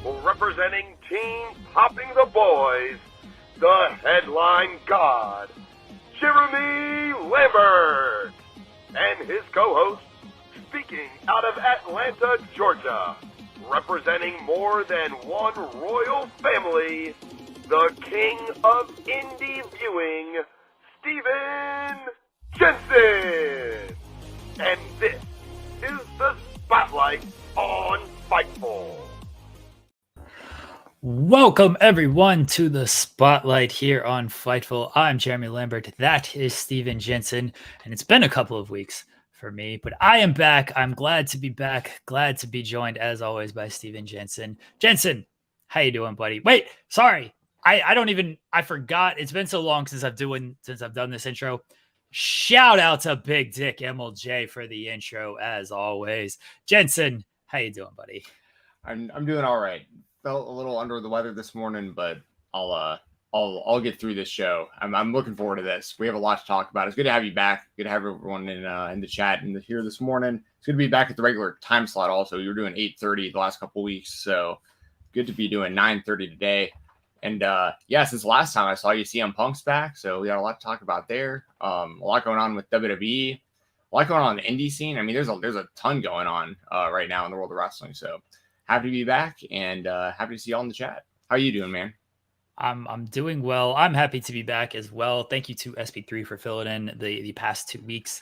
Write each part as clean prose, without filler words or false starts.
representing Team Popping the Boys, the headline god, Jeremy Lambert, and his co-host, speaking out of Atlanta, Georgia, representing more than one royal family, the king of indie viewing, Stephen Jensen. And this is the Spotlight on Fightful. Welcome everyone to the Spotlight here on Fightful. I'm Jeremy Lambert. That is Stephen Jensen, and it's been a couple of weeks for me, but I am back. I'm glad to be back. Glad to be joined as always by Stephen Jensen. Jensen, how you doing, buddy? Wait, sorry. I forgot. It's been so long since I've done this intro. Shout out to Big Dick MLJ for the intro as always. Jensen, how you doing, buddy? I'm doing all right. Felt a little under the weather this morning, but I'll get through this show. I'm looking forward to this. We have a lot to talk about. It's good to have you back. Good to have everyone in the chat and here this morning. It's good to be back at the regular time slot. Also, you were doing 8:30 the last couple of weeks, so good to be doing 9:30 today. And since the last time I saw you, CM Punk's back, so we got a lot to talk about there. A lot going on with WWE, a lot going on in the indie scene. I mean, there's a ton going on right now in the world of wrestling. So happy to be back and happy to see y'all in the chat. How are you doing, man? I'm doing well. I'm happy to be back as well. Thank you to SP3 for filling in the past 2 weeks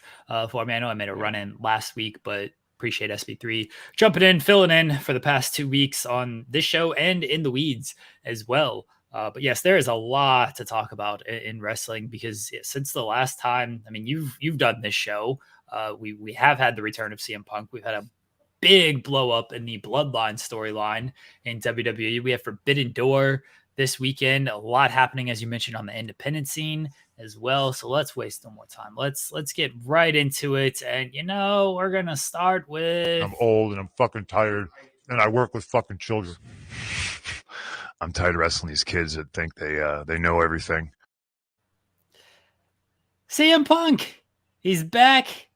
for me. I know I made a run in last week, but appreciate SP3 jumping in, filling in for the past 2 weeks on this show and in the weeds as well. But yes, there is a lot to talk about in wrestling because since the last time, I mean, you've done this show. We have had the return of CM Punk. We've had a big blow up in the Bloodline storyline in WWE. We have Forbidden Door this weekend. A lot happening, as you mentioned, on the independent scene as well. So let's waste no more time. Let's get right into it. And we're gonna start with. I'm old and I'm fucking tired, and I work with fucking children. I'm tired of wrestling these kids that think they know everything. CM Punk, he's back.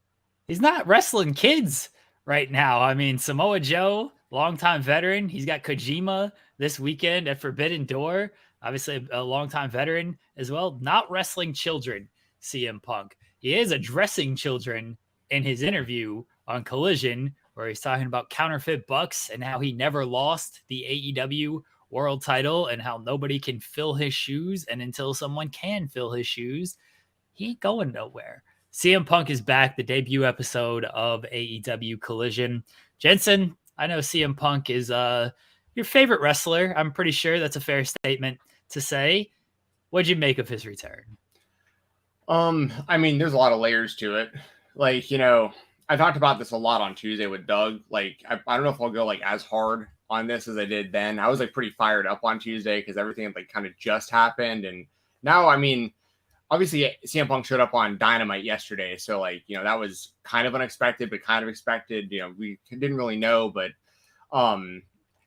He's not wrestling kids right now. I mean, Samoa Joe, longtime veteran. He's got Kojima this weekend at Forbidden Door. Obviously, a longtime veteran as well. Not wrestling children, CM Punk. He is addressing children in his interview on Collision, where he's talking about counterfeit bucks and how he never lost the AEW world title and how nobody can fill his shoes. And until someone can fill his shoes, he ain't going nowhere. CM Punk is back, the debut episode of AEW Collision. Jensen, I know CM Punk is your favorite wrestler. I'm pretty sure that's a fair statement to say. What'd you make of his return? I mean, there's a lot of layers to it. Like, I talked about this a lot on Tuesday with Doug. Like, I don't know if I'll go as hard on this as I did then. I was pretty fired up on Tuesday because everything had kind of just happened. And now, I mean, obviously, CM Punk showed up on Dynamite yesterday. So, that was kind of unexpected, but kind of expected. We didn't really know. But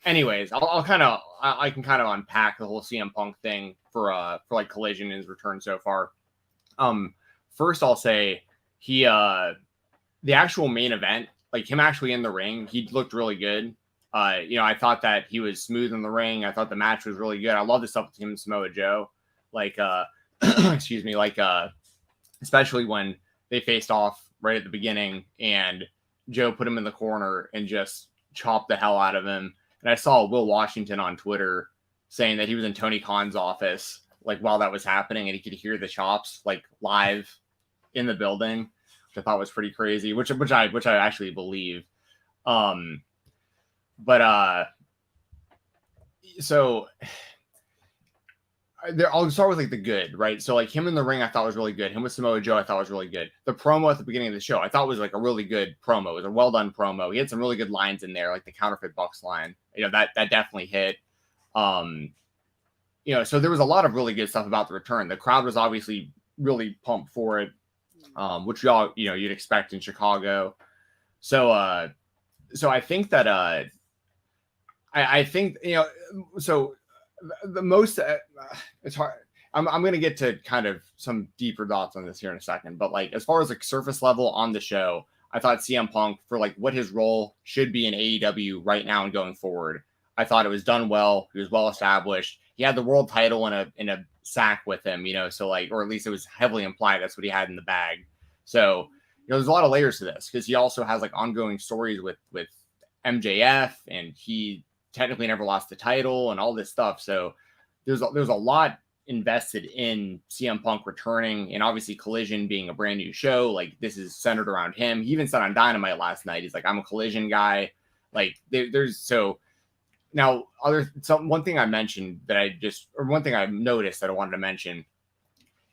anyways, I can kind of unpack the whole CM Punk thing for Collision and his return so far. First, I'll say the actual main event, him actually in the ring, he looked really good. I thought that he was smooth in the ring. I thought the match was really good. I love the stuff with him and Samoa Joe. Excuse me, especially when they faced off right at the beginning and Joe put him in the corner and just chopped the hell out of him. And I saw Will Washington on Twitter saying that he was in Tony Khan's office, while that was happening, and he could hear the chops, live in the building, which I thought was pretty crazy, which I actually believe. So I'll start with the good, right? So him in the ring, I thought was really good. Him with Samoa Joe, I thought was really good. The promo at the beginning of the show, I thought was a really good promo. It was a well done promo. He had some really good lines in there, like the counterfeit bucks line. That definitely hit. So there was a lot of really good stuff about the return. The crowd was obviously really pumped for it, which y'all you'd expect in Chicago. So I think that I think so. The most it's hard. I'm going to get to kind of some deeper thoughts on this here in a second, but as far as surface level on the show, I thought CM Punk for what his role should be in AEW right now and going forward, I thought it was done well. He was well established. He had the world title in a sack with him, so like, or at least it was heavily implied that's what he had in the bag. So, there's a lot of layers to this because he also has like ongoing stories with MJF, and he technically never lost the title and all this stuff. So there's a lot invested in CM Punk returning, and obviously Collision being a brand new show, like this is centered around him. He even said on Dynamite last night, he's like, I'm a Collision guy. Like there's so now one thing I mentioned one thing I've noticed that I wanted to mention,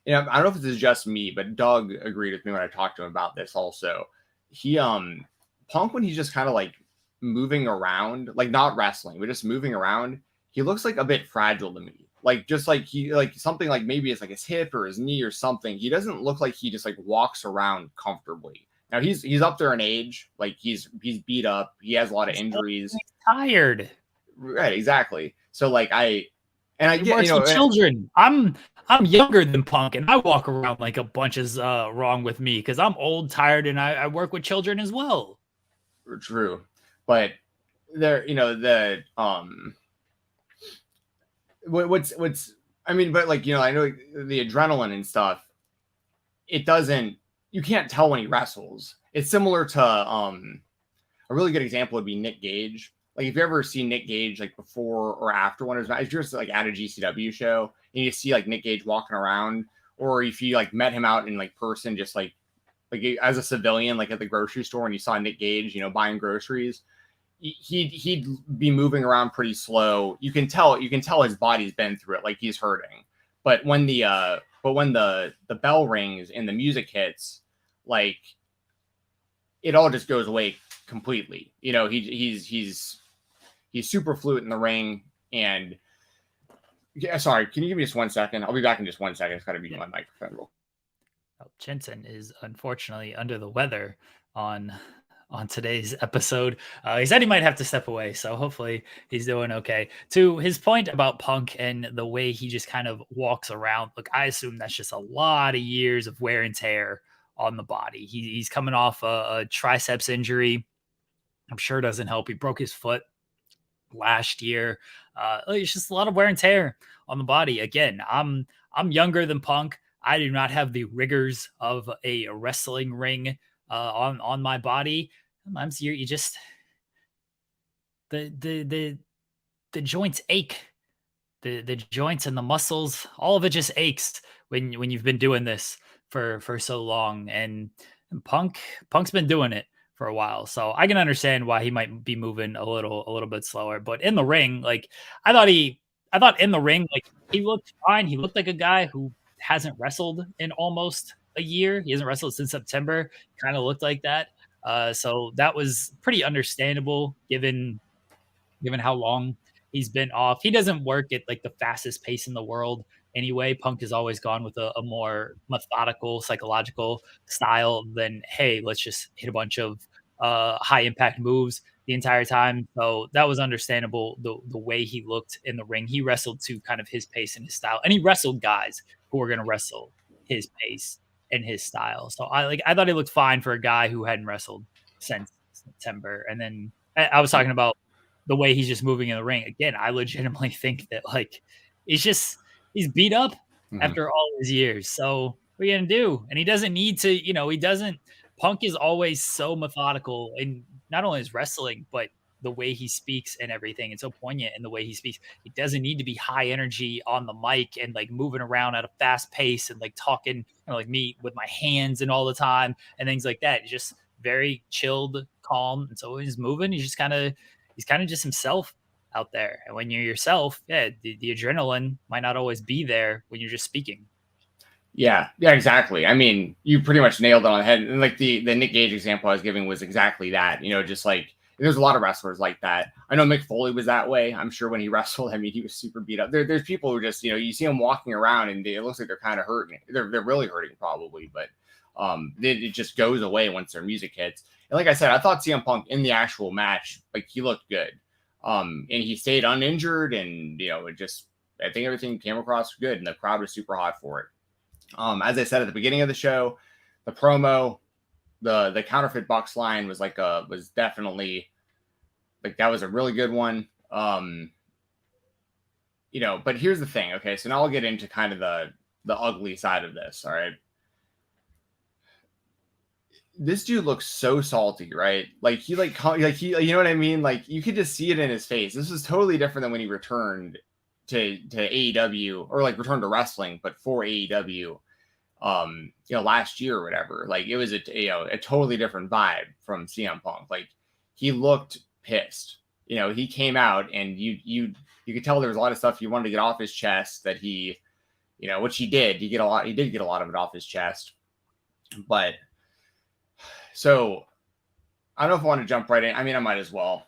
I don't know if this is just me, but Doug agreed with me when I talked to him about this also. He Punk, when he's just kind of like moving around, like not wrestling, but just moving around, he looks like a bit fragile to me. Like just like he like something like maybe it's like his hip or his knee or something. He doesn't look like he just like walks around comfortably. Now he's up there in age, like he's beat up, he has a lot of injuries. He's tired. Right, exactly. So like I get children. I'm younger than Punk, and I walk around like a bunch is wrong with me because I'm old, tired, and I work with children as well. True, but there, what's I mean, but like I know the adrenaline and stuff. It doesn't. You can't tell when he wrestles. It's similar to a really good example would be Nick Gage. Like if you ever see Nick Gage like before or after one of his matches, just like at a GCW show and you see like Nick Gage walking around, or if you like met him out in like person, just like as a civilian, like at the grocery store and you saw Nick Gage, buying groceries, he'd be moving around pretty slow. You can tell his body's been through it, like he's hurting. But when the bell rings and the music hits, like it all just goes away completely. He's super fluid in the ring. And sorry, can you give me just 1 second? I'll be back in just 1 second. It's got to be my microphone. Jensen is unfortunately under the weather on today's episode. He said he might have to step away, so hopefully he's doing okay. To his point about Punk and the way he just kind of walks around, look, I assume that's just a lot of years of wear and tear on the body. He's coming off a triceps injury. I'm sure it doesn't help. He broke his foot last year. It's just a lot of wear and tear on the body. Again, I'm younger than Punk. I do not have the rigors of a wrestling ring on my body. Sometimes you just the joints ache. The joints and the muscles, all of it just aches when you've been doing this for so long. And Punk's been doing it for a while, so I can understand why he might be moving a little bit slower. But in the ring, like I thought in the ring, like he looked fine. He looked like a guy who hasn't wrestled in almost a year. He hasn't wrestled since September. Kind of looked like that. So that was pretty understandable given how long he's been off. He doesn't work at like the fastest pace in the world anyway. Punk has always gone with a more methodical, psychological style than, hey, let's just hit a bunch of high impact moves the entire time. So that was understandable, the way he looked in the ring. He wrestled to kind of his pace and his style, and he wrestled guys who were going to wrestle his pace and his style. So I thought he looked fine for a guy who hadn't wrestled since September. And then I was talking about the way he's just moving in the ring. Again, I legitimately think that like he's beat up after all these years. So what are you gonna do? And he doesn't need to, Punk is always so methodical in not only his wrestling, but the way he speaks and everything. It's so poignant in the way he speaks. It doesn't need to be high energy on the mic and like moving around at a fast pace and like talking like me with my hands and all the time and things like that. It's just very chilled, calm. And so when he's moving, he's kind of just himself out there. And when you're yourself, the adrenaline might not always be there when you're just speaking. Yeah, exactly. I mean, you pretty much nailed it on the head. And like the Nick Gage example I was giving was exactly that, just like there's a lot of wrestlers like that. I know Mick Foley was that way. I'm sure when he wrestled, I mean, he was super beat up. There's people who just, you see them walking around and it looks like they're kind of hurting. They're really hurting probably, but it just goes away once their music hits. And like I said, I thought CM Punk in the actual match, like he looked good. And he stayed uninjured and, I think everything came across good and the crowd was super hot for it. As I said at the beginning of the show, the promo, the counterfeit Bucks line was was definitely like, that was a really good one. But here's the thing. Okay, so now I'll get into kind of the ugly side of this. All right. This dude looks so salty, right? Like he, you know what I mean? Like you could just see it in his face. This was totally different than when he returned to AEW, or like returned to wrestling, but for AEW, last year or whatever. Like it was a totally different vibe from CM Punk. Like he looked pissed. He came out and you could tell there was a lot of stuff he wanted to get off his chest that he, which he did. He did get a lot of it off his chest. But so I don't know if I want to jump right in. I mean, I might as well.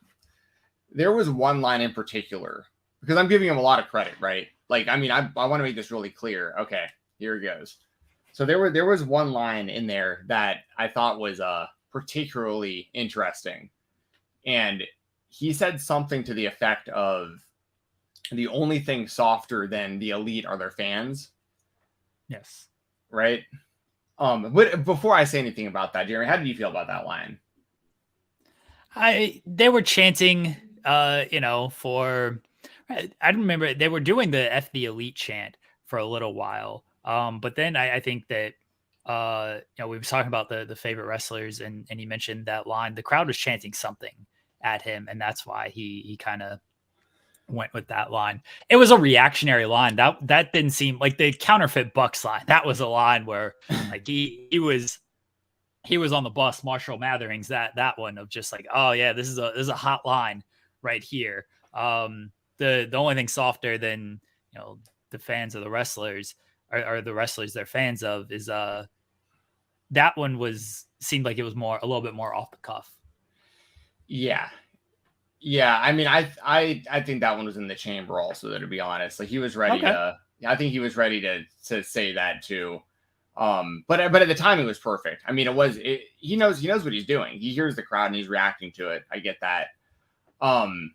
There was one line in particular, because I'm giving him a lot of credit, right? Like, I mean, I want to make this really clear. Okay, here it goes. So there was one line in there that I thought was particularly interesting. And he said something to the effect of, the only thing softer than the elite are their fans. Yes. Right? But before I say anything about that, Jeremy, how did you feel about that line? They were chanting, for, I remember they were doing the F the Elite chant for a little while. But then I think that, we were talking about the favorite wrestlers, and he mentioned that line. The crowd was chanting something at him, and that's why he kind of went with that line. It was a reactionary line. That didn't seem like the counterfeit Bucks line. That was a line where like he was on the bus, Marshall Mathering's that one of just like, oh yeah, this is a hot line right here. The only thing softer than the fans of the wrestlers or the wrestlers they're fans of is that one seemed like it was a little bit more off the cuff. Yeah, I mean, I think that one was in the chamber also, to be honest. Like he was ready I think he was ready to say that too. But at the time it was perfect. I mean, he knows what he's doing. He hears the crowd and he's reacting to it. I get that. The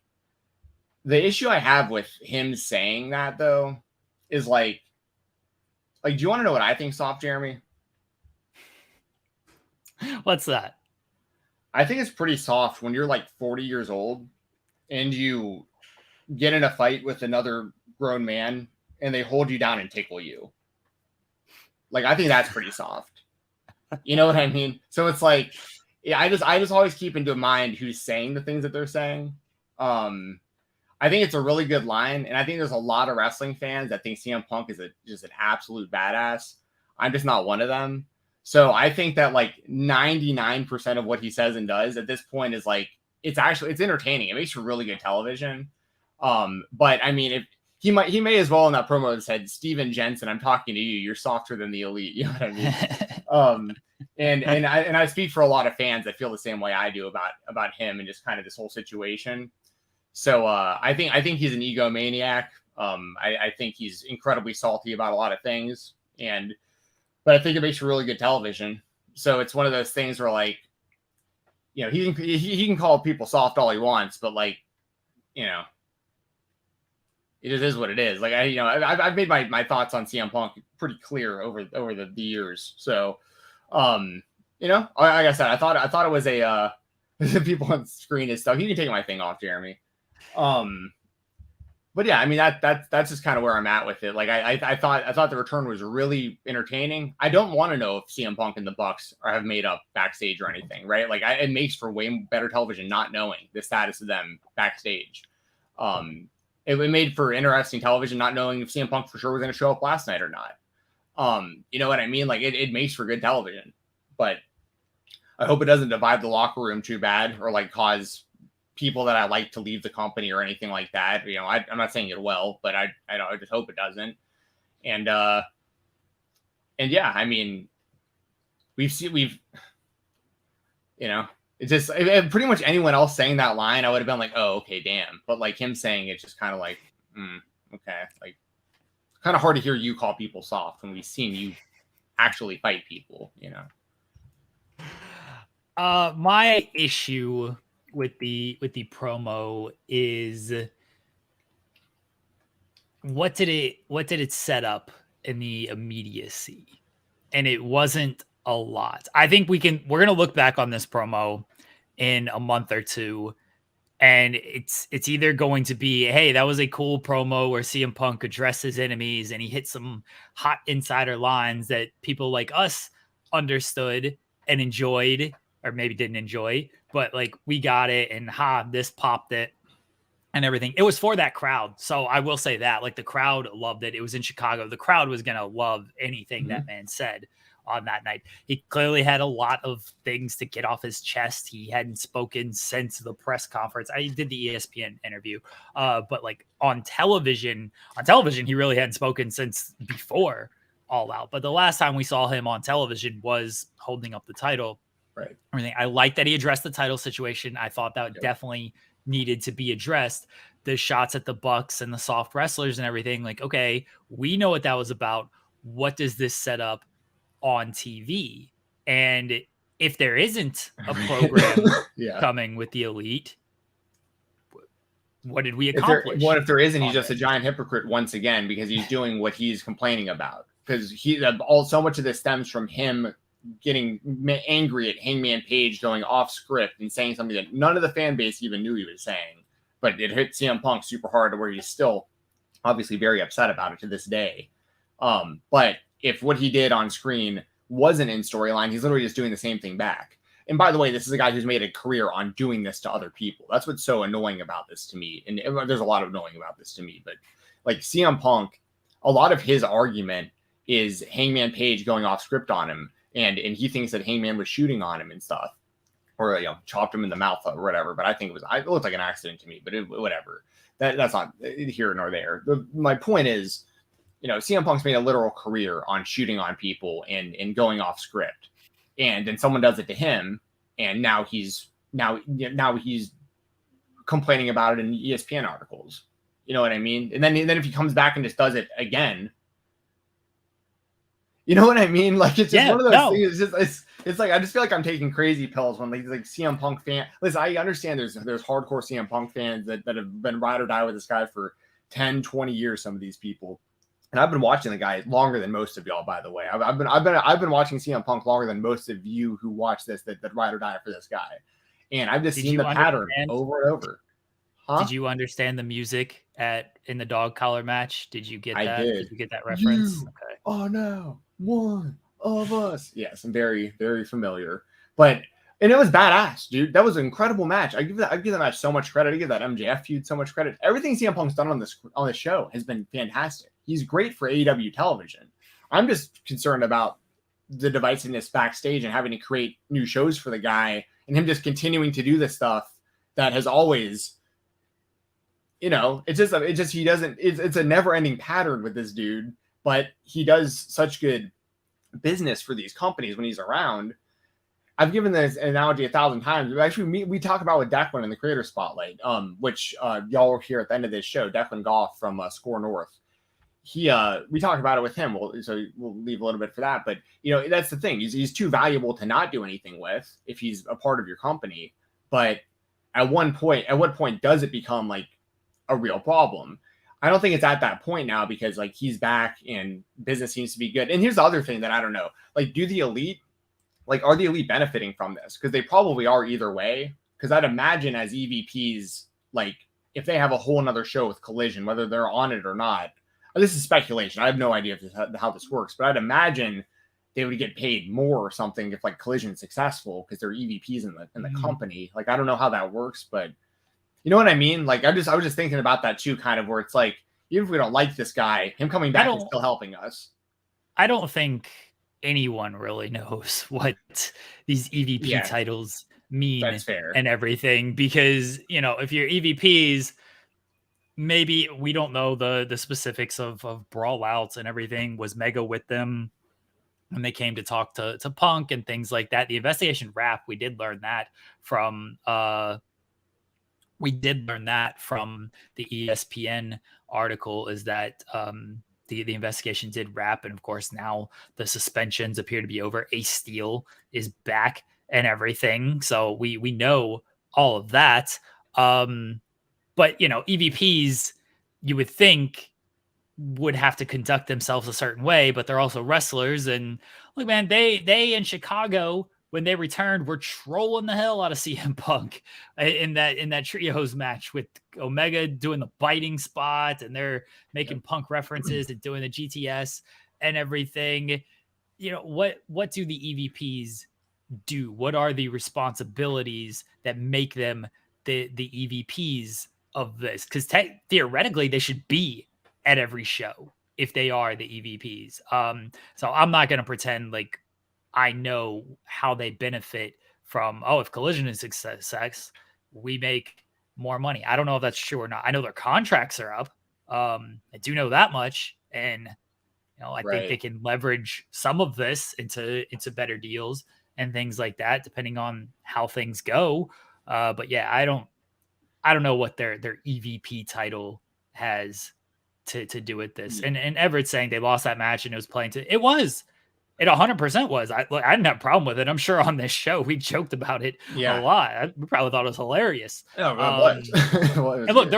issue I have with him saying that though is like, do you want to know what I think soft, Jeremy? What's that? I think it's pretty soft when you're like 40 years old and you get in a fight with another grown man and they hold you down and tickle you. Like, I think that's pretty soft. You know what I mean? So it's like, yeah, I just always keep into mind who's saying the things that they're saying. I think it's a really good line. And I think there's a lot of wrestling fans that think CM Punk is just an absolute badass. I'm just not one of them. So I think that like 99% of what he says and does at this point is like, it's entertaining. It makes for really good television. But I mean, if he may as well in that promo have said, Stephen Jensen, I'm talking to you. You're softer than the elite. You know what I mean? And I speak for a lot of fans that feel the same way I do about him and just kind of this whole situation. So I think he's an egomaniac. I think he's incredibly salty about a lot of things. But I think it makes for really good television. So it's one of those things where, like, he can call people soft all he wants, but like, it just is what it is. Like I've made my thoughts on CM Punk pretty clear over the years. So, like I said, I thought it was the people on screen and stuff. You can take my thing off, Jeremy. But yeah, I mean that's just kind of where I'm at with it. Like I thought the return was really entertaining. I don't want to know if CM Punk and the Bucks have made up backstage or anything, right? Like it makes for way better television not knowing the status of them backstage. It made for interesting television not knowing if CM Punk for sure was going to show up last night or not. You know what I mean? Like it makes for good television, but I hope it doesn't divide the locker room too bad or like cause people that I like to leave the company or anything like that. I'm not saying it will, but I just hope it doesn't. And yeah, I mean, it's just pretty much anyone else saying that line, I would have been like, oh, okay, damn. But like him saying it's just kind of like, okay, like kind of hard to hear you call people soft when we've seen you actually fight people, My issue with the promo is what did it set up in the immediacy? And it wasn't a lot. I think we're going to look back on this promo in a month or two And it's either going to be, hey, that was a cool promo where CM Punk addressed his enemies and he hit some hot insider lines that people like us understood and enjoyed, or maybe didn't enjoy, but like we got it and this popped it and everything. It was for that crowd. So I will say that, like, the crowd loved it. It was in Chicago. The crowd was going to love anything that man said on that night. He clearly had a lot of things to get off his chest. He hadn't spoken since the press conference. I did the ESPN interview, but like on television, he really hadn't spoken since before All Out. But the last time we saw him on television was holding up the title. Right. Everything. I like that he addressed the title situation. I thought that definitely needed to be addressed. The shots at the Bucks and the soft wrestlers and everything, like, okay, we know what that was about. What does this set up on TV? And if there isn't a program coming with the Elite, what did we accomplish? What if there isn't? He's just a giant hypocrite once again, because he's doing what he's complaining about. Because so much of this stems from him getting angry at Hangman Page going off script and saying something that none of the fan base even knew he was saying, but it hit CM Punk super hard to where he's still obviously very upset about it to this day. But if what he did on screen wasn't in storyline, he's literally just doing the same thing back. And by the way, this is a guy who's made a career on doing this to other people. That's what's so annoying about this to me. And there's a lot of annoying about this to me, but like CM Punk, a lot of his argument is Hangman Page going off script on him. And he thinks that Hangman was shooting on him and stuff, or chopped him in the mouth or whatever. But I think it looked like an accident to me. But whatever. That's not here nor there. My point is, CM Punk's made a literal career on shooting on people and going off script, and then someone does it to him, and now he's complaining about it in ESPN articles. You know what I mean? And then if he comes back and just does it again. You know what I mean? Like, it's just one of those things. It's like, I just feel like I'm taking crazy pills when like CM Punk fan. Listen, I understand there's hardcore CM Punk fans that have been ride or die with this guy for 10, 20 years. Some of these people, and I've been watching the guy longer than most of y'all. By the way, I've been watching CM Punk longer than most of you who watch this that ride or die for this guy, and I've just seen the pattern over and over. Huh? Did you understand the music in the dog collar match? Did you get that? I did. Did you get that reference? Okay. Oh no. One of us. Yes, I'm very, very familiar. And it was badass, dude. That was an incredible match. I give that match so much credit. I give that MJF feud so much credit. Everything CM Punk's done on this show has been fantastic. He's great for AEW television. I'm just concerned about the divisiveness backstage and having to create new shows for the guy, and him just continuing to do this stuff that has always, it's a never-ending pattern with this dude. But he does such good business for these companies when he's around. I've given this analogy 1,000 times. Actually, we talk about with Declan in the Creator Spotlight, which y'all will hear at the end of this show. Declan Goff from SKOR North. We talk about it with him. So we'll leave a little bit for that. But that's the thing. He's too valuable to not do anything with if he's a part of your company. But at what point does it become like a real problem? I don't think it's at that point now, because like he's back and business seems to be good. And here's the other thing that I don't know. Like, are the Elite benefiting from this? Because they probably are either way. Because I'd imagine as EVPs, like if they have a whole nother show with Collision, whether they're on it or not, this is speculation. I have no idea how this works, but I'd imagine they would get paid more or something if like Collision's successful because they're EVPs in the company. Like, I don't know how that works, but you know what I mean? Like, I was just thinking about that too, kind of, where it's like, even if we don't like this guy, him coming back is still helping us. I don't think anyone really knows what these EVP titles mean. That's fair. And everything, because, if you're EVPs, maybe we don't know the specifics of brawl outs and everything. Was Mega with them when they came to talk to Punk and things like that? The investigation wrap, we did learn that from the ESPN article, is that the investigation did wrap, and of course now the suspensions appear to be over. Ace Steel is back and everything, so we know all of that. But EVPs, you would think, would have to conduct themselves a certain way, but they're also wrestlers. And look, man, they in Chicago when they returned, were trolling the hell out of CM Punk in that trios match with Omega doing the biting spot, and they're making Punk references and doing the GTS and everything. You know, what do the EVPs do? What are the responsibilities that make them the EVPs of this? Because theoretically, they should be at every show if they are the EVPs. So I'm not going to pretend like I know how they benefit from, if Collision is success, we make more money. I don't know if that's true or not. I know their contracts are up. I do know that much. And, I think they can leverage some of this into better deals and things like that, depending on how things go. But yeah, I don't know what their EVP title has to do with this. And Everett's saying they lost that match and it was playing to, it 100% was. I didn't have a problem with it. I'm sure on this show we joked about it a lot. We probably thought it was hilarious. Oh, it was. And look,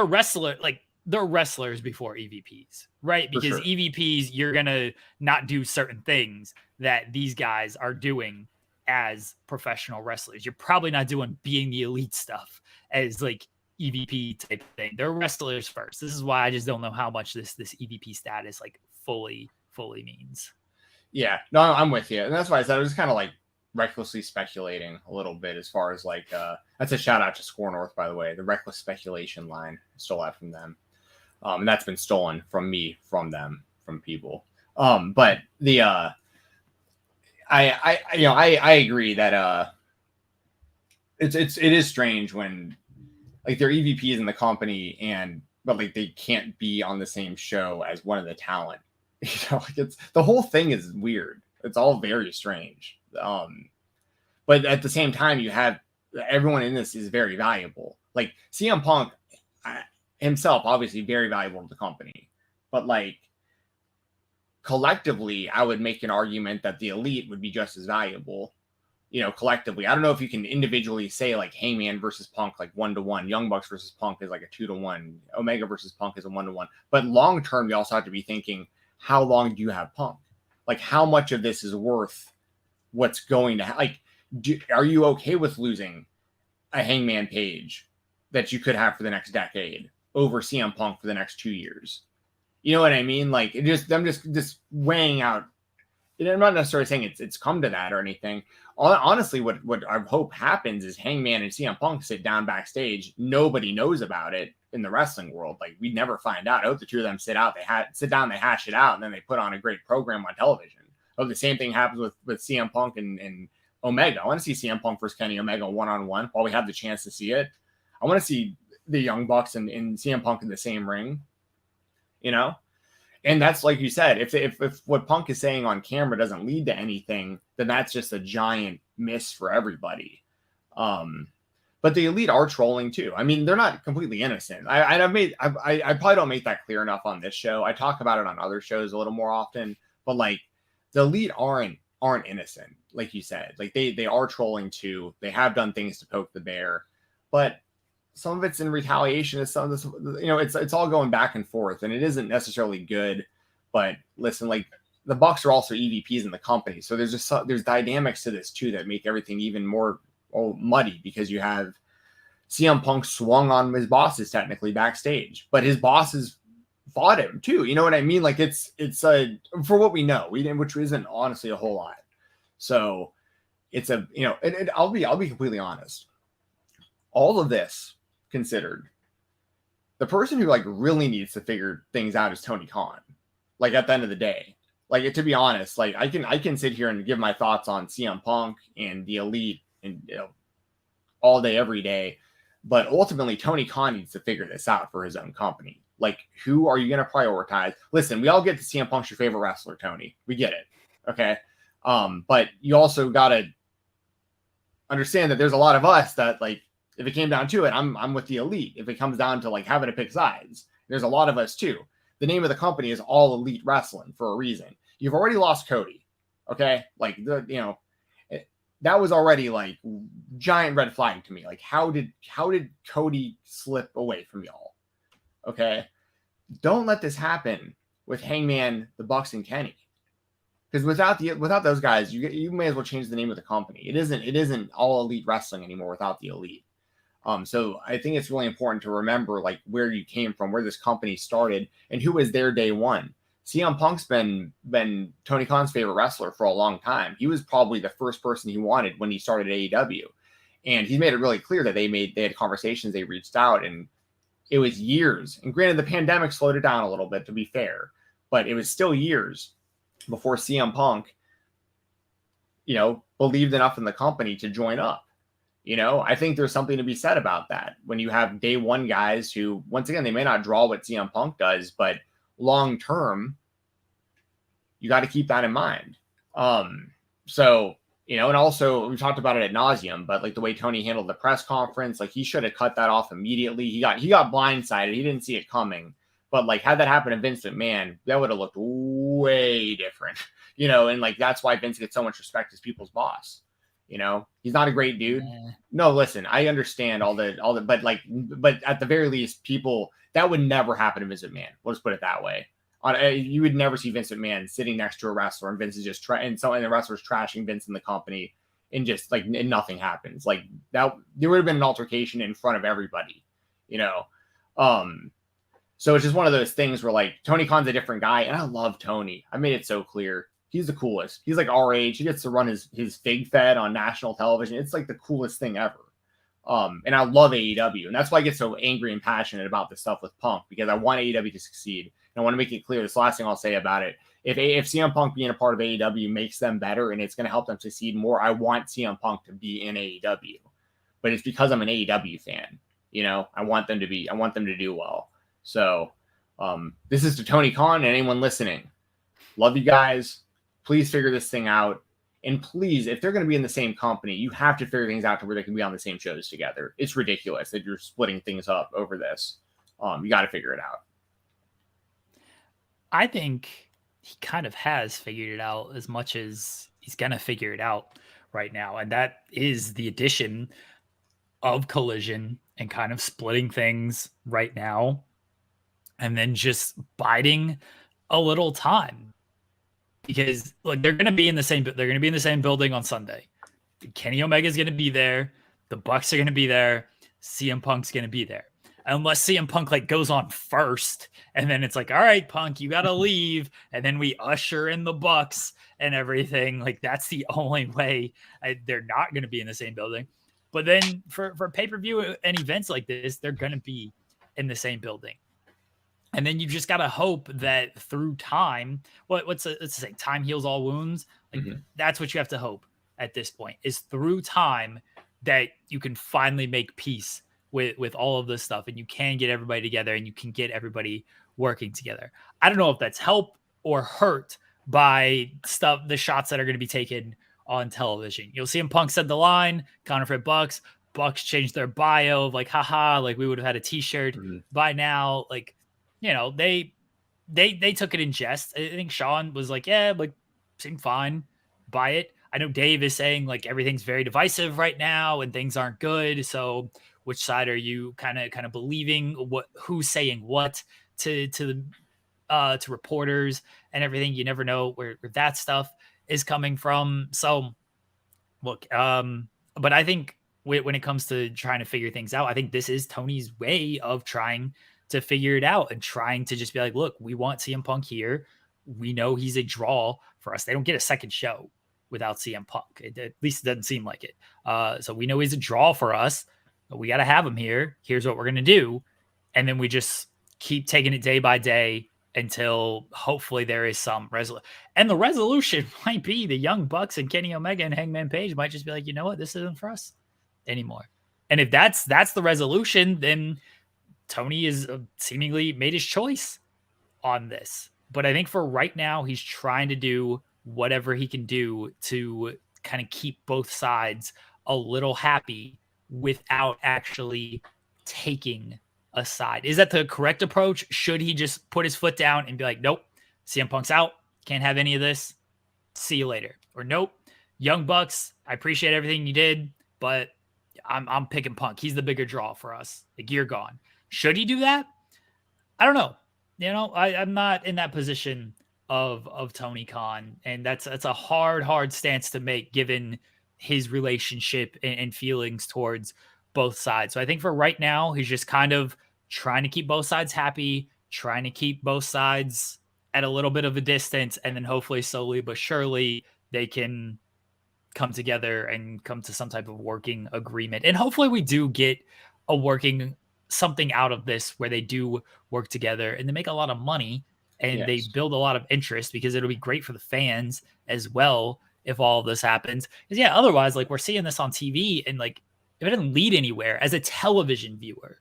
they're wrestlers before EVPs, right? Because EVPs, you're gonna not do certain things that these guys are doing as professional wrestlers. You're probably not doing being the elite stuff as like EVP type thing. They're wrestlers first. This is why I just don't know how much this EVP status like fully means. Yeah, no, I'm with you. And that's why I said I was kind of like recklessly speculating a little bit as far as like, that's a shout out to SKOR North, by the way, the reckless speculation line. I stole that from them. And that's been stolen from me, from them, from people. But the, I agree that, it is strange when like they're EVPs in the company but like they can't be on the same show as one of the talent. Like it's the whole thing is weird. It's all very strange. But at the same time, you have everyone in this is very valuable. Like CM Punk himself, obviously very valuable to the company, but like collectively, I would make an argument that the elite would be just as valuable. Collectively, I don't know if you can individually say like Hangman versus Punk, like 1-to-1, Young Bucks versus Punk is like a 2-to-1, Omega versus Punk is a 1-to-1. But long term, you also have to be thinking, how long do you have Punk? Like, how much of this is worth what's going to are you okay with losing a Hangman Page that you could have for the next decade over CM Punk for the next 2 years? You know what I mean? Like, I'm just weighing out. I'm not necessarily saying it's come to that or anything. Honestly, what I hope happens is Hangman and CM Punk sit down backstage. Nobody knows about it in the wrestling world. Like, we'd never find out. I hope the two of them sit down, they hash it out, and then they put on a great program on television. I hope the same thing happens with CM Punk and Omega. I want to see CM Punk versus Kenny Omega one-on-one while we have the chance to see it. I want to see the Young Bucks and CM Punk in the same ring, And that's like you said, if what Punk is saying on camera doesn't lead to anything, then that's just a giant miss for everybody. But the elite are trolling too. I mean, they're not completely innocent. I probably don't make that clear enough on this show. I talk about it on other shows a little more often, but like the elite aren't innocent, like you said. Like they are trolling too. They have done things to poke the bear, but some of it's in retaliation. It's some of this, it's all going back and forth, and it isn't necessarily good. But listen, like the Bucks are also EVPs in the company, so there's dynamics to this too that make everything even more muddy, because you have CM Punk swung on his bosses technically backstage, but his bosses fought him too. You know what I mean? Like it's for what we know, which isn't honestly a whole lot. So it's I'll be completely honest. All of this considered, the person who like really needs to figure things out is Tony Khan. Like at the end of the day, like to be honest, like I can sit here and give my thoughts on CM Punk and the elite and all day, every day. But ultimately, Tony Khan needs to figure this out for his own company. Like, who are you going to prioritize? Listen, we all get to CM Punk's your favorite wrestler, Tony. We get it. Okay. But you also got to understand that there's a lot of us that, like, if it came down to it, I'm with the elite. If it comes down to like having to pick sides, there's a lot of us too. The name of the company is All Elite Wrestling for a reason. You've already lost Cody. Okay. Like that was already like giant red flag to me. Like how did Cody slip away from y'all? Okay. Don't let this happen with Hangman, the Bucks, and Kenny. Because without those guys, you may as well change the name of the company. It isn't all elite wrestling anymore without the elite. So I think it's really important to remember like where you came from, where this company started, and who was there day one. CM Punk's been Tony Khan's favorite wrestler for a long time. He was probably the first person he wanted when he started AEW, and he's made it really clear that they had conversations, they reached out, and it was years. And granted, the pandemic slowed it down a little bit, to be fair, but it was still years before CM Punk, believed enough in the company to join up. I think there's something to be said about that. When you have day one guys who, once again, they may not draw what CM Punk does, but long term, you got to keep that in mind. So, and also we talked about it ad nauseum, but like the way Tony handled the press conference, like he should have cut that off immediately. He got blindsided. He didn't see it coming. But like had that happened to Vince McMahon, that would have looked way different, and like that's why Vince gets so much respect as people's boss. He's not a great dude. Yeah. No, listen, I understand all the, but at the very least, people, that would never happen to Vince McMahon. We'll just put it that way. You would never see Vince McMahon sitting next to a wrestler and Vince is just and the wrestler's trashing Vince in the company and just like and nothing happens. Like that, there would have been an altercation in front of everybody, So it's just one of those things where like Tony Khan's a different guy, and I love Tony. I made it so clear. He's the coolest. He's like our age. He gets to run his Fig Fed on national television. It's like the coolest thing ever. And I love AEW. And that's why I get so angry and passionate about this stuff with Punk, because I want AEW to succeed. And I want to make it clear, this last thing I'll say about it. If CM Punk being a part of AEW makes them better and it's going to help them succeed more, I want CM Punk to be in AEW. But it's because I'm an AEW fan. I want them to do well. So this is to Tony Khan and anyone listening. Love you guys. Please figure this thing out. And please, if they're going to be in the same company, you have to figure things out to where they can be on the same shows together. It's ridiculous that you're splitting things up over this. You got to figure it out. I think he kind of has figured it out as much as he's going to figure it out right now. And that is the addition of Collision and kind of splitting things right now. And then just biding a little time. Because like they're going to be in the same building on Sunday. Kenny Omega's going to be there. The Bucks are going to be there. CM Punk's going to be there. Unless CM Punk like goes on first, and then it's like, all right, Punk, you got to leave, and then we usher in the Bucks and everything. Like that's the only way. They're not going to be in the same building. But then for pay-per-view and events like this, they're going to be in the same building. And then you just got to hope that through time, let's say time heals all wounds. Like that's what you have to hope at this point, is through time that you can finally make peace with all of this stuff and you can get everybody together and you can get everybody working together. I don't know if that's help or hurt by the shots that are going to be taken on television. You'll see him Punk said the line, counterfeit Bucks changed their bio of like, haha, like we would have had a t-shirt by now. Like, they took it in jest. I think Sean was like, yeah, like seemed fine. Buy it. I know Dave is saying like everything's very divisive right now and things aren't good. So which side are you kind of believing? Who's saying what to reporters and everything? You never know where that stuff is coming from. So look, but I think when it comes to trying to figure things out, I think this is Tony's way of trying to figure it out and trying to just be like, look, we want CM Punk here. We know he's a draw for us. They don't get a second show without CM Punk. At least it doesn't seem like it. So we know he's a draw for us. We got to have him here. Here's what we're going to do. And then we just keep taking it day by day until hopefully there is some resolution. And the resolution might be the Young Bucks and Kenny Omega and Hangman Page might just be like, you know what? This isn't for us anymore. And if that's the resolution, then Tony is seemingly made his choice on this. But I think for right now, he's trying to do whatever he can do to kind of keep both sides a little happy without actually taking a side. Is that the correct approach? Should he just put his foot down and be like, nope, CM Punk's out. Can't have any of this. See you later. Or nope, Young Bucks, I appreciate everything you did, but I'm picking Punk. He's the bigger draw for us. Like, you're gone. Should he do that? I don't know. I'm not in that position of Tony Khan, and that's a hard stance to make given his relationship and feelings towards both sides. So I think for right now, he's just kind of trying to keep both sides happy, trying to keep both sides at a little bit of a distance, and then hopefully slowly but surely they can come together and come to some type of working agreement. And hopefully we do get a working something out of this where they do work together and they make a lot of money and they build a lot of interest, because it'll be great for the fans as well if all of this happens. Because yeah, otherwise, like, we're seeing this on TV and like if it doesn't lead anywhere as a television viewer,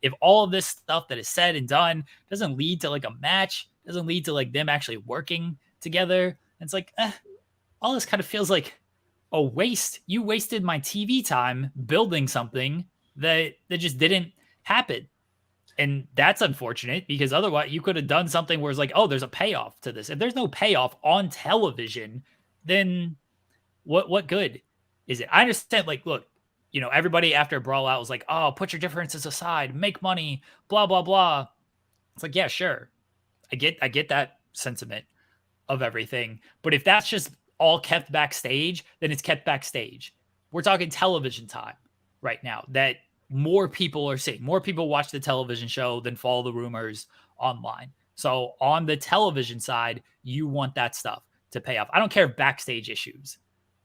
if all of this stuff that is said and done doesn't lead to like a match, doesn't lead to like them actually working together, it's like, all this kind of feels like a waste. You wasted my TV time building something that just didn't happen. And that's unfortunate, because otherwise you could have done something where it's like, oh, there's a payoff to this. If there's no payoff on television, then what good is it? I understand, like, look, you know, everybody after Brawl Out was like, oh, put your differences aside, make money, blah, blah, blah. It's like, yeah, sure. I get that sentiment of everything. But if that's just all kept backstage, then it's kept backstage. We're talking television time right now that more people are seeing. More people watch the television show than follow the rumors online. So on the television side, you want that stuff to pay off. I don't care if backstage issues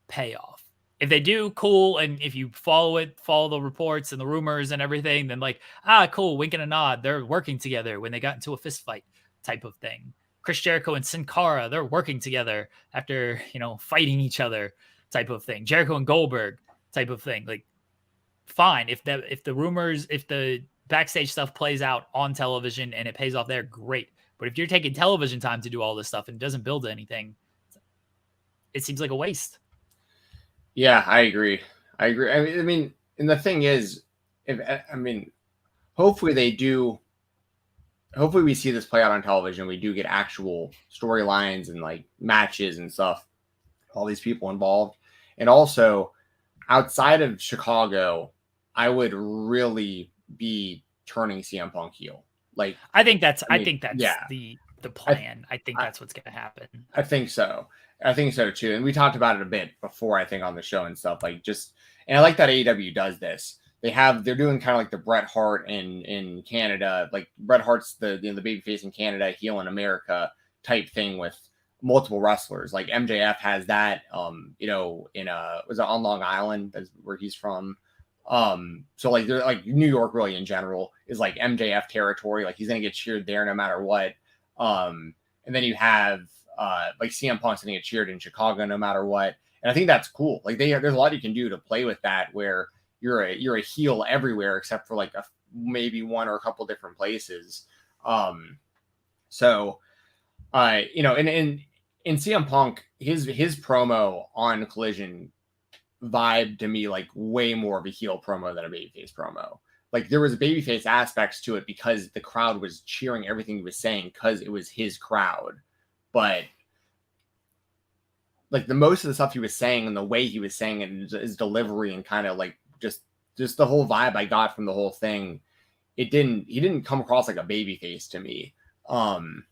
pay off. If they do, cool. And if you follow the reports and the rumors and everything, then like, cool, wink and a nod. They're working together when they got into a fist fight type of thing. Chris Jericho and Sin Cara, they're working together after, you know, fighting each other type of thing. Jericho and Goldberg type of thing. Like, fine. If the backstage stuff plays out on television and it pays off there, great. But if you're taking television time to do all this stuff and it doesn't build anything, it seems like a waste. Yeah, I agree. I mean, and the thing is, hopefully we see this play out on television. We do get actual storylines and like matches and stuff, all these people involved. And also outside of Chicago, I would really be turning CM Punk heel. Like, I think that's the plan. I think that's what's going to happen. I think so too. And we talked about it a bit before, I think, on the show and stuff, like, and I like that AEW does this. They're doing kind of like the Bret Hart in Canada, like Bret Hart's the babyface in Canada, heel in America type thing with multiple wrestlers. Like MJF has that, was it on Long Island? That's where he's from. So like they're like New York really in general is like MJF territory. Like he's gonna get cheered there no matter what. And then you have like CM Punk's gonna get cheered in Chicago no matter what. And I think that's cool. Like there's a lot you can do to play with that where you're a heel everywhere except for like maybe one or a couple different places. And in CM Punk, his promo on Collision vibe to me like way more of a heel promo than a babyface promo. Like there was babyface aspects to it because the crowd was cheering everything he was saying because it was his crowd. But like the most of the stuff he was saying and the way he was saying it, his delivery and kind of like just the whole vibe I got from the whole thing, he didn't come across like a babyface to me. And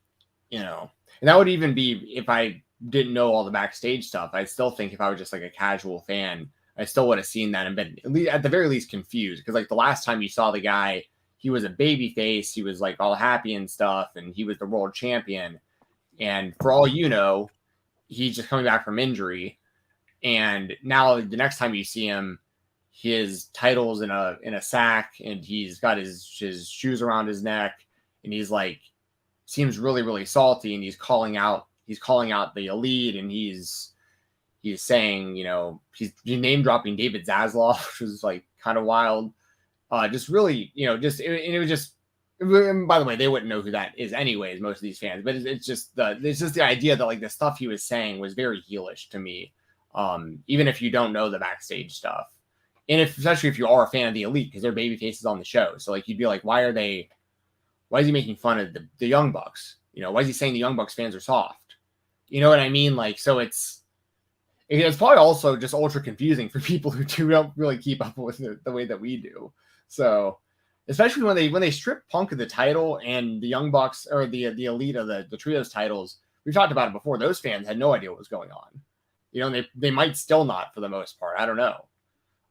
that would even be if I didn't know all the backstage stuff. I still think if I was just like a casual fan, I still would have seen that and been at the very least confused. Because like the last time you saw the guy, he was a babyface. He was like all happy and stuff, and he was the world champion. And for all you know, he's just coming back from injury. And now the next time you see him, his title's in a sack, and he's got his shoes around his neck, and he's like seems really, really salty, and he's calling out the Elite, and he's saying, he's name dropping David Zaslav, which was like kind of wild. Just really, it was just, and by the way, they wouldn't know who that is anyways, most of these fans, but it's just the idea that like the stuff he was saying was very heelish to me. Even if you don't know the backstage stuff. And especially if you are a fan of the Elite, because they're baby faces on the show. So like, you'd be like, why is he making fun of the Young Bucks? Why is he saying the Young Bucks fans are soft? You know what I mean? Like, so it's probably also just ultra confusing for people who don't really keep up with it the way that we do. So especially when they strip Punk of the title and the Young Bucks or the Elite of the Trios titles. We've talked about it before. Those fans had no idea what was going on. You know, they might still not for the most part. I don't know.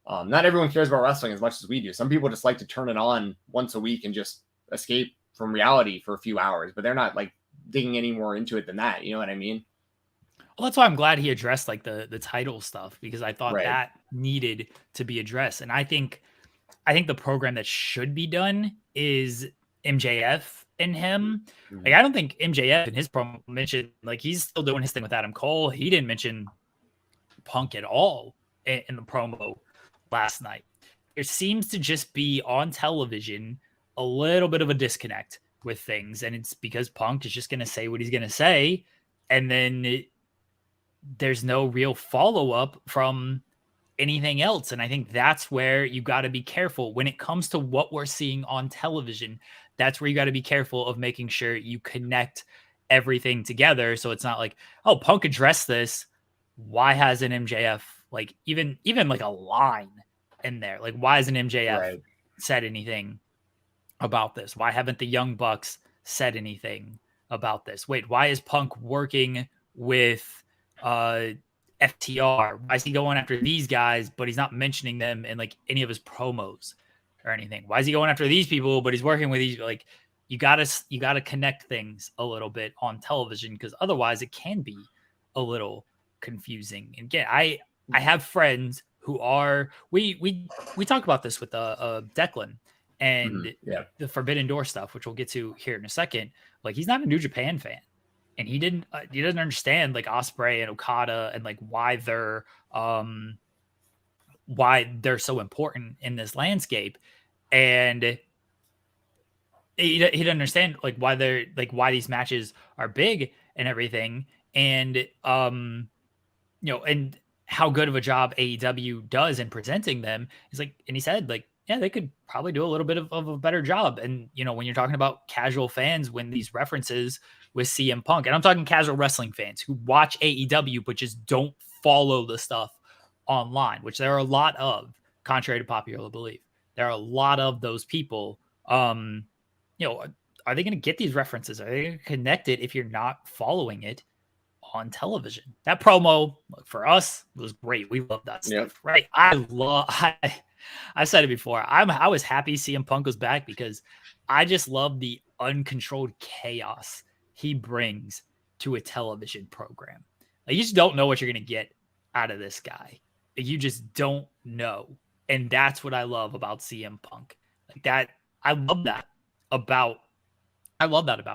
Not everyone cares about wrestling as much as we do. Some people just like to turn it on once a week and just escape from reality for a few hours, but they're not like digging any more into it than that. You know what I mean? Well, that's why I'm glad he addressed like the title stuff, because I thought Right. that needed to be addressed. And I think the program that should be done is MJF and him. Mhm. Like, I don't think MJF in his promo mentioned, like, he's still doing his thing with Adam Cole. He didn't mention Punk at all in the promo last night. There seems to just be on television a little bit of a disconnect with things, and it's because Punk is just going to say what he's going to say, and then there's no real follow-up from anything else. And I think that's where you got to be careful when it comes to what we're seeing on television. That's where you got to be careful of making sure you connect everything together, so it's not like, oh, Punk addressed this, why hasn't MJF like even like a line in there? Like, why hasn't MJF said anything about this? Why haven't the Young Bucks said anything about this? Wait, why is Punk working with FTR? Why is he going after these guys, but he's not mentioning them in like any of his promos or anything? Why is he going after these people, but he's working with these? Like, you gotta connect things a little bit on television, because otherwise it can be a little confusing. And again, I have friends who are we talk about this with Declan and the Forbidden Door stuff, which we'll get to here in a second. Like, he's not a New Japan fan, and he doesn't understand like Ospreay and Okada and like why they're so important in this landscape, and he didn't understand like why these matches are big and everything, and and how good of a job AEW does in presenting them. He's like, and he said like, yeah, they could probably do a little bit of a better job. And when you're talking about casual fans, when these references with CM Punk, and I'm talking casual wrestling fans who watch AEW but just don't follow the stuff online, which there are a lot of, contrary to popular belief. There are a lot of those people. Are they going to get these references? Are they going to connect it if you're not following it on television? That promo for us was great. We love that stuff, right? I said it before. I was happy CM Punk was back because I just love the uncontrolled chaos he brings to a television program. Like, you just don't know what you're going to get out of this guy. You just don't know. And that's what I love about CM Punk. Like that, I love that about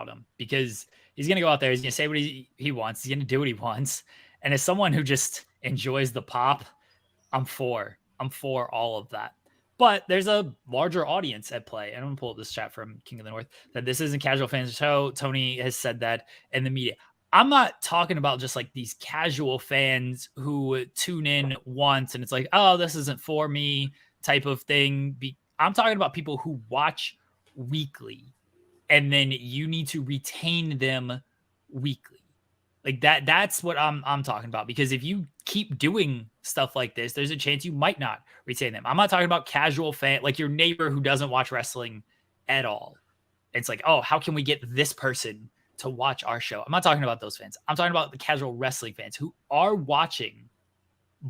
him, because he's going to go out there, he's going to say what he wants, he's going to do what he wants. And as someone who just enjoys the pop, I'm for all of that. But there's a larger audience at play. And I'm going to pull up this chat from King of the North, that this isn't casual fans show. Tony has said that in the media. I'm not talking about just like these casual fans who tune in once and it's like, oh, this isn't for me type of thing. I'm talking about people who watch weekly, and then you need to retain them weekly. Like that's what I'm talking about. Because if you keep doing stuff like this, there's a chance you might not retain them. I'm not talking about casual fan, like your neighbor who doesn't watch wrestling at all. It's like, oh, how can we get this person to watch our show? I'm not talking about those fans. I'm talking about the casual wrestling fans who are watching,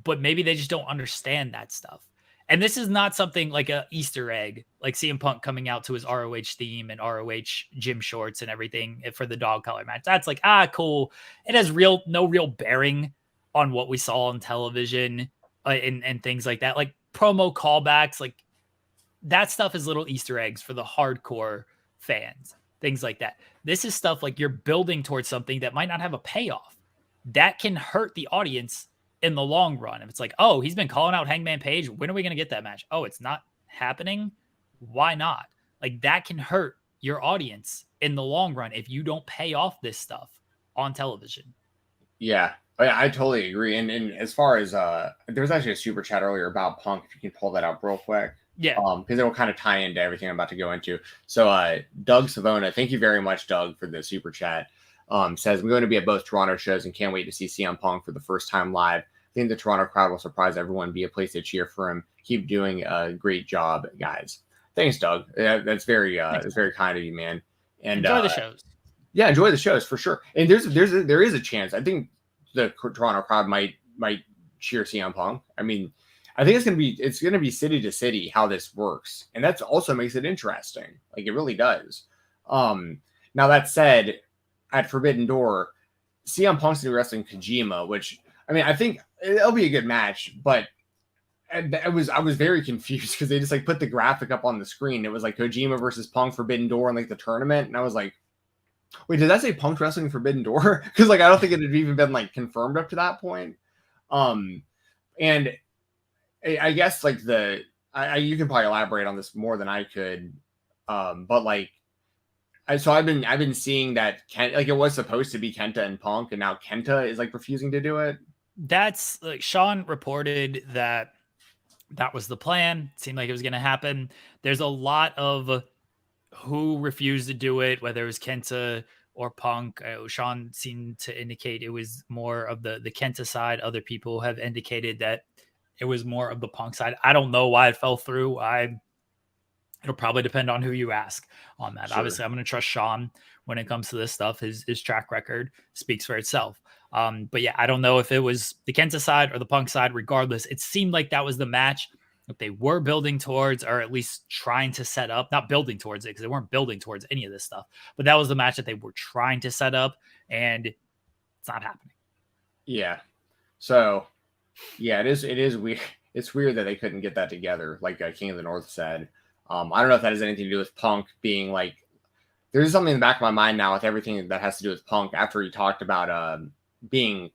but maybe they just don't understand that stuff. And this is not something like a Easter egg, like CM Punk coming out to his ROH theme and ROH gym shorts and everything for the dog collar match. That's like, cool. It has no real bearing on what we saw on television and things like that. Like promo callbacks, like that stuff is little Easter eggs for the hardcore fans, things like that. This is stuff like you're building towards something that might not have a payoff. That can hurt the audience in the long run. If it's like, oh, he's been calling out Hangman Page, when are we going to get that match? Oh, it's not happening. Why not? Like that can hurt your audience in the long run if you don't pay off this stuff on television. Yeah, I totally agree. And as far as there was actually a super chat earlier about Punk, if you can pull that up real quick. Yeah. Because it will kind of tie into everything I'm about to go into. So Doug Savona, thank you very much, Doug, for the super chat. Says, we're going to be at both Toronto shows and can't wait to see CM Punk for the first time live. I think the Toronto crowd will surprise everyone, be a place to cheer for him. Keep doing a great job, guys. Thanks, Doug. That's very kind of you, man. And enjoy the shows. Yeah, enjoy the shows for sure. And there is a chance. I think the Toronto crowd might cheer CM Punk. I mean, I think it's gonna be city to city how this works, and that also makes it interesting. Like it really does. Now that said, at Forbidden Door, CM Punk's gonna be wrestling Kojima, which I mean, I think it'll be a good match, but I was very confused because they just like put the graphic up on the screen. It was like Kojima versus Punk Forbidden Door in like the tournament, and I was like, wait, did that say Punk wrestling Forbidden Door? Because like I don't think it had even been like confirmed up to that point. And I guess like you can probably elaborate on this more than I could. But like I've been seeing that like it was supposed to be Kenta and Punk, and now Kenta is like refusing to do it. That's like Sean reported that was the plan. It seemed like it was going to happen. There's a lot of who refused to do it, whether it was Kenta or Punk. Sean seemed to indicate it was more of the Kenta side. Other people have indicated that it was more of the Punk side. I don't know why it fell through. It'll probably depend on who you ask on that. Sure. Obviously, I'm going to trust Sean when it comes to this stuff. His track record speaks for itself. But yeah, I don't know if it was the Kenta side or the Punk side. Regardless, it seemed like that was the match that they were building towards, or at least trying to set up. Not building towards it, because they weren't building towards any of this stuff. But that was the match that they were trying to set up, and it's not happening. Yeah. So, yeah, it is weird. It's weird that they couldn't get that together, like King of the North said. I don't know if that has anything to do with Punk being like. There's something in the back of my mind now with everything that has to do with Punk after he talked about being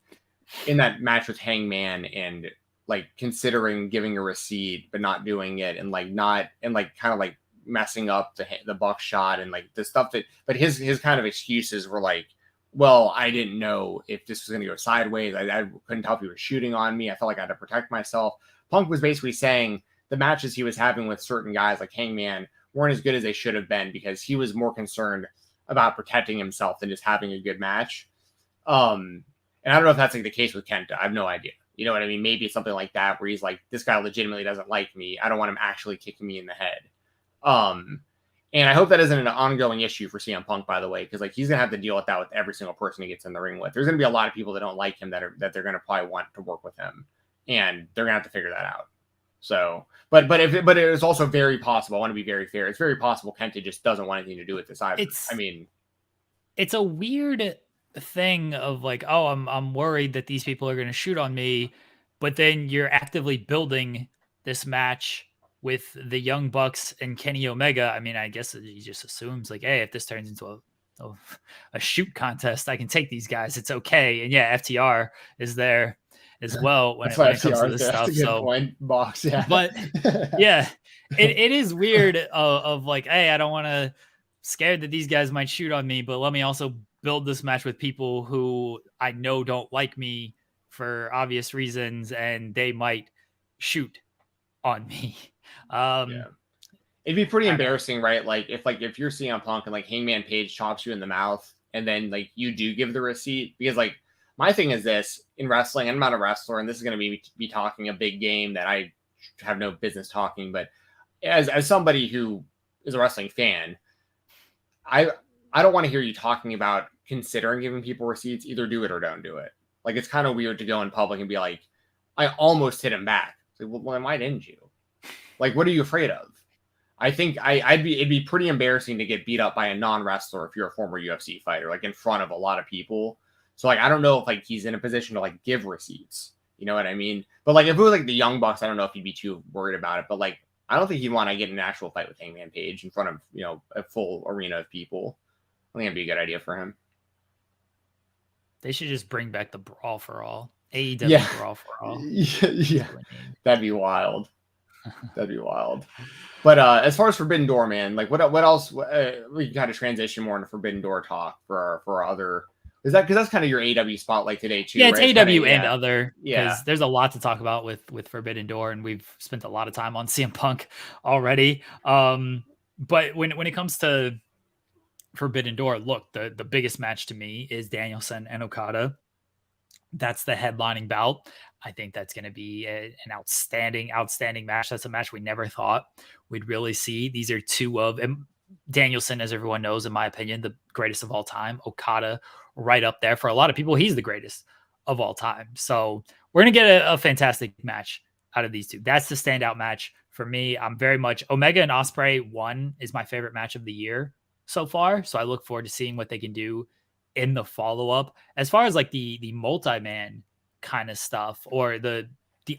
in that match with Hangman and like considering giving a receipt but not doing it, and like not and like kind of like messing up the buckshot and like the stuff that. But his kind of excuses were like, well, I didn't know if this was going to go sideways. I couldn't tell if he was shooting on me. I felt like I had to protect myself. Punk was basically saying the matches he was having with certain guys like Hangman weren't as good as they should have been because he was more concerned about protecting himself than just having a good match. And I don't know if that's like the case with Kenta. I have no idea. You know what I mean? Maybe it's something like that where he's like, this guy legitimately doesn't like me. I don't want him actually kicking me in the head. And I hope that isn't an ongoing issue for CM Punk, by the way, because like he's gonna have to deal with that with every single person he gets in the ring with. There's gonna be a lot of people that don't like him that they're gonna probably want to work with him, and they're gonna have to figure that out. So, but it is also very possible. I want to be very fair. It's very possible Kenta just doesn't want anything to do with this either. It's a weird thing of like, oh, I'm worried that these people are going to shoot on me, but then you're actively building this match with the Young Bucks and Kenny Omega. I mean, I guess he just assumes like, hey, if this turns into a shoot contest, I can take these guys. It's okay. And yeah, FTR is there as well when it comes to this stuff. So point, box, yeah. But yeah, it is weird of like, hey, I don't want to scared that these guys might shoot on me, but let me also build this match with people who I know don't like me for obvious reasons, and they might shoot on me. Yeah. It'd be pretty embarrassing, right? Like if you're CM Punk and like Hangman Page chops you in the mouth, and then like you do give the receipt, because like my thing is this in wrestling, I'm not a wrestler, and this is going to be talking a big game that I have no business talking, but as somebody who is a wrestling fan, I don't want to hear you talking about considering giving people receipts. Either do it or don't do it. Like, it's kind of weird to go in public and be like, I almost hit him back. It's like, well, why didn't you? Like, what are you afraid of? I think it'd be pretty embarrassing to get beat up by a non-wrestler if you're a former UFC fighter, like in front of a lot of people. So like, I don't know if like he's in a position to like give receipts. You know what I mean? But like, if it was like the Young Bucks, I don't know if he'd be too worried about it. But like, I don't think he'd want to get in an actual fight with Hangman Page in front of, you know, a full arena of people. I think that'd be a good idea for him. They should just bring back the Brawl for All. AEW Brawl for All. Yeah. That'd be wild. That'd be wild. But as far as Forbidden Door, man, like what else? We can kind of transition more into Forbidden Door talk for our other. Is that because that's kind of your AEW spotlight today too? Yeah, it's right? AEW and other. Yeah, because there's a lot to talk about with Forbidden Door, and we've spent a lot of time on CM Punk already. But when it comes to Forbidden Door, look, the biggest match to me is Danielson and Okada. that's the headlining bout. I think that's going to be an outstanding match. That's a match we never thought we'd really see. These are two of, and Danielson, as everyone knows, in my opinion, the greatest of all time. Okada right up there. For a lot of people, he's the greatest of all time. So we're going to get a fantastic match out of these two. That's the standout match for me. I'm very much Omega and Ospreay 1 is my favorite match of the year so far. So I look forward to seeing what they can do in the follow-up. As far as like the multi-man kind of stuff or the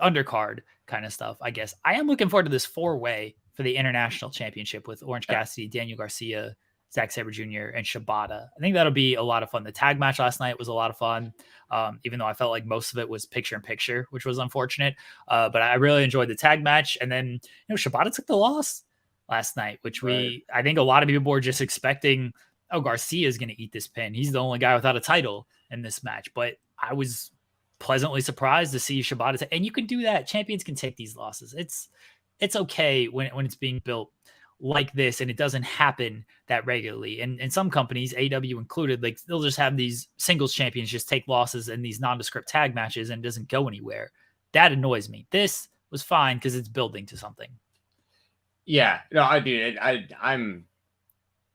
undercard kind of stuff, I guess I am looking forward to this 4-way for the international championship with Orange Cassidy, Daniel Garcia, Zack Sabre Jr., and Shibata. I think that'll be a lot of fun. The tag match last night was a lot of fun, even though I felt like most of it was picture-in-picture, which was unfortunate. But I really enjoyed the tag match. And then, Shibata took the loss last night, which I think a lot of people were just expecting, Garcia is going to eat this pin. He's the only guy without a title in this match. But I was pleasantly surprised to see Shibata. And you can do that. Champions can take these losses. It's okay when it's being built like this and it doesn't happen that regularly. And in some companies, AEW included, like they'll just have these singles champions just take losses in these nondescript tag matches and it doesn't go anywhere. That annoys me. This was fine because it's building to something. Yeah, no, I do. I'm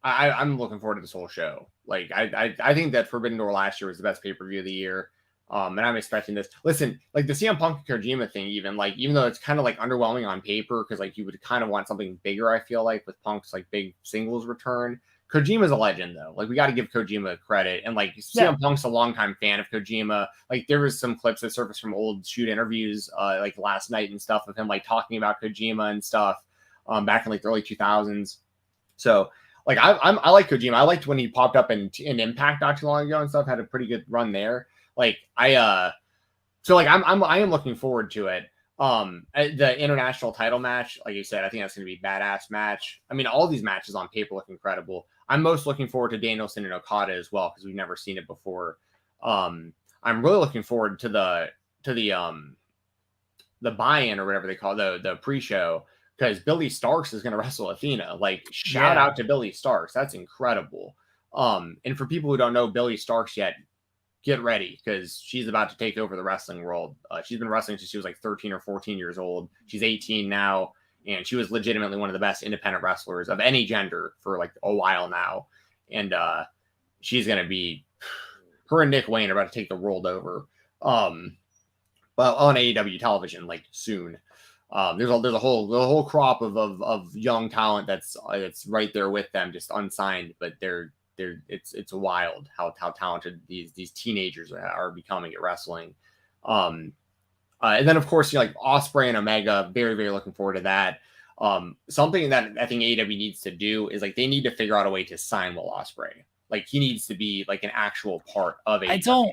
looking forward to this whole show. Like I think that Forbidden Door last year was the best pay-per-view of the year. And I'm expecting this. Listen, like the CM Punk Kojima thing, even though it's kind of like underwhelming on paper, because like you would kind of want something bigger, I feel like, with Punk's like big singles return. Kojima's a legend though. Like we got to give Kojima credit. And like CM Punk's a longtime fan of Kojima. Like there was some clips that surfaced from old shoot interviews like last night and stuff of him like talking about Kojima and stuff back in like the early 2000s. So like I like Kojima. I liked when he popped up in Impact not too long ago and stuff. Had a pretty good run there. Like I am looking forward to it. The international title match, like you said, I think that's going to be a badass match. I mean, all these matches on paper look incredible. I'm most looking forward to Danielson and Okada as well because we've never seen it before. I'm really looking forward to the buy-in or whatever they call it, the pre-show, because Billy Starks is going to wrestle Athena. Like shout out to Billy Starks, that's incredible. And for people who don't know Billy Starks yet, get ready because she's about to take over the wrestling world. She's been wrestling since she was like 13 or 14 years old. She's 18 now, and she was legitimately one of the best independent wrestlers of any gender for like a while now. And she's going to be, her and Nick Wayne are about to take the world over. But on AEW television, like soon. There's a whole crop of young talent that's right there with them, just unsigned, but it's wild how talented these teenagers are becoming at wrestling. And then of course, like Ospreay and Omega, very, very looking forward to that. Something that I think AEW needs to do is like they need to figure out a way to sign Will Ospreay. Like he needs to be like an actual part of AEW.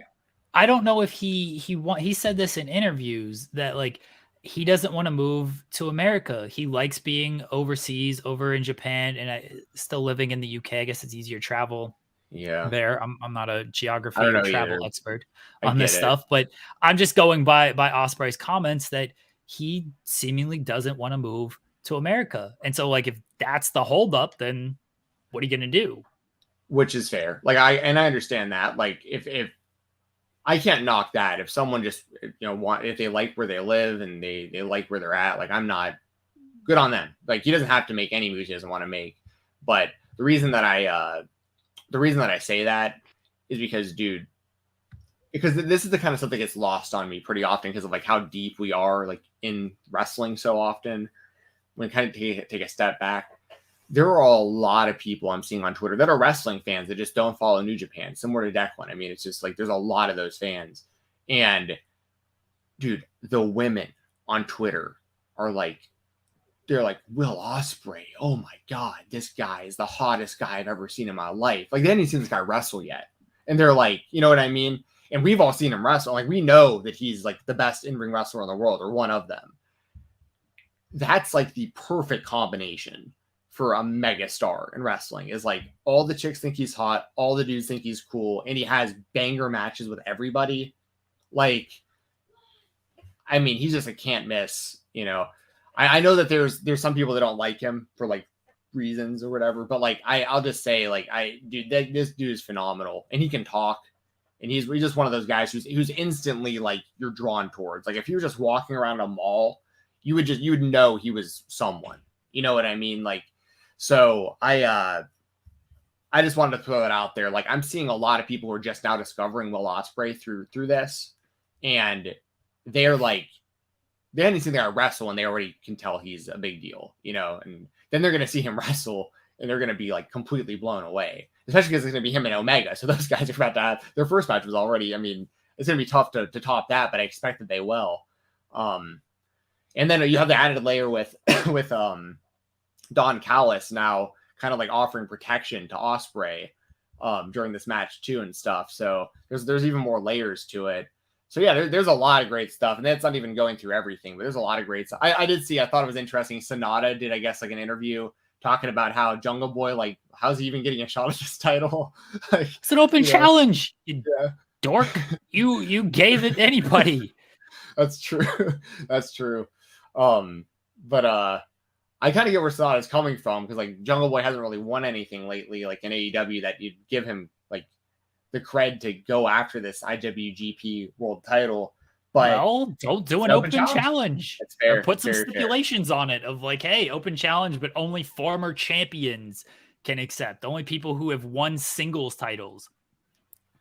I don't know if he said this in interviews that like he doesn't want to move to America. He likes being overseas, over in Japan, and still living in the UK. I guess it's easier travel. Yeah, there. I'm not a geography or travel expert on this stuff, but I'm just going by Ospreay's comments that he seemingly doesn't want to move to America. And so, like, if that's the holdup, then what are you going to do? Which is fair. Like, I understand that. Like, if I can't knock that. If someone just, if they like where they live and they like where they're at, like I'm not good on them. Like he doesn't have to make any moves he doesn't want to make. But the reason that I say that is because, dude, because this is the kind of stuff that gets lost on me pretty often because of like how deep we are like in wrestling so often. When kind of take a step back, there are a lot of people I'm seeing on Twitter that are wrestling fans that just don't follow New Japan, similar to Declan. I mean, it's just like there's a lot of those fans. And, dude, the women on Twitter are like, they're like, Will Ospreay, oh my God, this guy is the hottest guy I've ever seen in my life. Like, they hadn't even seen this guy wrestle yet. And they're like, you know what I mean? And we've all seen him wrestle. Like, we know that he's like the best in-ring wrestler in the world, or one of them. That's like the perfect combination for a mega star in wrestling, is like all the chicks think he's hot, all the dudes think he's cool, and he has banger matches with everybody. Like, I mean, he's just a can't miss, I know that there's some people that don't like him for like reasons or whatever, but like I'll just say like this dude is phenomenal, and he can talk, And he's just one of those guys who's instantly like you're drawn towards. Like if you were just walking around a mall, you would know he was someone. You know what I mean? Like, so I just wanted to throw it out there. Like I'm seeing a lot of people who are just now discovering Will Ospreay through this, and they're like they hadn't seen the guy wrestle and they already can tell he's a big deal, you know. And then they're gonna see him wrestle and they're gonna be like completely blown away. Especially because it's going to be him and Omega. So those guys are about to have their first match was already, I mean, it's going to be tough to top that, but I expect that they will. And then you have the added layer with Don Callis now kind of like offering protection to Ospreay during this match too and stuff. So there's even more layers to it. So yeah, there's a lot of great stuff. And that's not even going through everything, but there's a lot of great stuff. I thought it was interesting. Sonata did, I guess, like an interview talking about how Jungle Boy, like, how's he even getting a shot at this title? Like, it's an open challenge, you dork. You gave it anybody. That's true. That's true. But I kind of get where Sonata's coming from because like Jungle Boy hasn't really won anything lately, like in AEW, that you'd give him like the cred to go after this IWGP World Title. But well, don't do an open challenge. That's fair. Or put some stipulations on it of like, hey, open challenge, but only former champions can accept. Only people who have won singles titles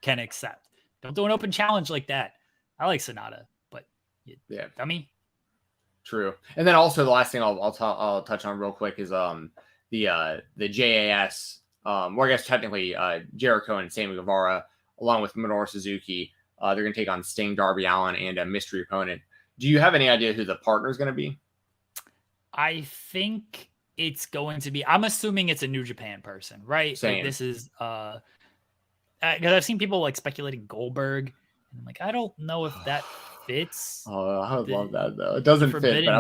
can accept. Don't do an open challenge like that. I like Sonata, but yeah, dummy. True. And then also the last thing I'll touch on real quick is the JAS. Well, I guess technically Jericho and Sammy Guevara along with Minoru Suzuki. They're going to take on Sting, Darby Allin, and a mystery opponent. Do you have any idea who the partner is going to be? I think it's going to be, I'm assuming it's a New Japan person, right? Same. Like this is, because I've seen people like speculating Goldberg. And I'm like, I don't know if that fits. Oh, I would love that though. It doesn't fit, but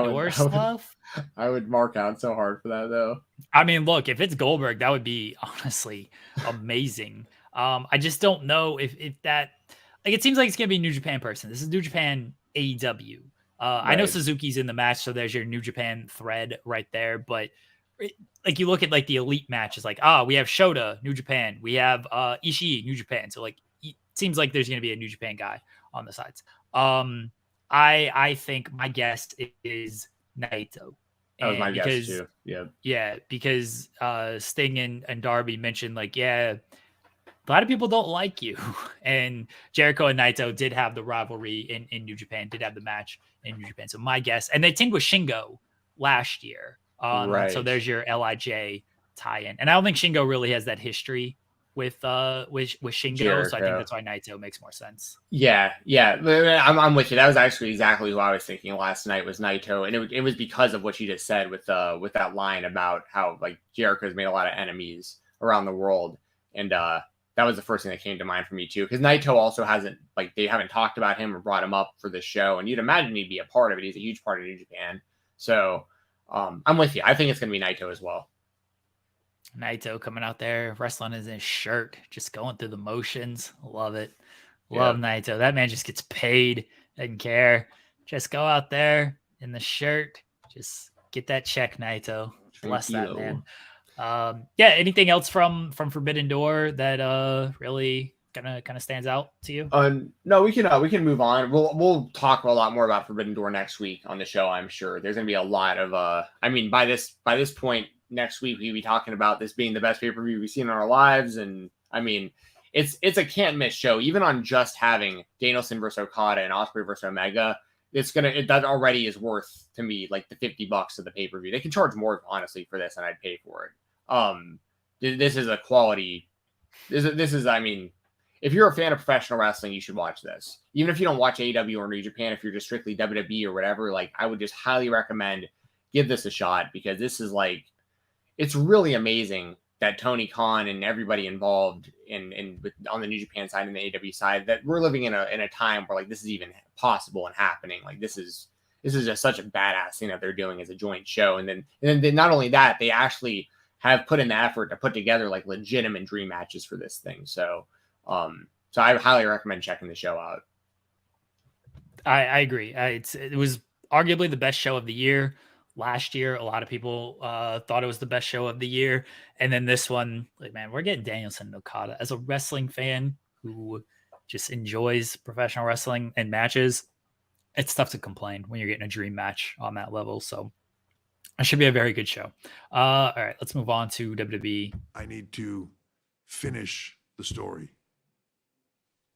I would mark out so hard for that though. I mean, look, if it's Goldberg, that would be honestly amazing. I just don't know if that, like, it seems like it's going to be a New Japan person. This is New Japan AEW. Right. I know Suzuki's in the match, so there's your New Japan thread right there. But like you look at like the elite match, it's like, we have Shota, New Japan. We have Ishii, New Japan. So like, it seems like there's going to be a New Japan guy on the sides. I think my guess is Naito. That was my guess too. Yeah. Yeah, because Sting and Darby mentioned like, yeah, a lot of people don't like you. And Jericho and Naito did have the rivalry in New Japan, did have the match in New Japan. So my guess, and they teamed with Shingo last year. Right. So there's your LIJ tie-in. And I don't think Shingo really has that history with Shingo. Jericho. So I think that's why Naito makes more sense. Yeah. I'm with you. That was actually exactly who I was thinking last night was Naito. And it was because of what you just said with that line about how like Jericho's made a lot of enemies around the world. And that was the first thing that came to mind for me too. Because Naito also hasn't, like, they haven't talked about him or brought him up for this show. And you'd imagine he'd be a part of it. He's a huge part of New Japan. So I'm with you. I think it's going to be Naito as well. Naito coming out there, wrestling in his shirt, just going through the motions. Love it. Love Naito. That man just gets paid. Doesn't care. Just go out there in the shirt. Just get that check, Naito. Bless that man. Anything else from Forbidden Door that really kind of stands out to you? No, we can move on. We'll talk a lot more about Forbidden Door next week on the show. I'm sure there's gonna be a lot of I mean, by this point next week we'll be talking about this being the best pay-per-view we've seen in our lives. And I mean, it's a can't miss show. Even on just having Danielson versus Okada and Ospreay versus Omega, that already is worth to me like the $50 of the pay-per-view. They can charge more honestly for this and I'd pay for it. This is a quality. This is. I mean, if you're a fan of professional wrestling, you should watch this. Even if you don't watch AEW or New Japan, if you're just strictly WWE or whatever, like I would just highly recommend give this a shot because this is like, it's really amazing that Tony Khan and everybody involved on the New Japan side and the AEW side that we're living in a time where like this is even possible and happening. Like this is just such a badass thing that they're doing as a joint show, and then not only that, they actually have put in the effort to put together like legitimate dream matches for this thing. So I highly recommend checking the show out. I agree. It was arguably the best show of the year last year. A lot of people thought it was the best show of the year. And then this one, like, man, we're getting Danielson and Okada. As a wrestling fan who just enjoys professional wrestling and matches, it's tough to complain when you're getting a dream match on that level. So it should be a very good show. All right, let's move on to WWE. I need to finish the story.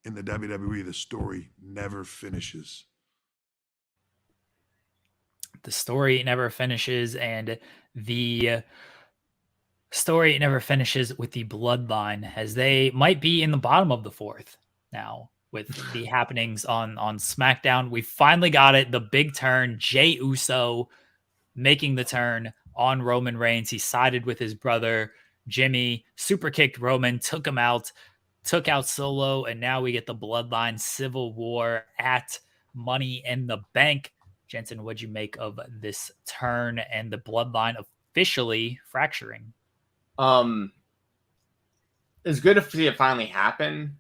In the WWE, the story never finishes. The story never finishes, and the story never finishes with the Bloodline, as they might be in the bottom of the fourth now with the happenings on SmackDown. We finally got it. The big turn, Jey Uso making the turn on Roman Reigns. He sided with his brother, Jimmy, super kicked Roman, took him out, took out Solo, and now we get the Bloodline Civil War at Money in the Bank. Jensen, what'd you make of this turn and the Bloodline officially fracturing? It's good to see it finally happen.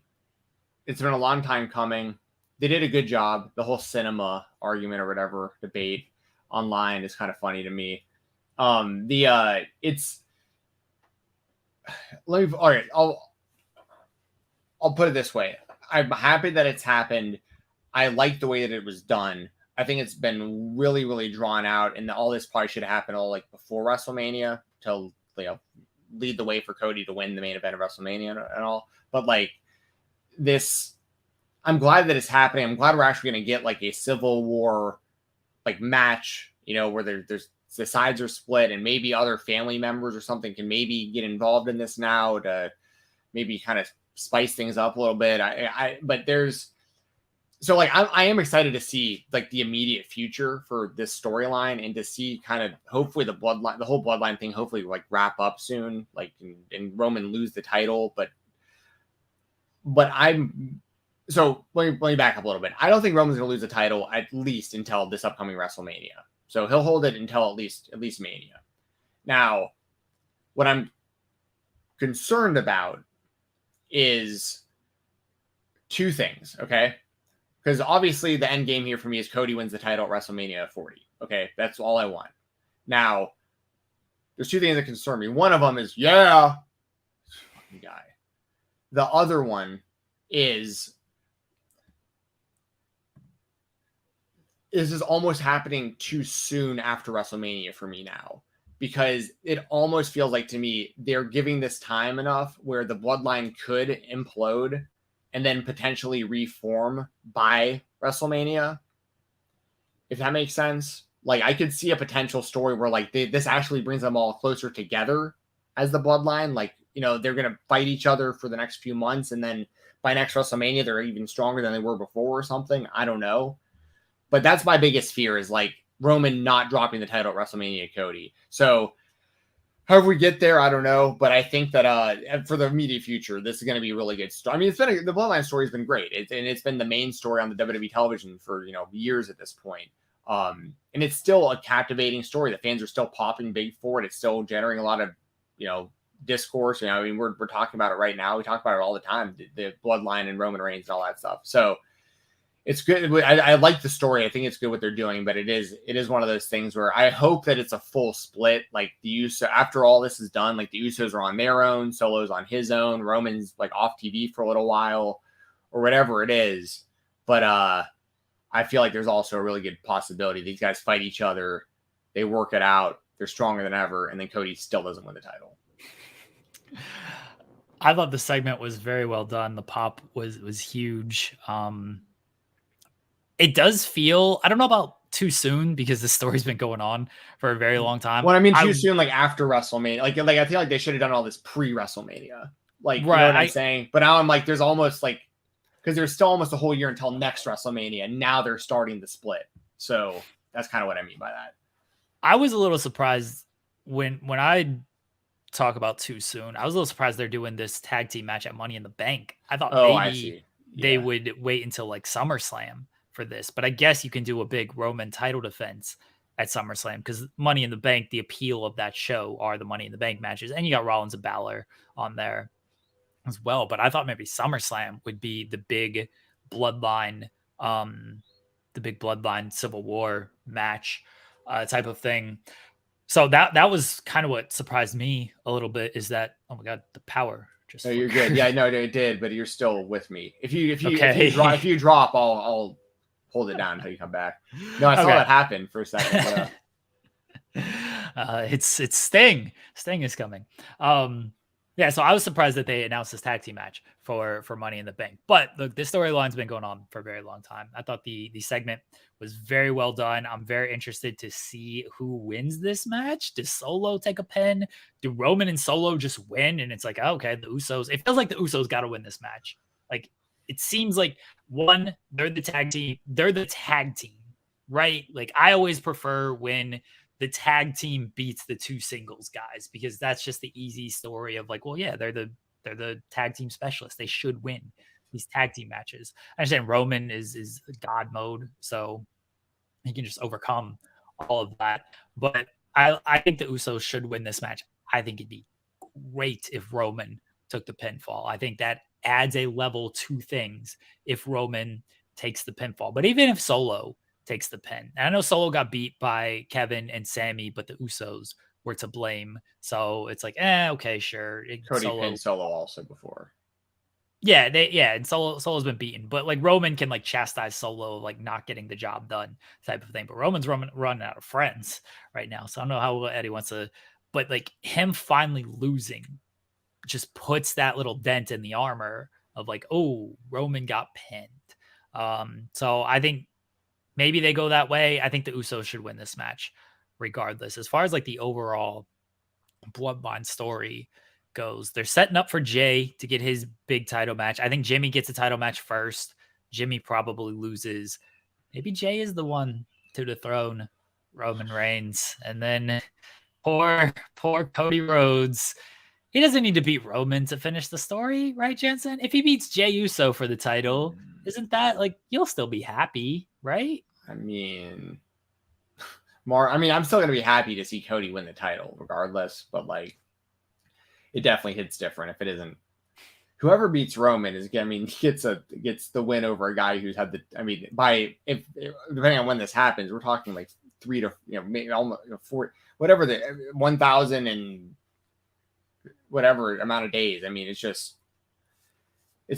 It's been a long time coming. They did a good job. The whole cinema argument or whatever debate online is kind of funny to me. All right. I'll put it this way. I'm happy that it's happened. I like the way that it was done. I think it's been really, really drawn out, and all this probably should have happened all like before WrestleMania to lead the way for Cody to win the main event of WrestleMania and all. But like this, I'm glad that it's happening. I'm glad we're actually going to get like a Civil War like match, where there's the sides are split, and maybe other family members or something can maybe get involved in this now to maybe kind of spice things up a little bit. But there's. So like I am excited to see like the immediate future for this storyline, and to see kind of hopefully the whole bloodline thing hopefully like wrap up soon, like and Roman lose the title. But I'm so let me back up a little bit. I don't think Roman's gonna lose the title at least until this upcoming WrestleMania. So he'll hold it until at least Mania. Now, what I'm concerned about is two things, okay? Because obviously the end game here for me is Cody wins the title at WrestleMania 40. Okay, that's all I want. Now, there's two things that concern me. One of them is, fucking guy. The other one is this is almost happening too soon after WrestleMania for me now. Because it almost feels like to me they're giving this time enough where the bloodline could implode and then potentially reform by WrestleMania, if that makes sense. Like I could see a potential story where like this actually brings them all closer together as the bloodline. Like, they're going to fight each other for the next few months, and then by next WrestleMania, they're even stronger than they were before or something. I don't know. But that's my biggest fear, is like Roman not dropping the title at WrestleMania Cody. So however we get there, I don't know, but I think that for the immediate future, this is going to be a really good story. I mean, the Bloodline story has been great, and it's been the main story on the WWE television for years at this point. And it's still a captivating story. The fans are still popping big for it. It's still generating a lot of discourse. I mean, we're talking about it right now. We talk about it all the time. The Bloodline and Roman Reigns and all that stuff. So it's good. I like the story. I think it's good what they're doing, but it is one of those things where I hope that it's a full split. Like after all this is done, like the Usos are on their own, Solo's on his own, Roman's like off TV for a little while, or whatever it is. But I feel like there's also a really good possibility these guys fight each other, they work it out, they're stronger than ever, and then Cody still doesn't win the title. I thought the segment was very well done. The pop was huge. It does feel, I don't know about too soon, because the story's been going on for a very long time. Well, I mean, too soon, like after WrestleMania, like I feel like they should have done all this pre-WrestleMania, like, right, you know what I'm saying? But now I'm like, there's almost like, because there's still almost a whole year until next WrestleMania, and now they're starting the split. So that's kind of what I mean by that. I was a little surprised when I talk about too soon. I was a little surprised they're doing this tag team match at Money in the Bank. I thought maybe they would wait until like SummerSlam for this, but I guess you can do a big Roman title defense at SummerSlam, because Money in the Bank, the appeal of that show are the Money in the Bank matches, and you got Rollins and Balor on there as well. But I thought maybe SummerSlam would be the big bloodline, Civil War match type of thing. So that was kind of what surprised me a little bit, is that, oh my God, the power Just No, you're good. Yeah, no, it did, but you're still with me. If you drop, I'll hold it down until you come back. No, I saw that happen for a second. Yeah. It's Sting. Sting is coming. Yeah, so I was surprised that they announced this tag team match for Money in the Bank. But look, this storyline's been going on for a very long time. I thought the segment was very well done. I'm very interested to see who wins this match. Does Solo take a pin? Do Roman and Solo just win? And it's like, oh, okay, the Usos. It feels like the Usos got to win this match. Like, it seems like, one, they're the tag team. They're the tag team, right? Like, I always prefer when the tag team beats the two singles guys, because that's just the easy story of like, well, yeah, they're the tag team specialists. They should win these tag team matches. I understand Roman is God mode, so he can just overcome all of that. But I think the Usos should win this match. I think it'd be great if Roman took the pinfall. I think that adds a level to things if Roman takes the pinfall. But even if Solo takes the pin, and I know Solo got beat by Kevin and Sammy, but the Usos were to blame. So it's like, okay, sure. Cody pinned Solo also before. Yeah, and Solo's been beaten, but like Roman can like chastise Solo, like not getting the job done type of thing. But Roman's running out of friends right now, so I don't know how Eddie wants to. But like him finally losing just puts that little dent in the armor of like, oh, Roman got pinned. So I think maybe they go that way. I think the Usos should win this match regardless. As far as like the overall Bloodline story goes, they're setting up for Jay to get his big title match. I think Jimmy gets a title match first. Jimmy probably loses. Maybe Jay is the one to dethrone Roman Reigns. And then poor Cody Rhodes. He doesn't need to beat Roman to finish the story, right, Jensen? If he beats Jey Uso for the title, isn't that like, you'll still be happy, right? I mean, I'm still going to be happy to see Cody win the title regardless, but like, it definitely hits different if it isn't. Whoever beats Roman gets the win over a guy who's had if depending on when this happens, we're talking like 3 to maybe almost 4, whatever the 1,000 and whatever amount of days. I mean, it's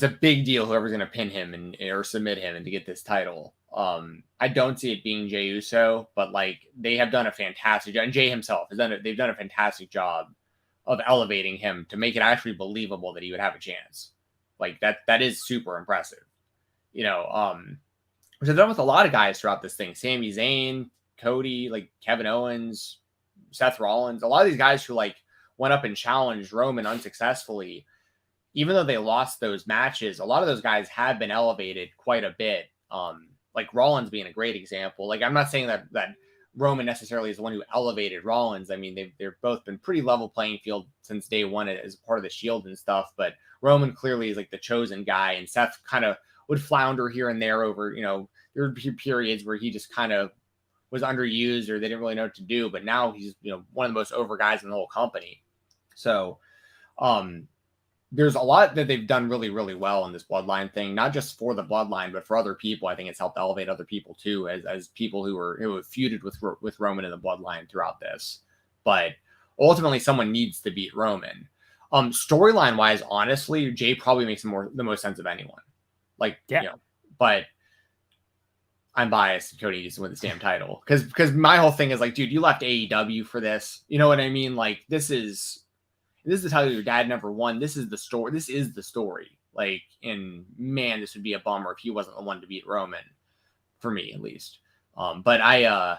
a big deal. Whoever's going to pin him or submit him and to get this title. I don't see it being Jey Uso, but like they have done a fantastic job, and Jey himself they've done a fantastic job of elevating him to make it actually believable that he would have a chance. Like that is super impressive, which I've done with a lot of guys throughout this thing. Sami Zayn, Cody, like Kevin Owens, Seth Rollins, a lot of these guys who like went up and challenged Roman unsuccessfully, even though they lost those matches, a lot of those guys have been elevated quite a bit. Like Rollins being a great example. Like, I'm not saying that Roman necessarily is the one who elevated Rollins. I mean, they've both been pretty level playing field since day one as part of the Shield and stuff, but Roman clearly is like the chosen guy, and Seth kind of would flounder here and there over, there would be periods where he just kind of was underused or they didn't really know what to do, but now he's, one of the most over guys in the whole company. So, there's a lot that they've done really, really well in this Bloodline thing, not just for the Bloodline, but for other people. I think it's helped elevate other people too, as people who have feuded with Roman in the Bloodline throughout this. But ultimately, someone needs to beat Roman. Storyline wise, honestly, Jay probably makes the most sense of anyone. But I'm biased. Cody needs to win this damn title because my whole thing is like, dude, you left AEW for this. You know what I mean? Like, this is the title your dad never won. This is the story. This is the story. Like, and man, this would be a bummer if he wasn't the one to beat Roman, for me at least. But I'm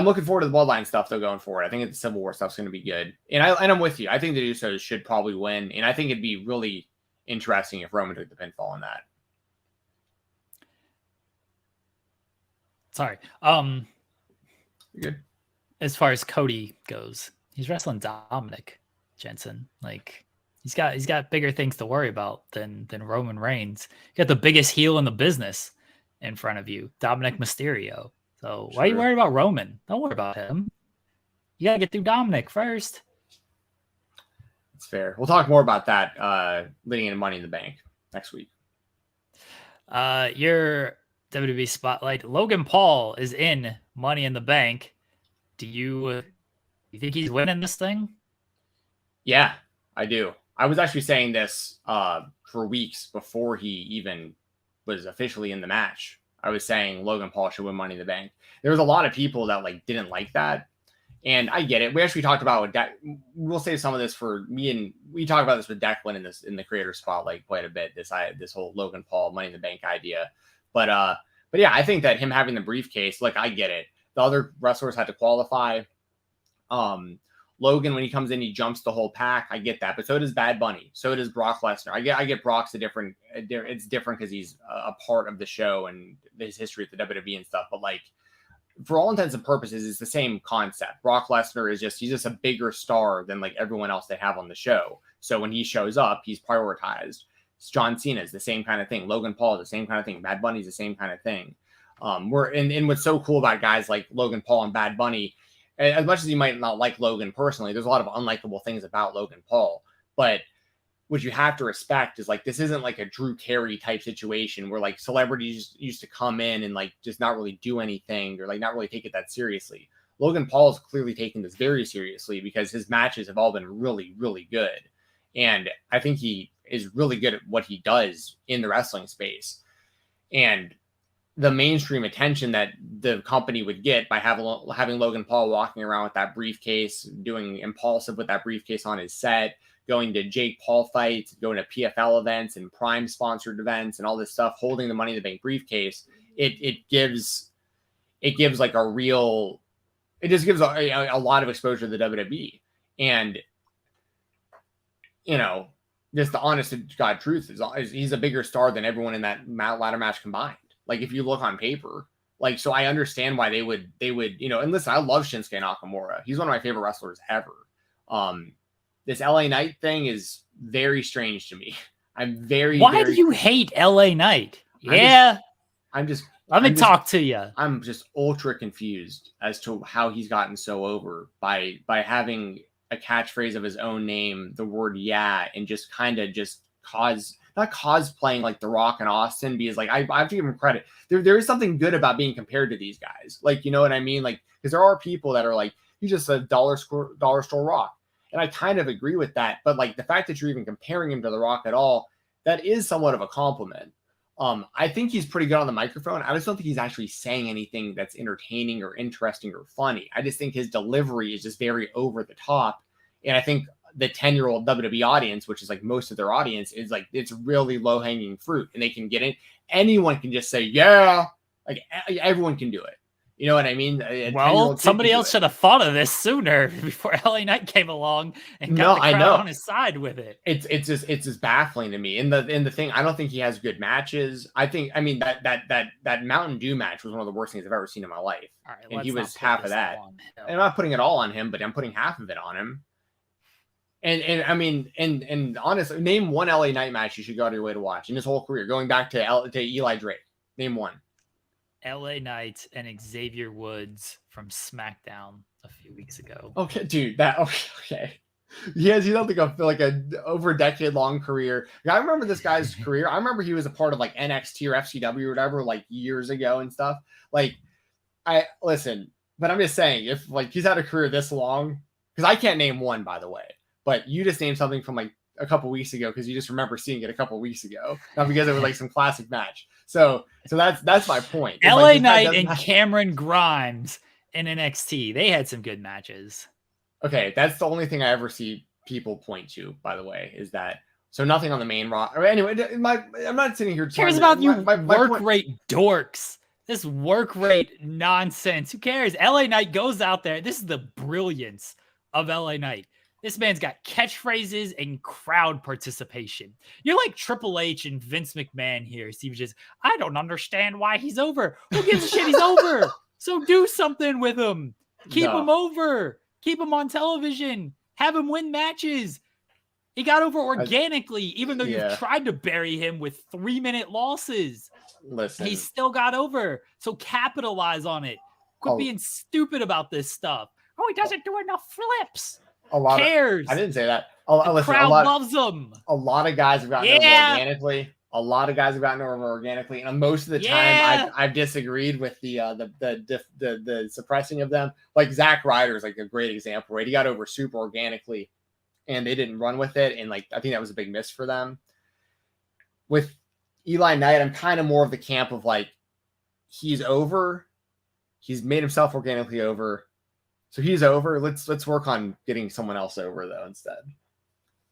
looking forward to the Bloodline stuff though going forward. I think the Civil War stuff's going to be good, and I'm with you. I think the Usos should probably win, and I think it'd be really interesting if Roman took the pinfall on that. Sorry. You're good. As far as Cody goes, he's wrestling Dominic, Jensen. Like, he's got bigger things to worry about than Roman Reigns. You got the biggest heel in the business in front of you, Dominic Mysterio. So why are you worried about Roman? Don't worry about him. You gotta get through Dominic first. That's fair. We'll talk more about that leading into Money in the Bank next week. Your WWE Spotlight. Logan Paul is in Money in the Bank. Do you think he's winning this thing? Yeah, I do. I was actually saying this for weeks before he even was officially in the match. I was saying Logan Paul should win Money in the Bank. There was a lot of people that like didn't like that, and I get it. We actually talked about we'll save some of this for me, and we talked about this with Declan in the creator spotlight quite a bit. This whole Logan Paul Money in the Bank idea, but yeah, I think that him having the briefcase, like, I get it. The other wrestlers had to qualify. Logan, when he comes in, he jumps the whole pack. I get that, but so does Bad Bunny. So does Brock Lesnar. I get Brock's it's different because he's a part of the show and his history at the WWE and stuff. But like, for all intents and purposes, it's the same concept. Brock Lesnar he's just a bigger star than like everyone else they have on the show. So when he shows up, he's prioritized. John Cena is the same kind of thing. Logan Paul is the same kind of thing. Bad Bunny is the same kind of thing. And what's so cool about guys like Logan Paul and Bad Bunny, as much as you might not like Logan personally, there's a lot of unlikable things about Logan Paul. But what you have to respect is like, this isn't like a Drew Carey type situation where like celebrities used to come in and like just not really do anything or like not really take it that seriously. Logan Paul is clearly taking this very seriously because his matches have all been really, really good. And I think he is really good at what he does in the wrestling space. And the mainstream attention that the company would get by having Logan Paul walking around with that briefcase, doing Impulsive with that briefcase on his set, going to Jake Paul fights, going to PFL events and Prime sponsored events and all this stuff, holding the Money in the Bank briefcase, it gives like a real, it just gives a lot of exposure to the WWE. And, you know, just the honest to God truth is he's a bigger star than everyone in that ladder match combined. Like, if you look on paper, like, so I understand why they would, you know, and listen, I love Shinsuke Nakamura. He's one of my favorite wrestlers ever. This LA Knight thing is very strange to me. Why do you hate LA Knight? Yeah. Let me talk to you. I'm just ultra confused as to how he's gotten so over by having a catchphrase of his own name, the word yeah, and just kind of just not cosplaying like The Rock and Austin, because like I have to give him credit. There is something good about being compared to these guys. Like, you know what I mean? Like, because there are people that are like, he's just a dollar store Rock. And I kind of agree with that. But like the fact that you're even comparing him to The Rock at all, that is somewhat of a compliment. I think he's pretty good on the microphone. I just don't think he's actually saying anything that's entertaining or interesting or funny. I just think his delivery is just very over the top. And I think the 10-year-old WWE audience, which is like most of their audience, is like, it's really low-hanging fruit and they can get in. Anyone can just say, yeah, like everyone can do it. You know what I mean? Well, somebody else should have thought of this sooner before LA Knight came along and got the crowd on his side with it. It's just baffling to me. And the thing, I don't think he has good matches. I mean that Mountain Dew match was one of the worst things I've ever seen in my life. All right, and he was half of that. And I'm not putting it all on him, but I'm putting half of it on him. And I mean, and honestly, name one LA Knight match you should go out of your way to watch in his whole career, going back to Eli Drake. Name one. LA Knight and Xavier Woods from SmackDown a few weeks ago. Okay, dude, okay. He's not like a over a decade long career. I remember this guy's career. I remember he was a part of like NXT or FCW or whatever, like years ago and stuff. Like, but I'm just saying, if like he's had a career this long, because I can't name one, by the way, but you just named something from like a couple weeks ago because you just remember seeing it a couple weeks ago, not because it was like some classic match. So that's my point. It's LA Knight and Cameron Grimes in NXT, they had some good matches. Okay, that's the only thing I ever see people point to, by the way, is that. So nothing on the main roster. Anyway, I'm not sitting here. Cares about you work rate dorks. This work rate nonsense. Who cares? LA Knight goes out there. This is the brilliance of LA Knight. This man's got catchphrases and crowd participation. You're like Triple H and Vince McMahon here, Steve. Just, I don't understand why he's over. Who gives a shit? He's over. So do something with him. Keep him over. Keep him on television. Have him win matches. He got over organically, even though you've tried to bury him with 3-minute losses. Listen, he still got over. So capitalize on it. Quit being stupid about this stuff. Oh, he doesn't do enough flips. Cares. I didn't say that. The crowd loves him. A lot of guys have gotten over organically. A lot of guys have gotten over organically, and most of the time, I've disagreed with the suppressing of them. Like Zack Ryder is like a great example, right? He got over super organically, and they didn't run with it. And like, I think that was a big miss for them. With Eli Knight, I'm kind of more of the camp of like, he's over. He's made himself organically over. So he's over. Let's work on getting someone else over though instead.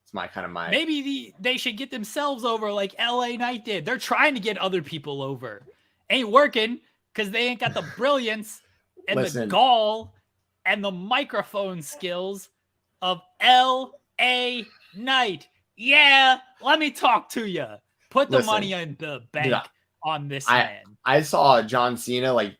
It's my kind of mind. Maybe they should get themselves over like LA Knight did. They're trying to get other people over. Ain't working because they ain't got the brilliance and the gall and the microphone skills of LA Knight. Yeah, let me talk to you. Put the money in the bank on this man. I saw John Cena like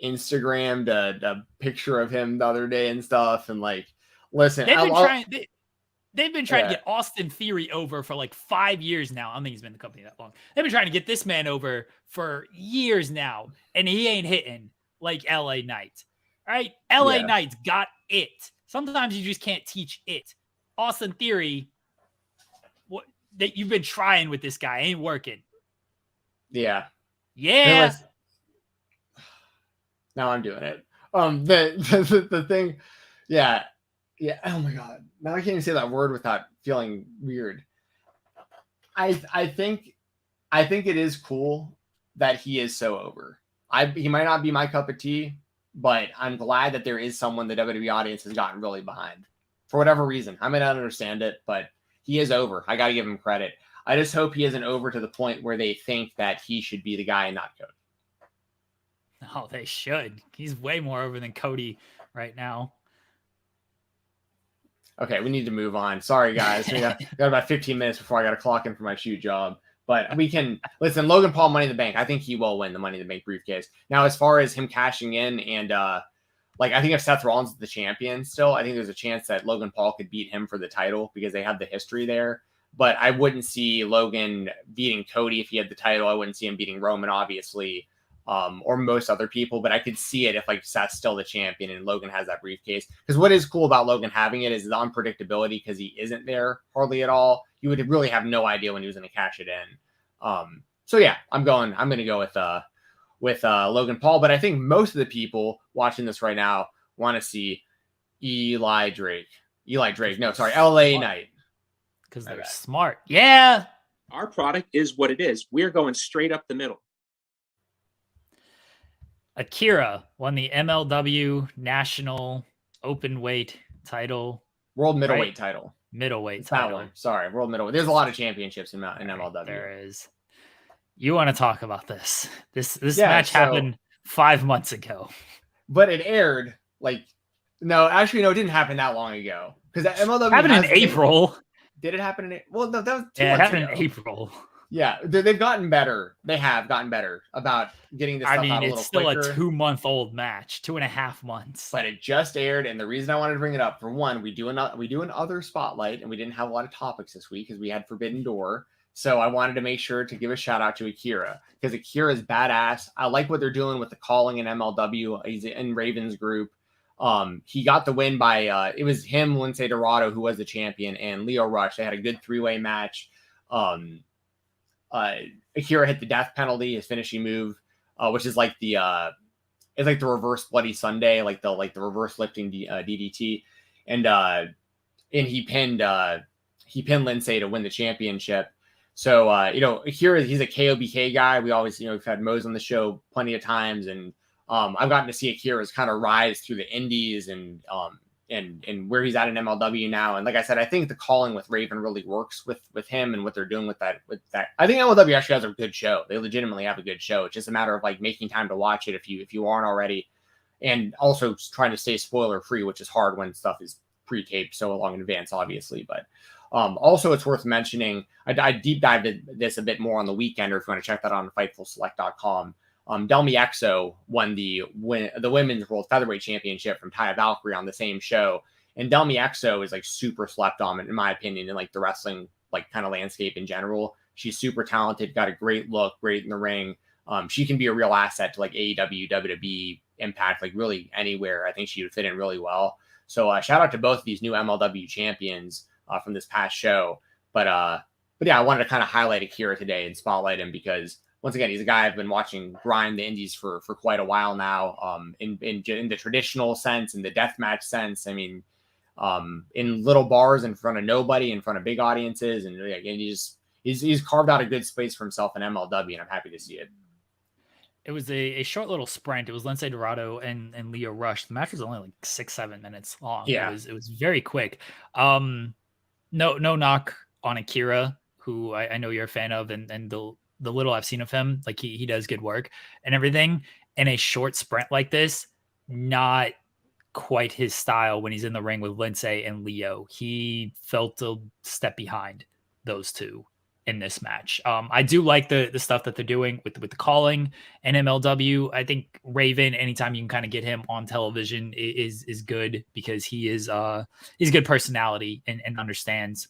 Instagrammed a picture of him the other day and stuff, and like, listen, they've been trying to get Austin Theory over for like 5 years now. I don't think he's been in the company that long. They've been trying to get this man over for years now, and he ain't hitting like LA Knight. All right, LA Knight's got it. Sometimes you just can't teach it. Austin Theory, what that you've been trying with this guy ain't working. Yeah. Now I'm doing it. The thing, yeah. Oh my god. Now I can't even say that word without feeling weird. I think it is cool that he is so over. He might not be my cup of tea, but I'm glad that there is someone the WWE audience has gotten really behind for whatever reason. I may not understand it, but he is over. I got to give him credit. I just hope he isn't over to the point where they think that he should be the guy and not Cody. Oh, they should. He's way more over than Cody right now. Okay, we need to move on. Sorry, guys. We got about 15 minutes before I got to clock in for my shoot job. But we can listen. Logan Paul, Money in the Bank. I think he will win the Money in the Bank briefcase. Now, as far as him cashing in, and like I think if Seth Rollins is the champion still, I think there's a chance that Logan Paul could beat him for the title because they have the history there. But I wouldn't see Logan beating Cody if he had the title. I wouldn't see him beating Roman, obviously, or most other people. But I could see it if like Seth's still the champion and Logan has that briefcase. Because what is cool about Logan having it is the unpredictability because he isn't there hardly at all. You would really have no idea when he was going to cash it in. So yeah, I'm going to go with Logan Paul. But I think most of the people watching this right now want to see LA Knight. Because they're smart. Yeah. Our product is what it is. We're going straight up the middle. AKIRA won the MLW National Open Weight title. World Middleweight title. Middleweight title. Sorry, World Middleweight. There's a lot of championships in MLW. There is. You want to talk about this. This match happened 5 months ago. But it aired it didn't happen that long ago. Because MLW happened in April. Did it happen in April? Well, no, that was 2 months it happened ago. In April. Yeah, they've gotten better. They have gotten better about getting this stuff out a little quicker. It's still a 2-month-old match, 2.5 months. But it just aired, and the reason I wanted to bring it up, for one, we do another spotlight, and we didn't have a lot of topics this week because we had Forbidden Door. So I wanted to make sure to give a shout out to AKIRA because AKIRA is badass. I like what they're doing with the calling in MLW. He's in Raven's group. He got the win by it was him, Lince Dorado, who was the champion, and Leo Rush. They had a good 3-way match. AKIRA hit the death penalty, his finishing move, which is like the reverse Bloody Sunday, like the reverse lifting DDT, and he pinned Lince to win the championship. So AKIRA, he's a KOBK guy. We always we've had Mose on the show plenty of times, and I've gotten to see AKIRA's kind of rise through the indies and where he's at in MLW now. And like I said, I think the calling with Raven really works with him and what they're doing with that. I think MLW actually has a good show. They legitimately have a good show. It's just a matter of like making time to watch it if you aren't already, and also trying to stay spoiler free, which is hard when stuff is pre-taped so long in advance, obviously. But also it's worth mentioning, I deep dived this a bit more on the Weekender if you want to check that on FightfulSelect.com. Delmi Exo won the Women's World Featherweight Championship from Taya Valkyrie on the same show. And Delmi Exo is like super slept on, in my opinion, in like the wrestling like kind of landscape in general. She's super talented, got a great look, great in the ring. She can be a real asset to like AEW, WWE, Impact, like really anywhere. I think she would fit in really well. So shout out to both of these new MLW champions from this past show. But yeah, I wanted to kind of highlight AKIRA today and spotlight him because once again, he's a guy I've been watching grind the indies for quite a while now. In the traditional sense, in the deathmatch sense. I mean, in little bars in front of nobody, in front of big audiences, and again, he's carved out a good space for himself in MLW, and I'm happy to see it. It was a short little sprint. It was Lince Dorado and Lio Rush. The match was only like 6-7 minutes long. Yeah. It was very quick. No knock on AKIRA, who I know you're a fan of, and the little I've seen of him, like he does good work and everything. In a short sprint like this, not quite his style when he's in the ring with Lince and Lio. He felt a step behind those two in this match. I do like the stuff that they're doing with the calling and MLW. I think Raven, anytime you can kind of get him on television is good, because he's good personality and understands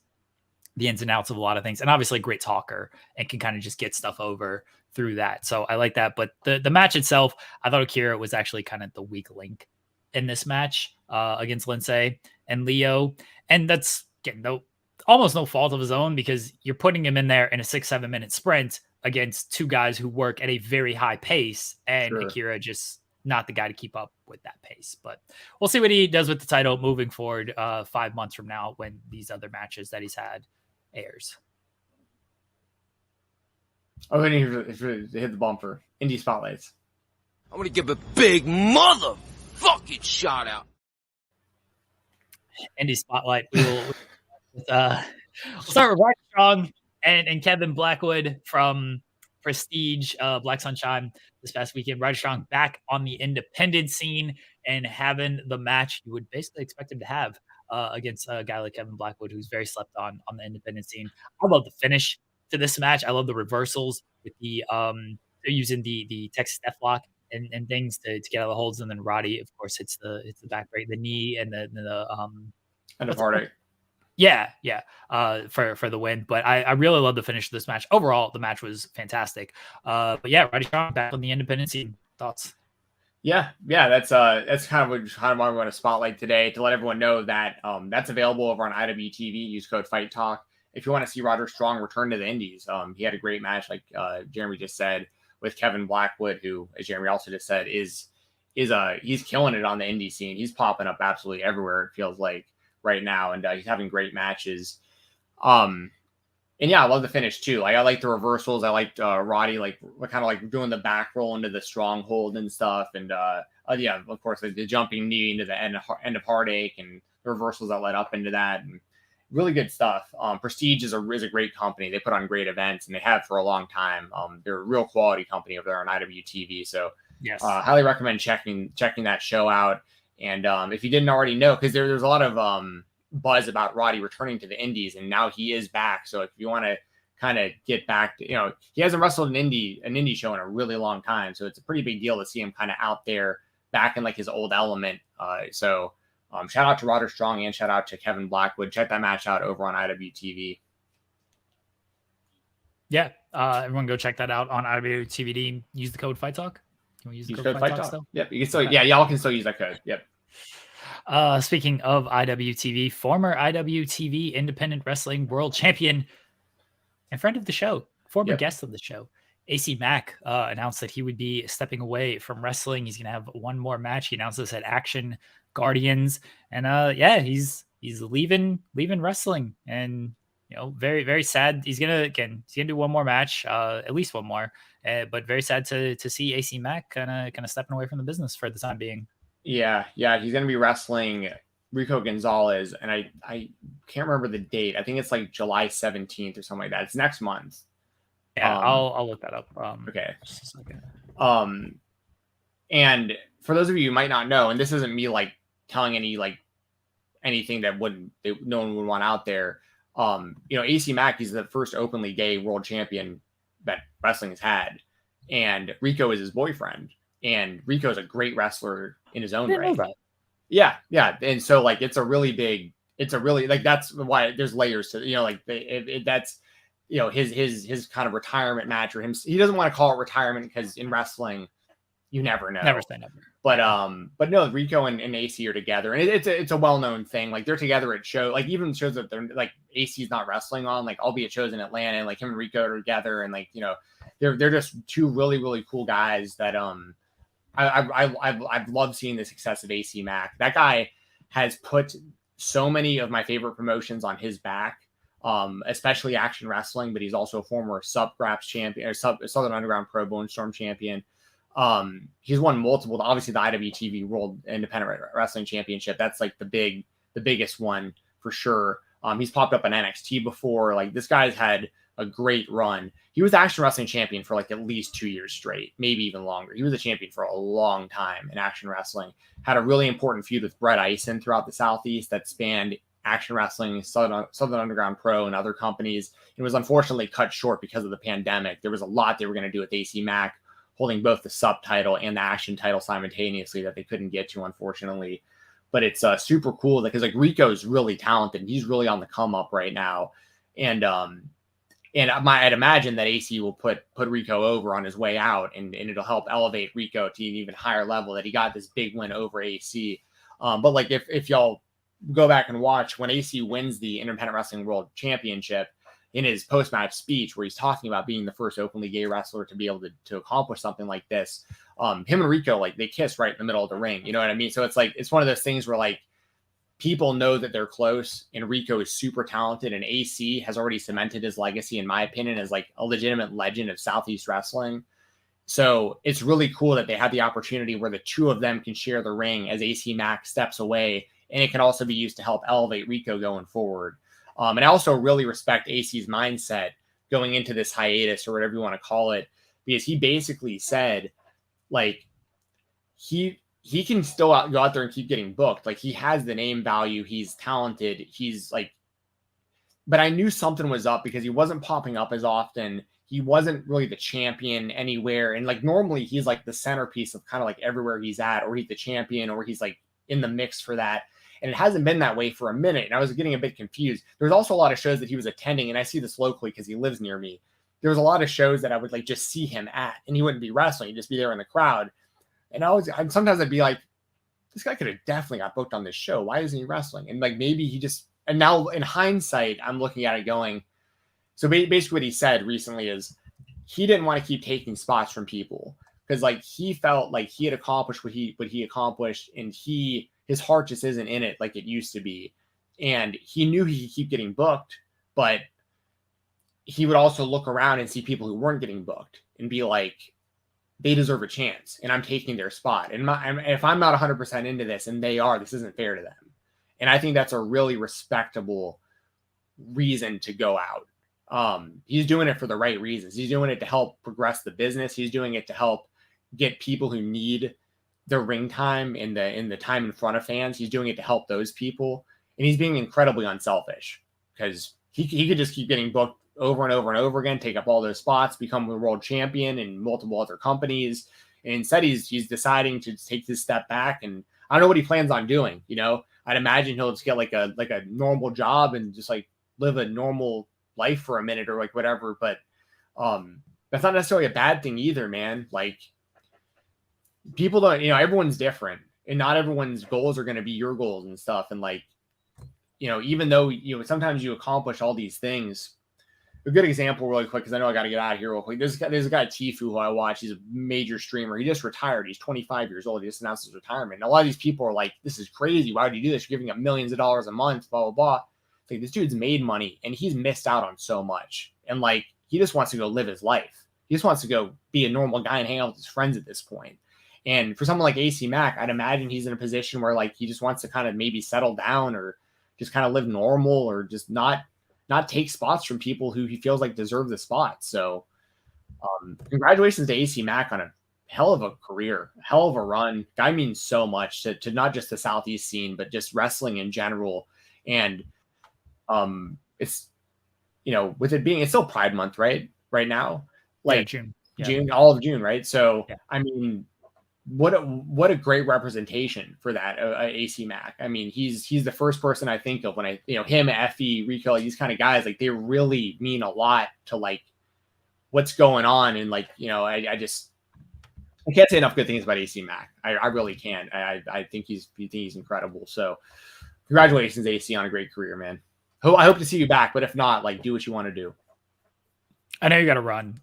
the ins and outs of a lot of things, and obviously a great talker and can kind of just get stuff over through that. So I like that. But the match itself, I thought AKIRA was actually kind of the weak link in this match against Lince and Lio. And that's getting almost no fault of his own, because you're putting him in there in a 6-7 minute sprint against two guys who work at a very high pace, and Sure. AKIRA just not the guy to keep up with that pace. But we'll see what he does with the title moving forward 5 months from now, when these other matches that he's had airs. Oh, and he hit the bumper. Indie spotlights. I'm gonna give a big motherfucking shout out. Indie spotlight. We'll start with Roderick Strong and Kevin Blackwood from Prestige, Black Sunshine this past weekend. Roderick Strong back on the independent scene and having the match you would basically expect him to have against a guy like Kevin Blackwood, who's very slept on the independent scene. I love the finish to this match. I love the reversals with the they're using the Texas Deathlock and things to get out of the holds, and then Roddy, of course, hits the back break, the knee, and the And the party. Yeah, for the win. But I really love the finish of this match. Overall, the match was fantastic. But yeah, Roddy Strong back on the independent scene. Thoughts? Yeah, that's kind of why we want to spotlight today, to let everyone know that that's available over on IWTV. Use code Fight Talk if you want to see Roderick Strong return to the Indies. He had a great match, like Jeremy just said, with Kevin Blackwood, who, as Jeremy also just said, is he's killing it on the indie scene. He's popping up absolutely everywhere, it feels like, right now, and he's having great matches. And yeah, I love the finish too. Like, I like the reversals. I liked Roddy like kind of like doing the back roll into the stronghold and stuff. And yeah, of course, like the jumping knee into the end of Heartache, and the reversals that led up into that. And really good stuff. Prestige is a great company. They put on great events, and they have for a long time. They're a real quality company over there on IWTV. So Yes. Highly recommend checking that show out. And if you didn't already know, because there's a lot of buzz about Roddy returning to the Indies, and now he is back. So if you want to kind of get back to, he hasn't wrestled an indie show in a really long time. So it's a pretty big deal to see him kind of out there back in like his old element. So shout out to Roderick Strong and shout out to Kevin Blackwood. Check that match out over on IWTV. Yeah. Everyone go check that out on IWTV. Use the code Fight Talk. Can we use the code Fight Talk still? Yep. You can still, yeah, y'all can still use that code. Yep. Speaking of IWTV, former IWTV Independent Wrestling World Champion and friend of the show, former guest of the show, AC Mack, announced that he would be stepping away from wrestling. He's going to have one more match. He announced this at Action Guardians, and he's leaving wrestling, and very, very sad. He's gonna do one more match, at least one more, but very sad to see AC Mack kind of stepping away from the business for the time being. Yeah, he's going to be wrestling Rico Gonzalez, and I can't remember the date. I think it's like July 17th or something like that. It's next month. Yeah, I'll look that up. Okay. Just a second. And for those of you who might not know, and this isn't me like telling anything that no one would want out there. AC Mack, he's the first openly gay world champion that wrestling has had, and Rico is his boyfriend. And Rico is a great wrestler in his own right. Yeah. And so that's why there's layers to, that's, his kind of retirement match, or him. He doesn't want to call it retirement because in wrestling, you never know. Never say never. But no, Rico and AC are together, and it's a well-known thing. Like, they're together at shows, like even shows that they're like AC's not wrestling on. Like, I'll be at shows in Atlanta, and like him and Rico are together, and they're just two really, really cool guys that I've loved seeing the success of AC Mack. That guy has put so many of my favorite promotions on his back, especially Action Wrestling, but he's also a former Sub-Graps champion or Southern Underground Pro Bone Storm champion. He's won multiple, obviously the IWTV World Independent Wrestling Championship. That's like the biggest one for sure. He's popped up on NXT before. Like, this guy's had a great run. He was Action Wrestling champion for like at least 2 years straight, maybe even longer. He was a champion for a long time in Action Wrestling. Had a really important feud with Brett Eisen throughout the Southeast that spanned Action Wrestling, Southern Underground Pro, and other companies. It was unfortunately cut short because of the pandemic. There was a lot they were going to do with AC Mack, holding both the subtitle and the Action title simultaneously that they couldn't get to, unfortunately. But it's super cool because like Rico's really talented. He's really on the come up right now. And I'd imagine that AC will put Rico over on his way out, and it'll help elevate Rico to an even higher level, that he got this big win over AC. But like if y'all go back and watch when AC wins the Independent Wrestling World Championship, in his post-match speech where he's talking about being the first openly gay wrestler to be able to accomplish something like this, him and Rico, like, they kiss right in the middle of the ring. You know what I mean? So it's like, it's one of those things where like people know that they're close, and Rico is super talented, and AC has already cemented his legacy, in my opinion, as like a legitimate legend of Southeast wrestling. So it's really cool that they have the opportunity where the two of them can share the ring as AC Mack steps away, and it can also be used to help elevate Rico going forward. And I also really respect AC's mindset going into this hiatus, or whatever you want to call it, because he basically said, like, he can still go out there and keep getting booked. Like, he has the name value. He's talented. He's like, but I knew something was up because he wasn't popping up as often. He wasn't really the champion anywhere. And like, normally he's like the centerpiece of kind of like everywhere he's at, or he's the champion, or he's like in the mix for that. And it hasn't been that way for a minute. And I was getting a bit confused. There's also a lot of shows that he was attending, and I see this locally because he lives near me. There was a lot of shows that I would like just see him at, and he wouldn't be wrestling. He'd just be there in the crowd. And sometimes I'd be like, this guy could have definitely got booked on this show. Why isn't he wrestling? And like, maybe he just, and now in hindsight, I'm looking at it going, so basically what he said recently is he didn't want to keep taking spots from people, because like he felt like he had accomplished what he accomplished, and his heart just isn't in it like it used to be. And he knew he could keep getting booked, but he would also look around and see people who weren't getting booked and be like, they deserve a chance, and I'm taking their spot. And if I'm not 100% into this, and they are, this isn't fair to them. And I think that's a really respectable reason to go out. He's doing it for the right reasons. He's doing it to help progress the business. He's doing it to help get people who need the ring time and the time in front of fans. He's doing it to help those people. And he's being incredibly unselfish, because he could just keep getting booked over and over and over again, take up all those spots, become the world champion in multiple other companies. And instead he's deciding to take this step back. And I don't know what he plans on doing. You know, I'd imagine he'll just get like a normal job and just like live a normal life for a minute, or like whatever. But that's not necessarily a bad thing either, man. Like, people don't, everyone's different, and not everyone's goals are going to be your goals and stuff. And like, even though, sometimes you accomplish all these things. A good example really quick, because I know I got to get out of here real quick. There's a guy, Tifu, who I watch. He's a major streamer. He just retired. He's 25 years old. He just announced his retirement. And a lot of these people are like, this is crazy. Why would you do this? You're giving up millions of dollars a month, blah, blah, blah. It's like, this dude's made money, and he's missed out on so much. And like, he just wants to go live his life. He just wants to go be a normal guy and hang out with his friends at this point. And for someone like AC Mack, I'd imagine he's in a position where like he just wants to kind of maybe settle down, or just kind of live normal, or just not take spots from people who he feels like deserve the spot. So congratulations to AC Mack on a hell of a career, hell of a run. Guy means so much to not just the Southeast scene, but just wrestling in general. And it's, with it being, it's still Pride Month, right now, like June, all of June, right? So yeah. I mean, what a great representation for that, AC Mack. I mean, he's the first person I think of when I, him, Effie, Rico, like these kind of guys, like they really mean a lot to like what's going on. And like, I can't say enough good things about AC Mack. I really can't. I think he's incredible. So congratulations, AC, on a great career, man. I hope to see you back, but if not, like, do what you want to do. I know you got to run.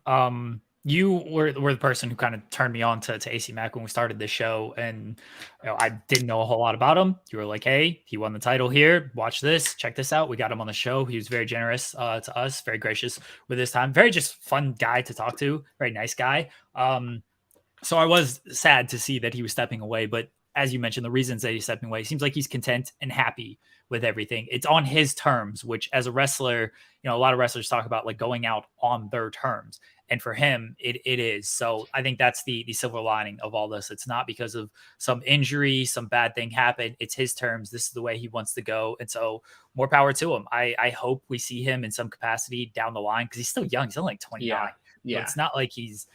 you were the person who kind of turned me on to AC Mack when we started this show. And I didn't know a whole lot about him. You were like, hey, he won the title here. Watch this. Check this out. We got him on the show. He was very generous to us, very gracious with his time. Very just fun guy to talk to. Very nice guy. So I was sad to see that he was stepping away. But as you mentioned, the reasons that he's stepping away, it seems like he's content and happy with everything. It's on his terms, which as a wrestler, a lot of wrestlers talk about like going out on their terms. And for him, it is. So I think that's the silver lining of all this. It's not because of some injury, some bad thing happened. It's his terms. This is the way he wants to go. And so more power to him. I hope we see him in some capacity down the line because he's still young. He's only like 29. Yeah. So it's not like he's,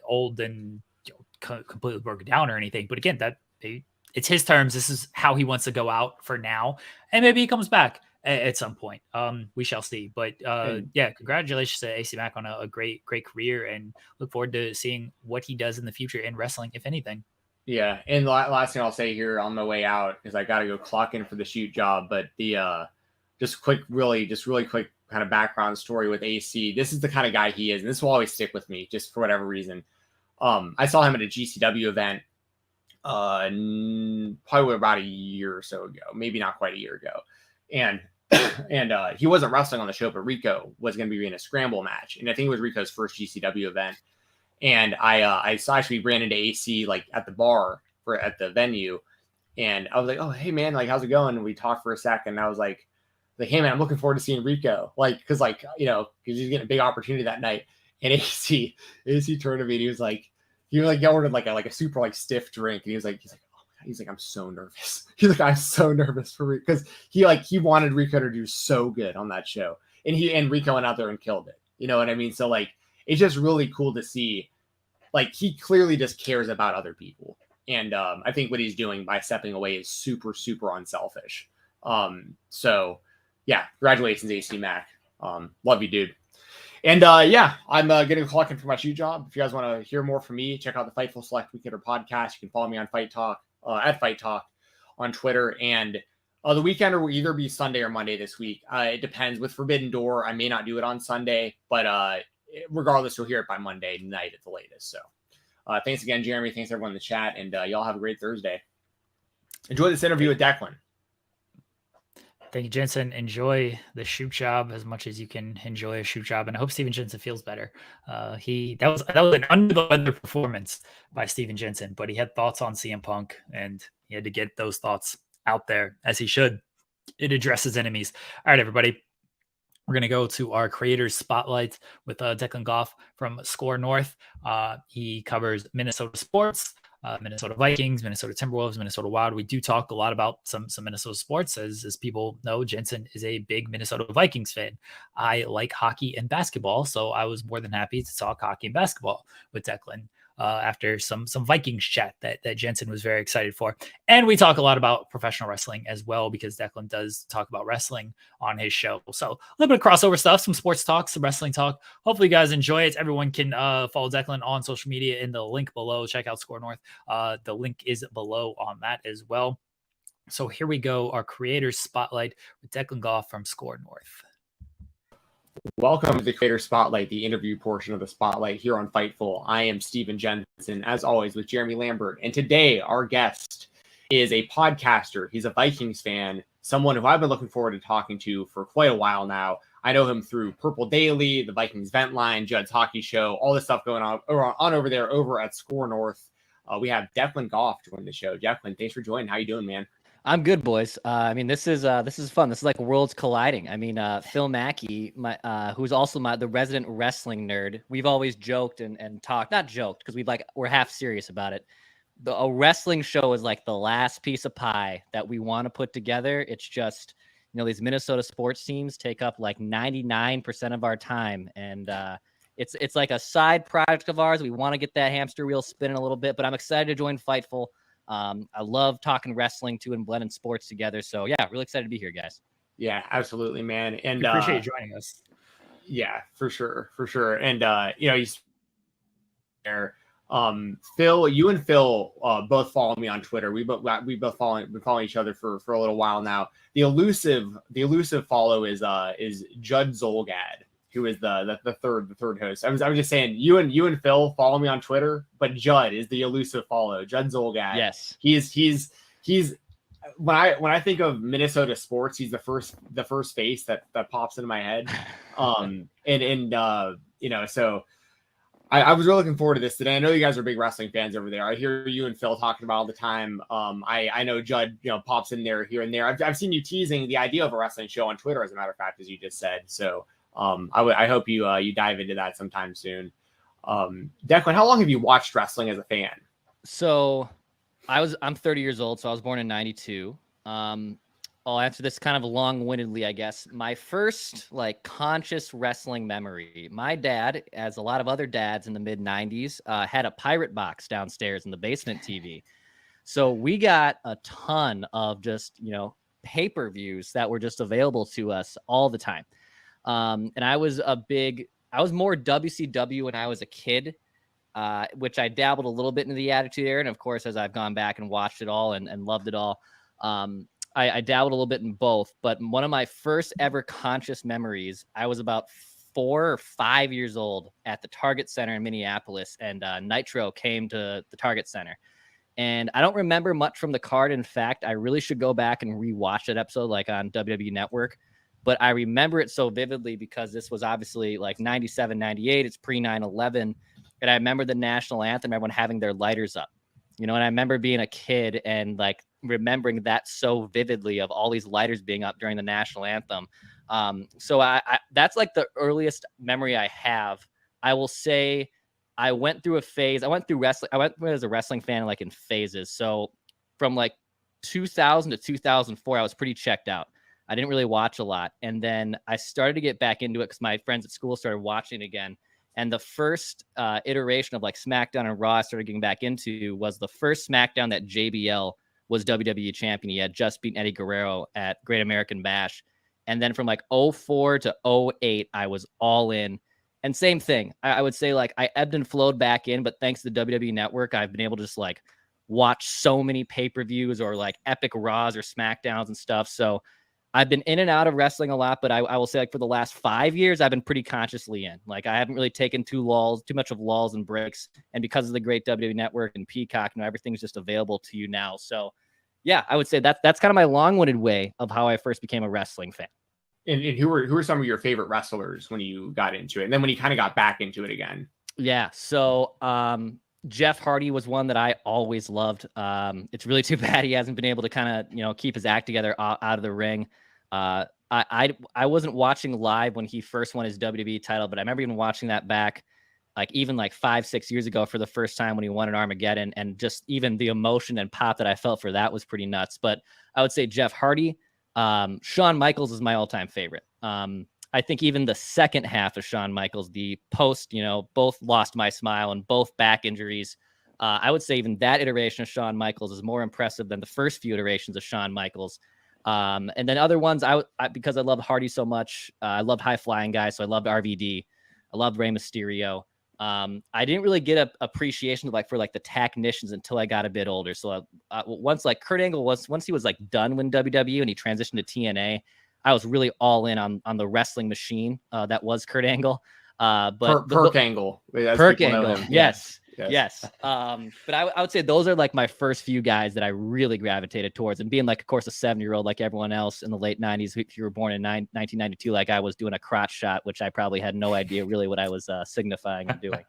old and completely broken down or anything. But again, it's his terms. This is how he wants to go out for now. And maybe he comes back at some point. We shall see. But congratulations to AC Mack on a great career, and look forward to seeing what he does in the future in wrestling, if anything. Yeah, and the last thing I'll say here on my way out is I got to go clock in for the shoot job. But the really quick kind of background story with AC. This is the kind of guy he is, and this will always stick with me just for whatever reason. I saw him at a GCW event probably about a year or so ago, maybe not quite a year ago. And he wasn't wrestling on the show, but Rico was going to be in a scramble match. And I think it was Rico's first GCW event. And I actually ran into AC like at the bar at the venue. And I was like, oh, hey man, like, how's it going? And we talked for a second. And I was like, hey man, I'm looking forward to seeing Rico. Like, cause he's getting a big opportunity that night. And AC turned to me and he was like, ordered like a super like stiff drink. And he's like, I'm so nervous. He's like, I'm so nervous for Rico. Cause he wanted Rico to do so good on that show. And Rico went out there and killed it. You know what I mean? So like, it's just really cool to see, like, he clearly just cares about other people. And I think what he's doing by stepping away is super, super unselfish. So yeah, congratulations, AC Mack. Love you, dude. And I'm getting a clock in for my shoot job. If you guys want to hear more from me, check out the Fightful Select Weekender podcast. You can follow me on Fight Talk, at Fight Talk on Twitter. And the Weekender will either be Sunday or Monday this week. It depends. With Forbidden Door, I may not do it on Sunday, but regardless, you'll hear it by Monday night at the latest. So thanks again, Jeremy. Thanks everyone in the chat. And y'all have a great Thursday. Enjoy this interview with Declan. Thank you, Jensen. Enjoy the shoot job as much as you can enjoy a shoot job, and I hope Stephen Jensen feels better. That was an under the weather performance by Stephen Jensen, but he had thoughts on CM Punk, and he had to get those thoughts out there as he should. It addresses enemies. All right, everybody. We're going to go to our creators spotlight with Declan Goff from SKOR North. He covers Minnesota sports, Minnesota Vikings, Minnesota Timberwolves, Minnesota Wild. We do talk a lot about some Minnesota sports. As people know, Jensen is a big Minnesota Vikings fan. I like hockey and basketball, so I was more than happy to talk hockey and basketball with Declan after some Vikings chat that Jensen was very excited for. And we talk a lot about professional wrestling as well, because Declan does talk about wrestling on his show. So a little bit of crossover stuff, some sports talk, some wrestling talk. Hopefully you guys enjoy it. Everyone can follow Declan on social media in the link below. Check out SKOR North. The link is below on that as well. So here we go. Our creators spotlight with Declan Goff from SKOR North. Welcome to the Creator Spotlight, the interview portion of the Spotlight here on Fightful. I am Stephen Jensen, as always, with Jeremy Lambert. And today, our guest is a podcaster. He's a Vikings fan, someone who I've been looking forward to talking to for quite a while now. I know him through Purple Daily, the Vikings Vent Line, Judd's Hockey Show, all this stuff going on over there over at SKOR North. We have Declan Goff joining the show. Declan, thanks for joining. How you doing, man? I'm good, boys. This is fun. This is like worlds colliding. Phil Mackey, who's also the resident wrestling nerd. We've always joked and talked, not joked, because we're half serious about it. A wrestling show is like the last piece of pie that we want to put together. It's just, these Minnesota sports teams take up like 99% of our time, and it's like a side project of ours. We want to get that hamster wheel spinning a little bit, but I'm excited to join Fightful. I love talking wrestling too and blending sports together. So yeah, really excited to be here, guys. Yeah, absolutely, man. And we appreciate you joining us. Yeah, for sure. And he's there. Phil, you and Phil both follow me on Twitter. We both been following each other for a little while now. The elusive follow is Judd Zolgad. who is the third host. I was just saying, you and Phil follow me on Twitter, but Judd is the elusive follow. Judd Zolgad. Yes, he's when I think of Minnesota sports, he's the first face that pops into my head. So I was really looking forward to this today. I know you guys are big wrestling fans over there. I hear you and Phil talking about all the time. I know Judd, pops in there here and there. I've seen you teasing the idea of a wrestling show on Twitter, as a matter of fact, as you just said. So I hope you dive into that sometime soon. Declan, how long have you watched wrestling as a fan? So I'm 30 years old, so I was born in 92. I'll answer this kind of long-windedly, I guess. My first conscious wrestling memory, my dad, as a lot of other dads in the mid 90s, had a pirate box downstairs in the basement TV. So we got a ton of just, pay-per-views that were just available to us all the time. And I was more WCW when I was a kid, which I dabbled a little bit into the Attitude Era. And of course, as I've gone back and watched it all and loved it all, I dabbled a little bit in both. But one of my first ever conscious memories, I was about 4 or 5 years old at the Target Center in Minneapolis, and Nitro came to the Target Center. And I don't remember much from the card. In fact, I really should go back and rewatch that episode on WWE Network. But I remember it so vividly because this was obviously 97, 98. It's pre 9/11. And I remember the national anthem, everyone having their lighters up, and I remember being a kid and remembering that so vividly, of all these lighters being up during the national anthem. So I that's the earliest memory I have. I will say I went through a phase. I went through wrestling. I went as a wrestling fan in phases. So from 2000 to 2004, I was pretty checked out. I didn't really watch a lot. And then I started to get back into it because my friends at school started watching again. And the first iteration of SmackDown and Raw I started getting back into was the first SmackDown that JBL was WWE champion. He had just beaten Eddie Guerrero at Great American Bash. And then from 04 to 08, I was all in. And same thing. I would say I ebbed and flowed back in, but thanks to the WWE Network, I've been able to just watch so many pay-per-views or epic Raws or SmackDowns and stuff. So I've been in and out of wrestling a lot, but I will say for the last 5 years, I've been pretty consciously in. I haven't really taken too much of lulls and breaks. And because of the great WWE Network and Peacock, everything's just available to you now. So yeah, I would say that's kind of my long-winded way of how I first became a wrestling fan. And who were some of your favorite wrestlers when you got into it? And then when you kind of got back into it again? Yeah. So Jeff Hardy was one that I always loved. It's really too bad he hasn't been able to kind of, keep his act together out of the ring. I wasn't watching live when he first won his WWE title, but I remember even watching that back even 5-6 years ago for the first time when he won an Armageddon, and just even the emotion and pop that I felt for that was pretty nuts. But I would say Jeff Hardy. Shawn Michaels is my all-time favorite. I think even the second half of Shawn Michaels, the post, both lost my smile and both back injuries. I would say even that iteration of Shawn Michaels is more impressive than the first few iterations of Shawn Michaels. And then other ones, because I love Hardy so much, I love high flying guys. So I loved RVD. I loved Rey Mysterio. I didn't really get an appreciation for the technicians until I got a bit older. So once Kurt Angle once he was done with WWE and he transitioned to TNA, I was really all in on the wrestling machine that was Kurt Angle. But Perk Angle, Perk Angle, yes. But I would say those are my first few guys that I really gravitated towards, and being of course a 7-year-old like everyone else in the late 90s. If you were born in 1992, I was doing a crotch shot, which I probably had no idea really what I was signifying and doing.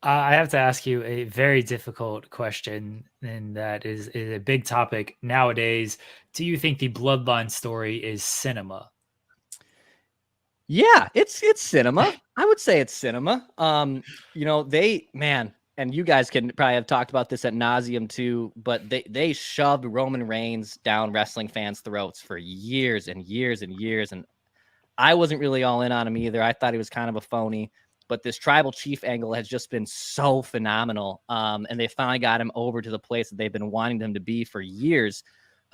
I have to ask you a very difficult question, and that is a big topic nowadays. Do you think the Bloodline story is cinema? Yeah, it's cinema. I would say it's cinema. And you guys can probably have talked about this ad nauseum too, but they shoved Roman Reigns down wrestling fans' throats for years and years and years. And I wasn't really all in on him either. I thought he was kind of a phony, but this tribal chief angle has just been so phenomenal. And they finally got him over to the place that they've been wanting him to be for years.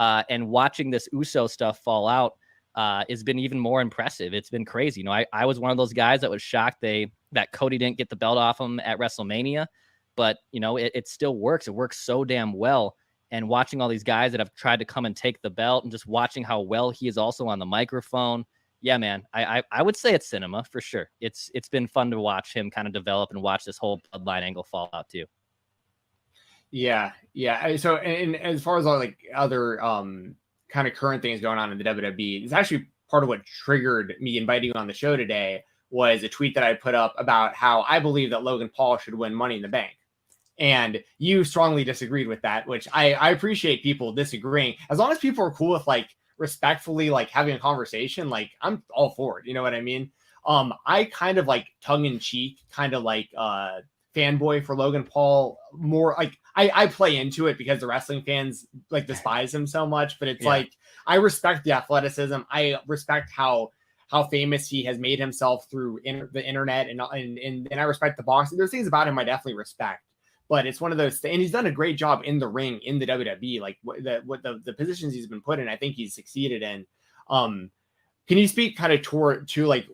And watching this Uso stuff fall out has been even more impressive. It's been crazy. I was one of those guys that was shocked that Cody didn't get the belt off him at WrestleMania, but it still works. It works so damn well. And watching all these guys that have tried to come and take the belt, and just watching how well he is also on the microphone yeah, man, I would say it's cinema for sure. It's been fun to watch him kind of develop and watch this whole bloodline angle fall out too. Yeah. So, and as far as all like other kind of current things going on in the WWE, it's actually part of what triggered me inviting you on the show today was a tweet that I put up about how I believe that Logan Paul should win Money in the Bank. And you strongly disagreed with that, which I appreciate people disagreeing. As long as people are cool with like respectfully like having a conversation, like I'm all for it. You know what I mean? I kind of like tongue in cheek, kind of like fanboy for Logan Paul more. Like I play into it because the wrestling fans like despise him so much, but it's like I respect the athleticism. I respect how famous he has made himself through the internet, and I respect the boxing. There's things about him I definitely respect. But it's one of those things, and he's done a great job in the ring in the WWE. Like what the positions he's been put in, I think he's succeeded in. Can you speak kind of to like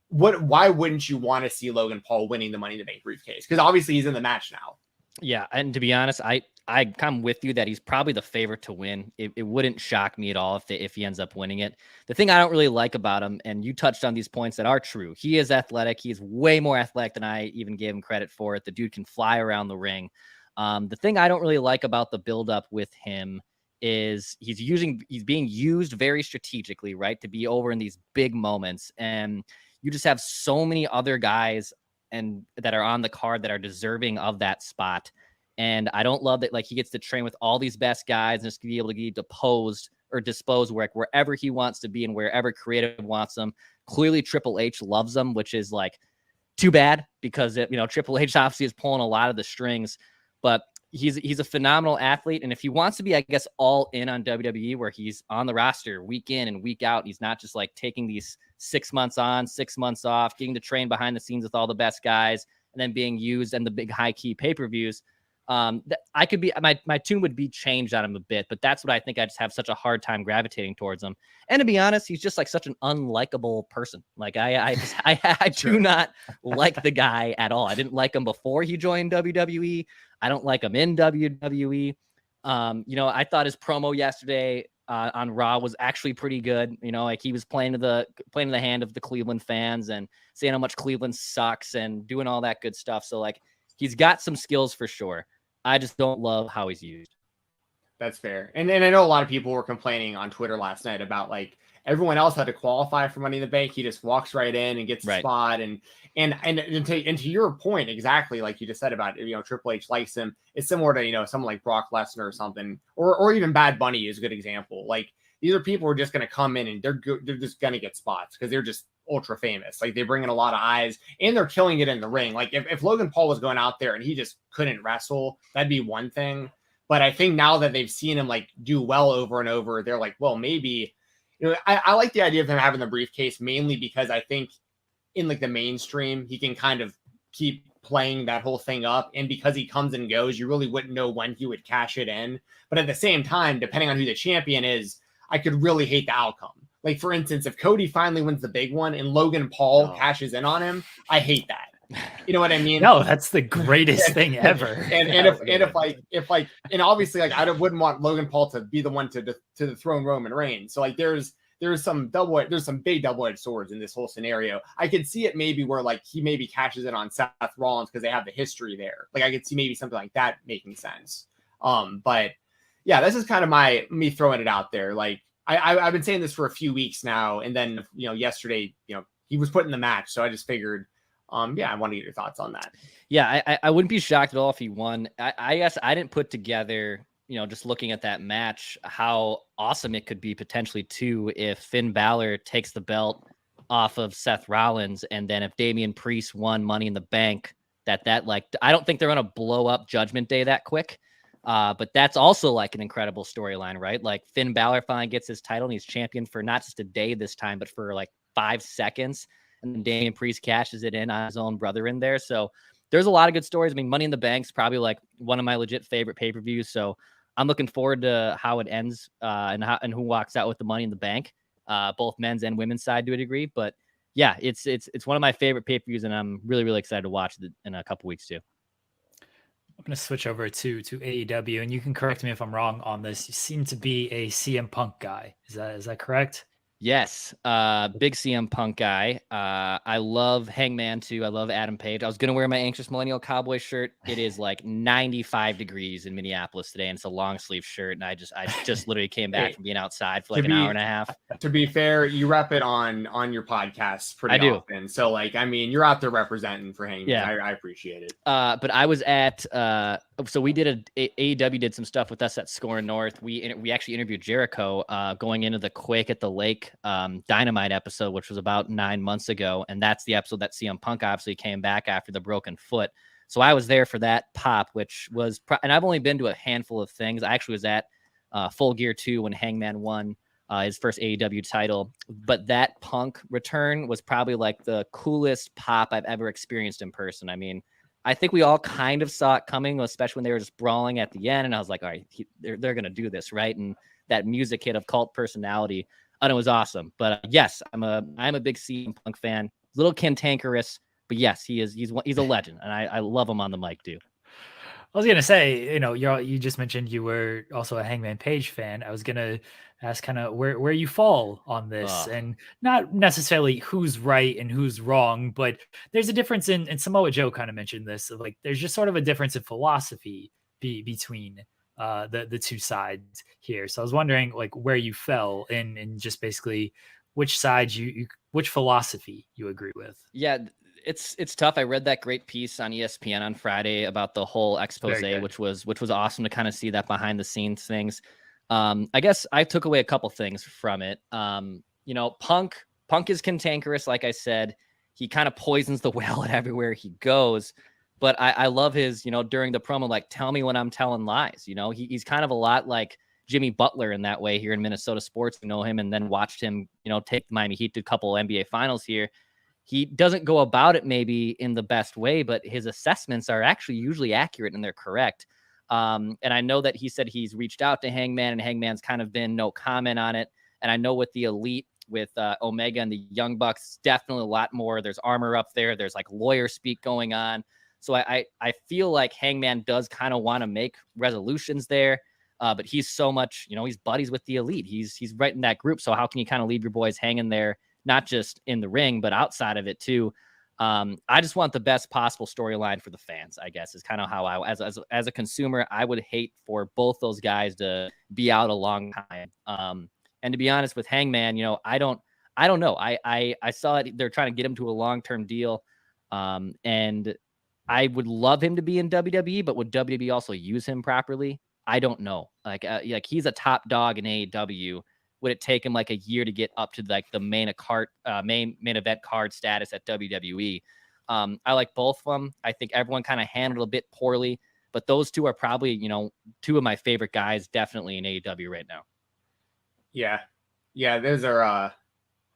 why wouldn't you want to see Logan Paul winning the Money in the Bank briefcase? Because obviously he's in the match now. Yeah, and to be honest, I come with you that he's probably the favorite to win. It wouldn't shock me at all if he ends up winning it. The thing I don't really like about him, and you touched on these points that are true, he is athletic. He's way more athletic than I even gave him credit for it. The dude can fly around the ring. The thing I don't really like about the buildup with him is he's being used very strategically, right, to be over in these big moments. And you just have so many other guys and that are on the card that are deserving of that spot. And I don't love that, like, he gets to train with all these best guys and just be able to get dispose wherever he wants to be and wherever creative wants them. Clearly Triple H loves them, which is like too bad because Triple H obviously is pulling a lot of the strings, but he's a phenomenal athlete. And if he wants to be, I guess, all in on WWE, where he's on the roster week in and week out, he's not just like taking these 6 months on, 6 months off, getting to train behind the scenes with all the best guys and then being used in the big high key pay-per-views. I could be, my tune would be changed on him a bit, but that's what I think I just have such a hard time gravitating towards him. And to be honest, he's just like such an unlikable person. Like I do not like the guy at all. I didn't like him before he joined WWE. I don't like him in WWE. I thought his promo yesterday on Raw was actually pretty good. Like he was playing to the hand of the Cleveland fans and saying how much Cleveland sucks and doing all that good stuff. So like he's got some skills for sure. I just don't love how he's used. That's fair. And I know a lot of people were complaining on Twitter last night about like everyone else had to qualify for Money in the Bank. He just walks right in and gets the spot. And to your point, exactly like you just said about, Triple H likes him. It's similar to, someone like Brock Lesnar or something, or even Bad Bunny is a good example. Like these are people who are just going to come in and they're just going to get spots because they're just ultra famous. Like they bring in a lot of eyes and they're killing it in the ring. Like if Logan Paul was going out there and he just couldn't wrestle, that'd be one thing. But I think now that they've seen him like do well over and over, they're like, well, maybe, I like the idea of him having the briefcase mainly because I think in like the mainstream, he can kind of keep playing that whole thing up. And because he comes and goes, you really wouldn't know when he would cash it in. But at the same time, depending on who the champion is, I could really hate the outcome. Like, for instance, if Cody finally wins the big one and Logan Paul cashes in on him, I hate that. You know what I mean? No, that's the greatest thing ever. And obviously, like, I wouldn't want Logan Paul to be the one to dethrone Roman Reigns. So like, there's some big double-edged swords in this whole scenario. I could see it maybe where like he maybe cashes in on Seth Rollins because they have the history there. Like I could see maybe something like that making sense. But yeah, this is kind of me throwing it out there. Like I've been saying this for a few weeks now, and then yesterday, he was put in the match, so I just figured, I want to get your thoughts on that. Yeah, I wouldn't be shocked at all if he won. I guess I didn't put together, just looking at that match, how awesome it could be potentially too if Finn Balor takes the belt off of Seth Rollins, and then if Damian Priest won Money in the Bank, that like I don't think they're gonna blow up Judgment Day that quick. But that's also like an incredible storyline, right? Like Finn Balor finally gets his title and he's champion for not just a day this time, but for like 5 seconds. And then Damian Priest cashes it in on his own brother in there. So there's a lot of good stories. I mean, Money in the Bank's probably like one of my legit favorite pay-per-views. So I'm looking forward to how it ends and who walks out with the Money in the Bank, both men's and women's side to a degree. But yeah, it's one of my favorite pay-per-views, and I'm really, really excited to watch it in a couple weeks too. I'm going to switch over to AEW, and you can correct me if I'm wrong on this. You seem to be a CM Punk guy. Is that correct? Yes, big CM Punk guy. I love Hangman too. I love Adam Page. I was gonna wear my Anxious Millennial Cowboy shirt. It is like 95 degrees in Minneapolis today, and it's a long sleeve shirt. And I just literally came back from being outside for like an hour and a half. To be fair, you rep it on your podcast pretty often. So like, I mean, you're out there representing for Hangman. Yeah. I appreciate it. But I was at so we did AEW did some stuff with us at SKOR North. We actually interviewed Jericho going into the Quake at the Lake Dynamite episode, which was about 9 months ago, and that's the episode that CM Punk obviously came back after the broken foot. So I was there for that pop, which was and I've only been to a handful of things. I actually was at Full Gear 2 when Hangman won his first AEW title, but that Punk return was probably like the coolest pop I've ever experienced in person. I mean, I think we all kind of saw it coming, especially when they were just brawling at the end. And I was like, all right, they're going to do this, right? And that music hit of Cult Personality, and it was awesome. But yes, I'm a big CM Punk fan. Little cantankerous, but yes, he's a legend, and I love him on the mic too. I was gonna say, you just mentioned you were also a Hangman Page fan. I was gonna ask kind of where you fall on this, and not necessarily who's right and who's wrong, but there's a difference in Samoa Joe kind of mentioned this. Of like, there's just sort of a difference in philosophy between the two sides here. So I was wondering like where you fell in just basically which side which philosophy you agree with. Yeah. It's tough. I read that great piece on ESPN on Friday about the whole expose, which was awesome to kind of see that behind the scenes things. I guess I took away a couple things from it. Punk is cantankerous. Like I said, he kind of poisons the well at everywhere he goes, but I love his, during the promo, like, tell me when I'm telling lies. He's kind of a lot like Jimmy Butler in that way here in Minnesota sports. Know him and then watched him, take the Miami Heat to a couple NBA finals here. He doesn't go about it maybe in the best way, but his assessments are actually usually accurate and they're correct. And I know that he said he's reached out to Hangman, and Hangman's kind of been no comment on it. And I know with the Elite, with Omega and the Young Bucks, definitely a lot more. There's armor up there. There's like lawyer speak going on. So I feel like Hangman does kind of want to make resolutions there. But he's so much, he's buddies with the Elite. He's right in that group. So how can you kind of leave your boys hanging there? Not just in the ring, but outside of it too. I just want the best possible storyline for the fans, I guess, is kind of how as a consumer, I would hate for both those guys to be out a long time. And to be honest with Hangman, I don't know. I saw it. They're trying to get him to a long-term deal. And I would love him to be in WWE, but would WWE also use him properly? I don't know. Like he's a top dog in AEW. Would it take him like a year to get up to like the main event card status at WWE? I like both of them. I think everyone kind of handled a bit poorly, but those two are probably, two of my favorite guys definitely in AEW right now. Yeah.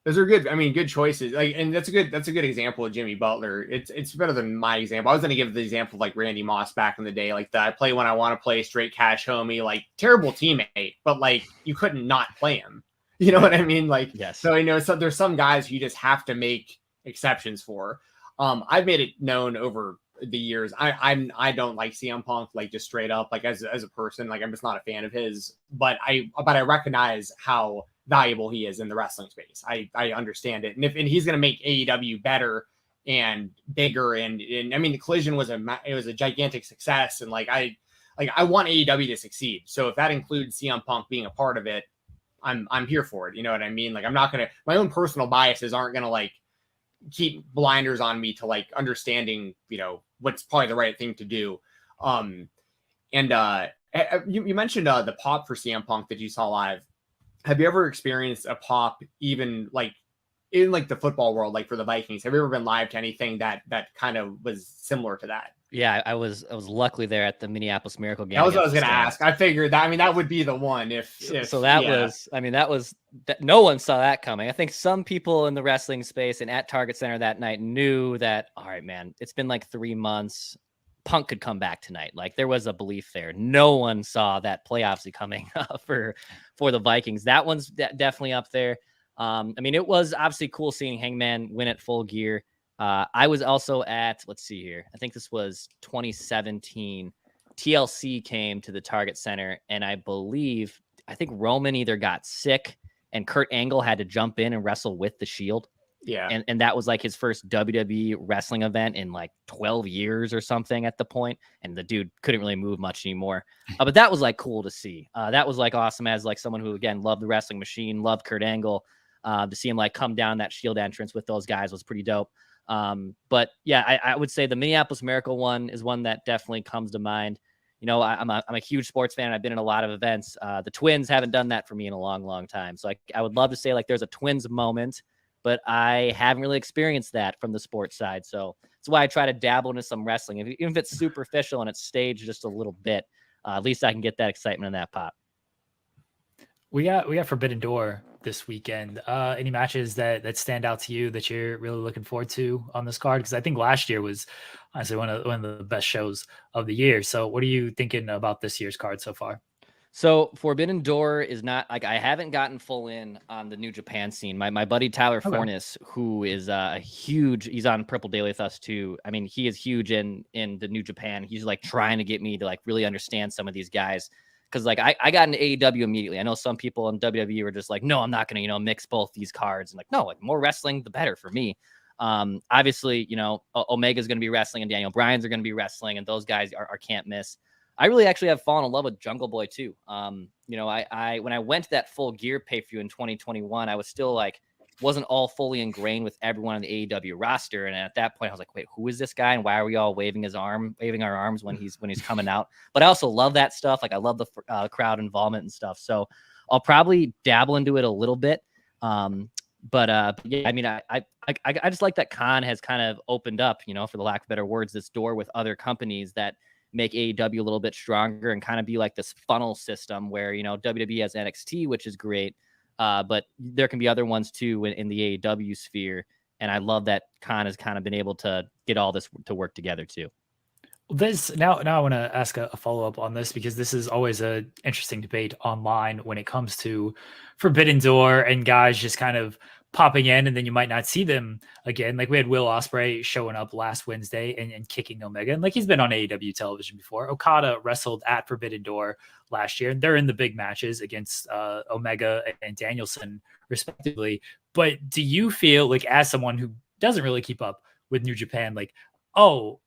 Those are good. I mean, good choices. Like, and that's a good example of Jimmy Butler. It's better than my example. I was going to give the example of like Randy Moss back in the day, like that I play when I want to play, straight cash homie, like terrible teammate, but like you couldn't not play him. You know what I mean? Like, yes. So, so there's some guys who you just have to make exceptions for. I've made it known over the years. I don't like CM Punk, like just straight up, like as a person, like I'm just not a fan of his, but I recognize how valuable he is in the wrestling space. I understand it. And he's going to make AEW better and bigger. And I mean, the Collision was a gigantic success. And I want AEW to succeed. So if that includes CM Punk being a part of it, I'm here for it. You know what I mean? Like, I'm not going to, my own personal biases aren't going to like keep blinders on me to like understanding, what's probably the right thing to do. You mentioned the pop for CM Punk that you saw live. Have you ever experienced a pop even like in like the football world, like for the Vikings? Have you ever been live to anything that kind of was similar to that? Yeah, I was luckily there at the Minneapolis Miracle game. That was what I was going to ask. I figured that, that would be the one that no one saw that coming. I think some people in the wrestling space and at Target Center that night knew that, all right, man, it's been like 3 months. Punk could come back tonight. Like there was a belief there. No one saw that play obviously coming for the Vikings. That one's definitely up there. It was obviously cool seeing Hangman win at Full Gear. I was also at, let's see here. I think this was 2017. TLC came to the Target Center, and I think Roman either got sick, and Kurt Angle had to jump in and wrestle with the Shield. Yeah. And that was like his first WWE wrestling event in like 12 years or something at the point. And the dude couldn't really move much anymore. But that was like cool to see. That was like awesome as like someone who, again, loved the wrestling machine, loved Kurt Angle. To see him like come down that Shield entrance with those guys was pretty dope. But yeah, I would say the Minneapolis Miracle one is one that definitely comes to mind. You know, I'm a huge sports fan. I've been in a lot of events. The Twins haven't done that for me in a long, long time. So I would love to say like there's a Twins moment, but I haven't really experienced that from the sports side. So that's why I try to dabble into some wrestling. Even if it's superficial and it's staged just a little bit, at least I can get that excitement and that pop. We got Forbidden Door this weekend. Any matches that stand out to you that you're really looking forward to on this card? Because I think last year was honestly one of the best shows of the year. So what are you thinking about this year's card so far? So Forbidden Door is not like, I haven't gotten full in on the New Japan scene. My buddy Tyler Fornes, who is a huge, he's on Purple Daily with us too. I mean, he is huge in the New Japan. He's like trying to get me to like really understand some of these guys. Cause like I got into AEW immediately. I know some people in WWE were just like, no, I'm not going to, you know, mix both these cards. And like, no, like more wrestling, the better for me. Obviously, you know, Omega's going to be wrestling and Daniel Bryan's are going to be wrestling, and those guys are can't miss. I really actually have fallen in love with Jungle Boy too. You know, I when I went to that Full Gear pay-per-view in 2021, I was still like, wasn't all fully ingrained with everyone on the AEW roster. And at that point I was like, wait, who is this guy? And why are we all waving our arms when he's coming out? But I also love that stuff. Like I love the crowd involvement and stuff. So I'll probably dabble into it a little bit. But yeah, I mean, I just like that Khan has kind of opened up, you know, for the lack of better words, this door with other companies that make AEW a little bit stronger and kind of be like this funnel system where, you know, WWE has NXT, which is great. But there can be other ones too in the AEW sphere. And I love that Khan has kind of been able to get all this to work together too. This now I want to ask a follow-up on this, because this is always a interesting debate online when it comes to Forbidden Door and guys just kind of popping in and then you might not see them again. Like we had Will Ospreay showing up last Wednesday and kicking Omega, and like he's been on AEW television before. Okada wrestled at Forbidden Door last year, and they're in the big matches against Omega and Danielson respectively. But do you feel like, as someone who doesn't really keep up with New Japan, like, oh,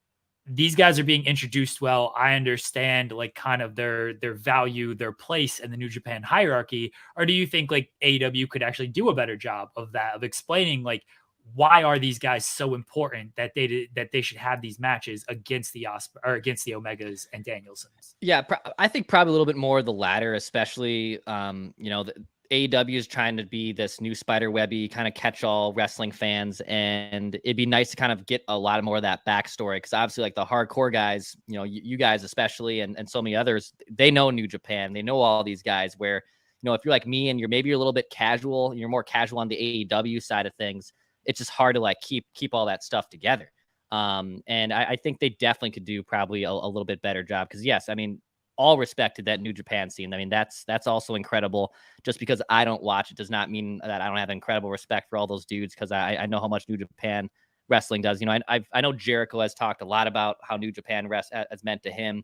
these guys are being introduced well, I understand like kind of their value, their place in the New Japan hierarchy? Or do you think like AEW could actually do a better job of that, of explaining like, why are these guys so important that they should have these matches against the against the Omegas and Danielsons? Yeah, I think probably a little bit more the latter, especially you know, AEW is trying to be this new spiderwebby kind of catch-all wrestling fans, and it'd be nice to kind of get a lot more of that backstory, because obviously like the hardcore guys, you know, you guys especially, and so many others, they know New Japan, they know all these guys, where, you know, if you're like me and you're a little bit casual, you're more casual on the AEW side of things, it's just hard to like keep all that stuff together. And I think they definitely could do probably a little bit better job, because yes, I mean, all respect to that New Japan scene. I mean, that's also incredible. Just because I don't watch it does not mean that I don't have incredible respect for all those dudes, because I know how much New Japan wrestling does. You know, I know Jericho has talked a lot about how New Japan has meant to him,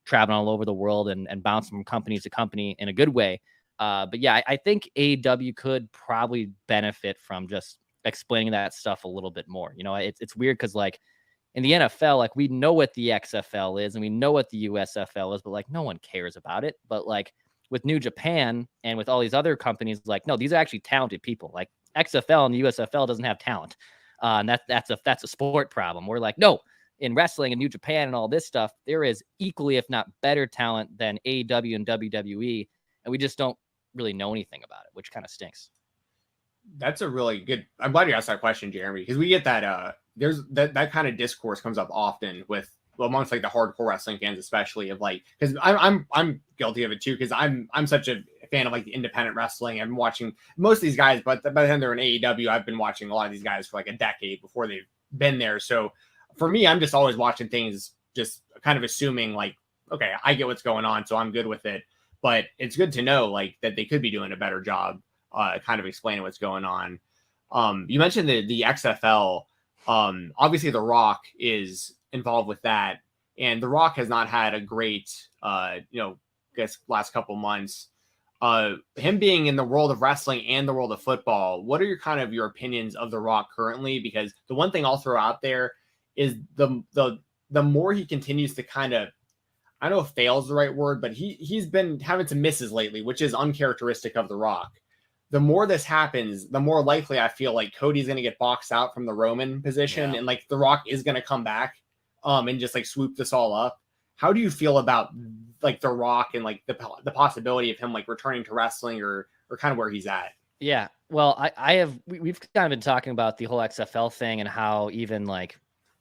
traveling all over the world and bouncing from company to company in a good way. But yeah, I think AEW could probably benefit from just explaining that stuff a little bit more. You know, it's weird because like in the NFL, like we know what the XFL is and we know what the USFL is, but like no one cares about it. But like with New Japan and with all these other companies, like, no, these are actually talented people. Like XFL and the USFL doesn't have talent. And that's a sport problem. We're like, no, in wrestling and New Japan and all this stuff, there is equally, if not better talent than AEW and WWE. And we just don't really know anything about it, which kind of stinks. That's a really good. I'm glad you asked that question, Jeremy, because we get that. There's that kind of discourse comes up often with amongst like the hardcore wrestling fans, especially of like, because I'm guilty of it too, because I'm such a fan of like the independent wrestling. I've been watching most of these guys, but by the time they're in AEW, I've been watching a lot of these guys for like a decade before they've been there. So for me, I'm just always watching things, just kind of assuming like, okay, I get what's going on, so I'm good with it. But it's good to know like that they could be doing a better job kind of explaining what's going on. You mentioned the XFL. Obviously The Rock is involved with that, and The Rock has not had a great, I guess last couple months. him being in the world of wrestling and the world of football, what are your opinions of The Rock currently? Because the one thing I'll throw out there is the more he continues to kind of, I don't know if fail is the right word, but he's been having some misses lately, which is uncharacteristic of The Rock. The more this happens, the more likely I feel like Cody's going to get boxed out from the Roman position, and like The Rock is going to come back and just like swoop this all up. How do you feel about like The Rock and like the possibility of him like returning to wrestling or kind of where he's at? Yeah, well, we've kind of been talking about the whole XFL thing and how even like,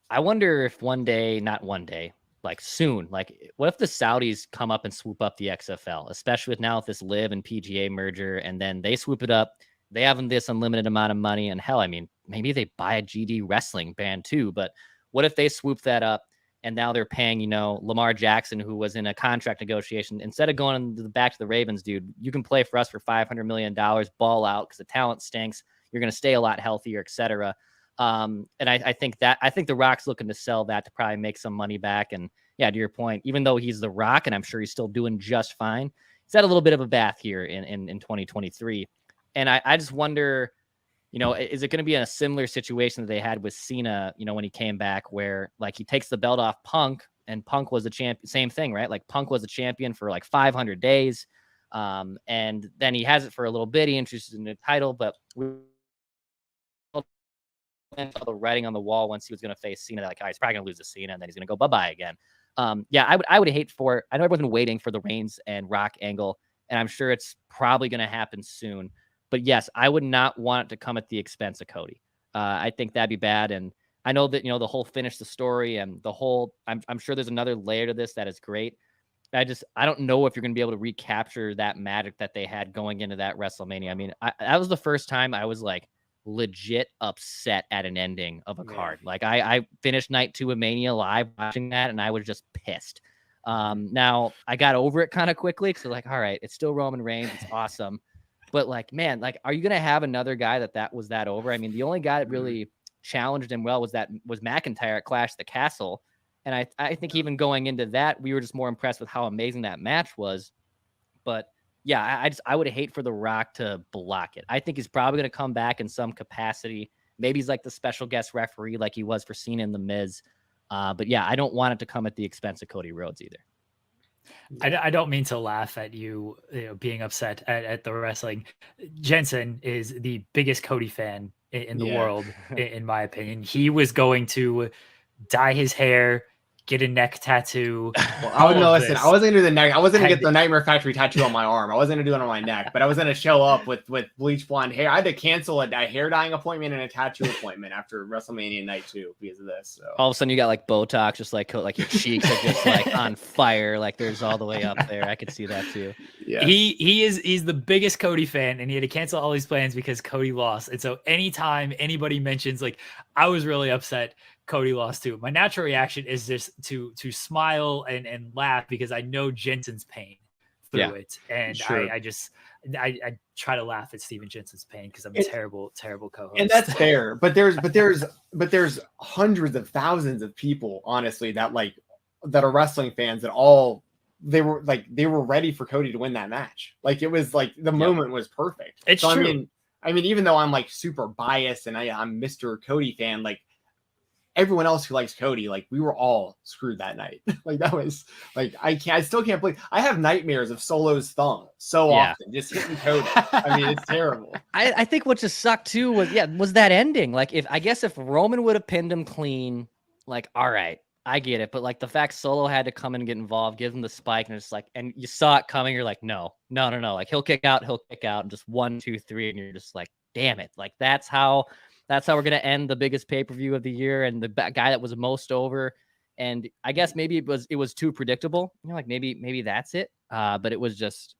I wonder if not one day, like soon, like what if the Saudis come up and swoop up the XFL, especially with now with this Live and PGA merger, and then they swoop it up. They have this unlimited amount of money, and hell, I mean, maybe they buy a GD wrestling band too. But what if they swoop that up and now they're paying, Lamar Jackson, who was in a contract negotiation, instead of going back to the Ravens, dude, you can play for us for $500 million, ball out because the talent stinks. You're going to stay a lot healthier, etc. And I think The Rock's looking to sell that to probably make some money back. And yeah, to your point, even though he's The Rock, and I'm sure he's still doing just fine, he's had a little bit of a bath here in 2023. And I just wonder, is it going to be in a similar situation that they had with Cena, when he came back, where like he takes the belt off Punk, and Punk was a champion, same thing, right? Like Punk was a champion for like 500 days. And then he has it for a little bit. He introduces a new title, but the writing on the wall once he was going to face Cena, like, he's probably going to lose to Cena and then he's going to go bye-bye again. Yeah, I would hate for, I know everyone's been waiting for the Reigns and Rock angle, and I'm sure it's probably going to happen soon. But yes, I would not want it to come at the expense of Cody. I think that'd be bad. And I know that, the whole finish the story and the whole, I'm sure there's another layer to this that is great. I don't know if you're going to be able to recapture that magic that they had going into that WrestleMania. I mean, that was the first time I was like legit upset at an ending of a card. Like I finished night 2 of Mania live watching that, and I was just pissed. Now I got over it kind of quickly because like, all right, it's still Roman Reigns. It's awesome. But like, man, like, are you going to have another guy that was that over? I mean, the only guy that really challenged him well was McIntyre at Clash of the Castle. And I think even going into that, we were just more impressed with how amazing that match was. But yeah, I would hate for The Rock to block it. I think he's probably going to come back in some capacity. Maybe he's like the special guest referee like he was for Cena and The Miz. But yeah, I don't want it to come at the expense of Cody Rhodes either. I don't mean to laugh at you, being upset at the wrestling. Jensen is the biggest Cody fan in the world, in my opinion. He was going to dye his hair, get a neck tattoo. Well, I wasn't going to do the neck. I wasn't going to get the Nightmare Factory tattoo on my arm. I wasn't going to do it on my neck, but I was going to show up with bleach blonde hair. I had to cancel a hair dyeing appointment and a tattoo appointment after WrestleMania night 2 because of this. So. All of a sudden you got like Botox, just like your cheeks are just like on fire. Like there's all the way up there. I could see that too. Yeah. He's the biggest Cody fan, and he had to cancel all these plans because Cody lost. And so anytime anybody mentions like, I was really upset Cody lost too, my natural reaction is just to smile and laugh because I know Jensen's pain through it. And sure. I try to laugh at Stephen Jensen's pain because I'm a terrible co-host. And that's fair. But there's hundreds of thousands of people, honestly, that are wrestling fans that they were ready for Cody to win that match. Like it was like the moment was perfect. It's true. I mean, even though I'm like super biased and I'm Mr. Cody fan, like everyone else who likes Cody, like we were all screwed that night. Like that was like, I still can't believe I have nightmares of Solo's thumb so often just hitting Cody. I mean, it's terrible. I think what just sucked too was that ending. Like if Roman would have pinned him clean, like, all right, I get it. But like the fact Solo had to come in and get involved, give him the spike, and it's like, and you saw it coming. You're like, no. Like he'll kick out, and just 1, 2, 3. And you're just like, damn it. Like that's how we're going to end the biggest pay-per-view of the year and the guy that was most over. And I guess maybe it was too predictable. Like maybe that's it. But it was just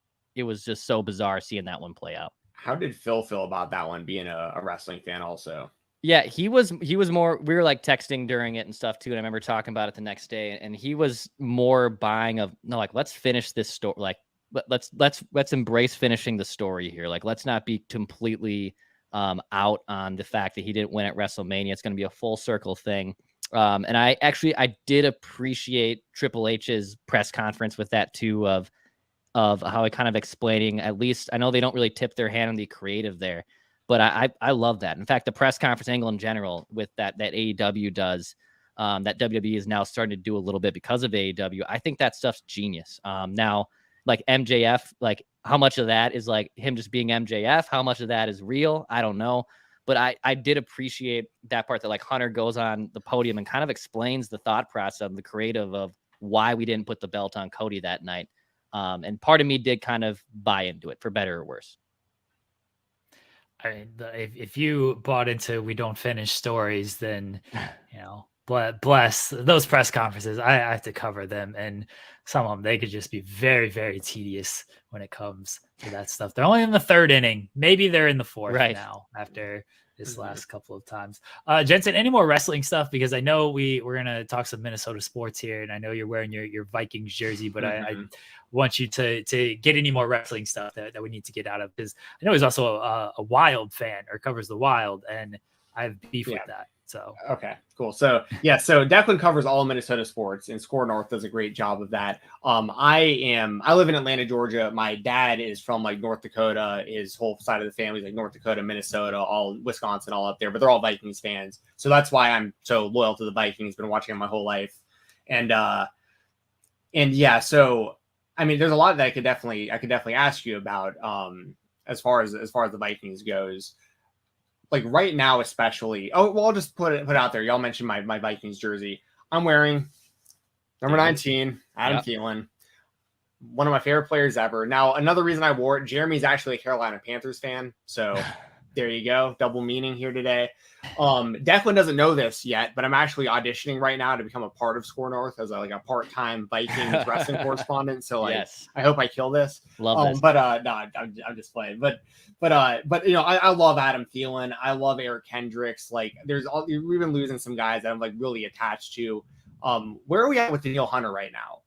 so bizarre seeing that one play out. How did Phil feel about that one, being a wrestling fan also? Yeah, he was more, we were like texting during it and stuff too. And I remember talking about it the next day, and he was more buying of, no, like, let's finish this story. Like let's embrace finishing the story here. Like, let's not be completely out on the fact that he didn't win at WrestleMania. It's going to be a full circle thing. And I did appreciate Triple H's press conference with that too, of of how I kind of explaining, at least I know they don't really tip their hand on the creative there, but I love that. In fact, the press conference angle in general with that AEW does, that WWE is now starting to do a little bit because of AEW. I think that stuff's genius. Now, like MJF, like how much of that is like him just being MJF? How much of that is real? I don't know. But I did appreciate that part that like Hunter goes on the podium and kind of explains the thought process of the creative of why we didn't put the belt on Cody that night. And part of me did kind of buy into it, for better or worse. I mean, if you bought into we don't finish stories, then, you know, bless those press conferences. I have to cover them, and some of them, they could just be very, very tedious when it comes to that stuff. They're only in the third inning. Maybe they're in the fourth now after this last couple of times. Jensen, any more wrestling stuff? Because I know we're going to talk some Minnesota sports here, and I know you're wearing your Vikings jersey, but I want you to get any more wrestling stuff that we need to get out of, because I know he's also a Wild fan, or covers the Wild, and I have beef with that. So okay, cool. So Declan covers all Minnesota sports, and SKOR North does a great job of that. I live in Atlanta, Georgia. My dad is from like North Dakota. His whole side of the family is like North Dakota, Minnesota, all Wisconsin, all up there, but they're all Vikings fans. So that's why I'm so loyal to the Vikings. Been watching them my whole life. And yeah, so I mean, there's a lot that I could definitely ask you about as far as the Vikings goes. Like right now, especially. Oh, well, I'll just put it out there. Y'all mentioned my Vikings jersey. I'm wearing number 19, Adam Thielen, one of my favorite players ever. Now, another reason I wore it, Jeremy's actually a Carolina Panthers fan, so there you go, double meaning here today. Declan doesn't know this yet, but I'm actually auditioning right now to become a part of SKOR North as a part-time Vikings wrestling correspondent. So like, I hope I kill this. Love this. But no, I'm just playing. But you know, I love Adam Thielen. I love Eric Hendricks. Like, we've been losing some guys that I'm like really attached to. Where are we at with Danielle Hunter right now?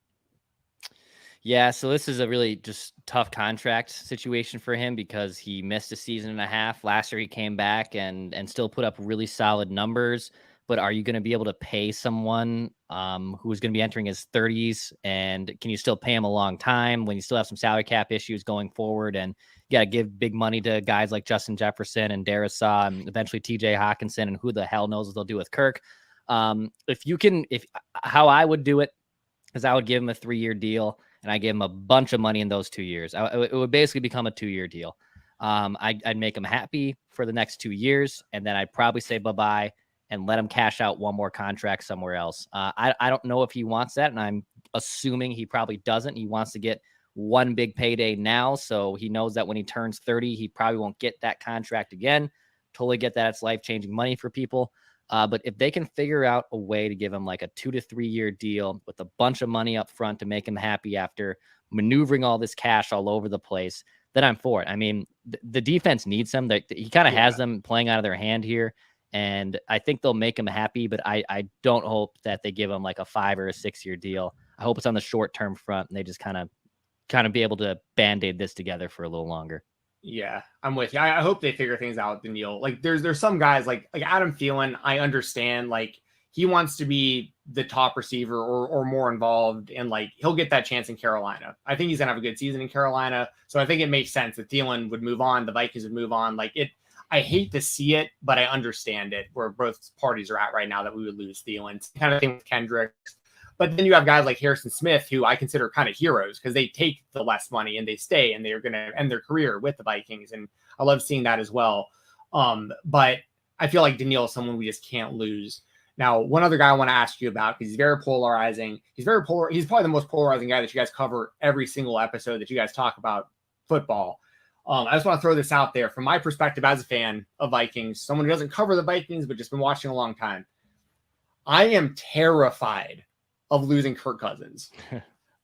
Yeah, so this is a really just tough contract situation for him because he missed a season and a half. Last year he came back and still put up really solid numbers. But are you going to be able to pay someone who's going to be entering his 30s? And can you still pay him a long time when you still have some salary cap issues going forward? And you got to give big money to guys like Justin Jefferson and Darisaw and eventually TJ Hawkinson, and who the hell knows what they'll do with Kirk. How I would do it is I would give him a 3-year deal. And I gave him a bunch of money in those 2 years. It would basically become a 2-year deal. I'd make him happy for the next 2 years, and then I'd probably say bye-bye and let him cash out one more contract somewhere else. I don't know if he wants that, and I'm assuming he probably doesn't. He wants to get one big payday now, so he knows that when he turns 30, he probably won't get that contract again. Totally get that. It's life-changing money for people. But if they can figure out a way to give him like a 2 to 3 year deal with a bunch of money up front to make him happy after maneuvering all this cash all over the place, then I'm for it. I mean, the defense needs him. He kind of has them playing out of their hand here, and I think they'll make him happy, but I don't hope that they give him like a 5 or a 6 year deal. I hope it's on the short-term front, and they just kind of be able to Band-Aid this together for a little longer. Yeah, I'm with you. I hope they figure things out, Daniil. Like there's some guys like Adam Thielen. I understand, like he wants to be the top receiver or more involved, and like he'll get that chance in Carolina. I think he's gonna have a good season in Carolina, so I think it makes sense that Thielen would move on, the Vikings would move on. Like it, I hate to see it, but I understand it where both parties are at right now that we would lose Thielen. It's kind of thing with Kendrick. But then you have guys like Harrison Smith, who I consider kind of heroes because they take the less money and they stay and they're going to end their career with the Vikings. And I love seeing that as well. But I feel like Daniil is someone we just can't lose. Now, one other guy I want to ask you about, because he's very polarizing. He's probably the most polarizing guy that you guys cover every single episode that you guys talk about football. I just want to throw this out there from my perspective as a fan of Vikings, someone who doesn't cover the Vikings, but just been watching a long time. I am terrified of losing Kirk Cousins.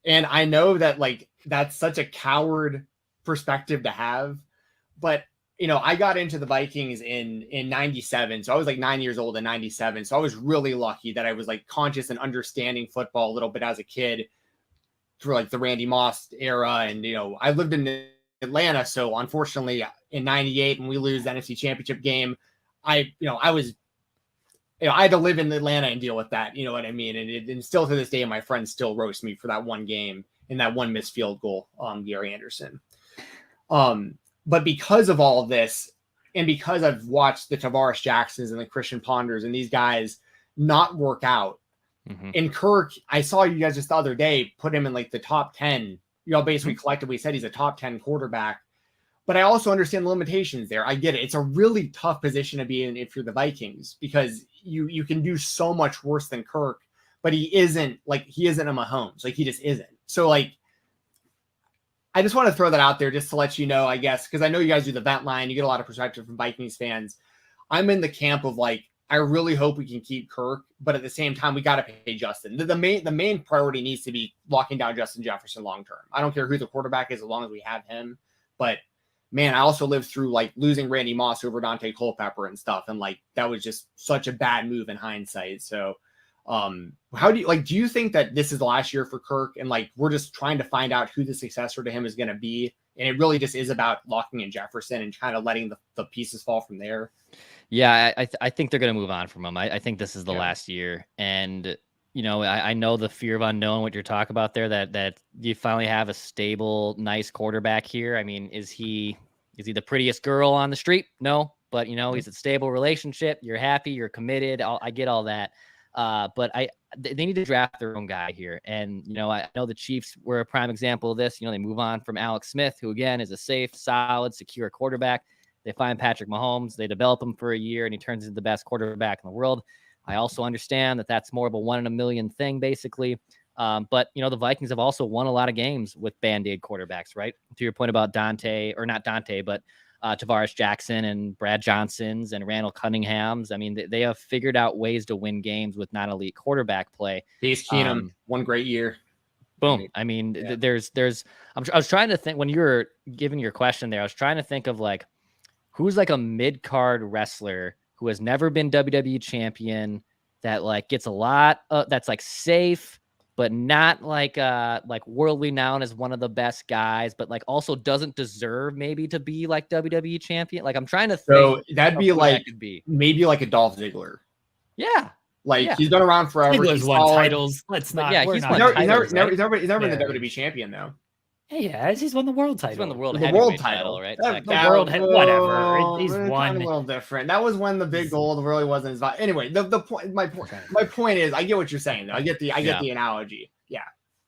And I know that like, that's such a coward perspective to have, but you know, I got into the Vikings in 97. So I was like 9 years old in 97. So I was really lucky that I was like conscious and understanding football a little bit as a kid through like the Randy Moss era. And, you know, I lived in Atlanta. So unfortunately in 98, when we lose the NFC Championship game, I had to live in Atlanta and deal with that. You know what I mean? And still to this day, my friends still roast me for that one game in that one missed field goal, Gary Anderson. But because of all of this, and because I've watched the Tavares Jacksons and the Christian Ponders and these guys not work out, and Kirk, I saw you guys just the other day put him in like the top 10. You all basically collectively said he's a top 10 quarterback. But I also understand the limitations there. I get it. It's a really tough position to be in if you're the Vikings, because you can do so much worse than Kirk, but he isn't a Mahomes. Like, he just isn't. So, like, I just want to throw that out there just to let you know, I guess, because I know you guys do the vent line. You get a lot of perspective from Vikings fans. I'm in the camp of, like, I really hope we can keep Kirk, but at the same time, we got to pay Justin. The main priority needs to be locking down Justin Jefferson long term. I don't care who the quarterback is as long as we have him. But man, I also lived through like losing Randy Moss over Dante Culpepper and stuff, and like that was just such a bad move in hindsight. So, how do you think that this is the last year for Kirk, and like we're just trying to find out who the successor to him is going to be, and it really just is about locking in Jefferson and kind of letting the pieces fall from there? Yeah, I think they're going to move on from him. I think this is the last year. And, you know, I know the fear of unknown, what you're talking about there, that you finally have a stable, nice quarterback here. I mean, is he the prettiest girl on the street? No, but, you know, he's a stable relationship. You're happy. You're committed. I get all that. But they need to draft their own guy here. And, you know, I know the Chiefs were a prime example of this. You know, they move on from Alex Smith, who, again, is a safe, solid, secure quarterback. They find Patrick Mahomes, they develop him for a year, and he turns into the best quarterback in the world. I also understand that that's more of a 1 in a million thing, basically. But, you know, the Vikings have also won a lot of games with Band-Aid quarterbacks, right? To your point about Tavares Jackson and Brad Johnsons and Randall Cunninghams. I mean, they have figured out ways to win games with non-elite quarterback play. Case Keenum, one great year. Boom. I mean, I was trying to think, when you were giving your question there, I was trying to think of like, who's like a mid-card wrestler who has never been WWE champion that like gets a lot that's like safe, but not like worldly known as one of the best guys, but like also doesn't deserve maybe to be like WWE champion. Like, I'm trying to think. So that'd be like, maybe like a Dolph Ziggler. Yeah. He's been around forever. Ziggler's won titles. Let's not. Yeah, he's never been the WWE champion though. Yeah, he's won the world title. He's won the world title, right? Whatever. He's won. A little different. That was when the big gold really wasn't as valuable. Anyway, my point is, I get what you're saying though. I get the analogy. Yeah.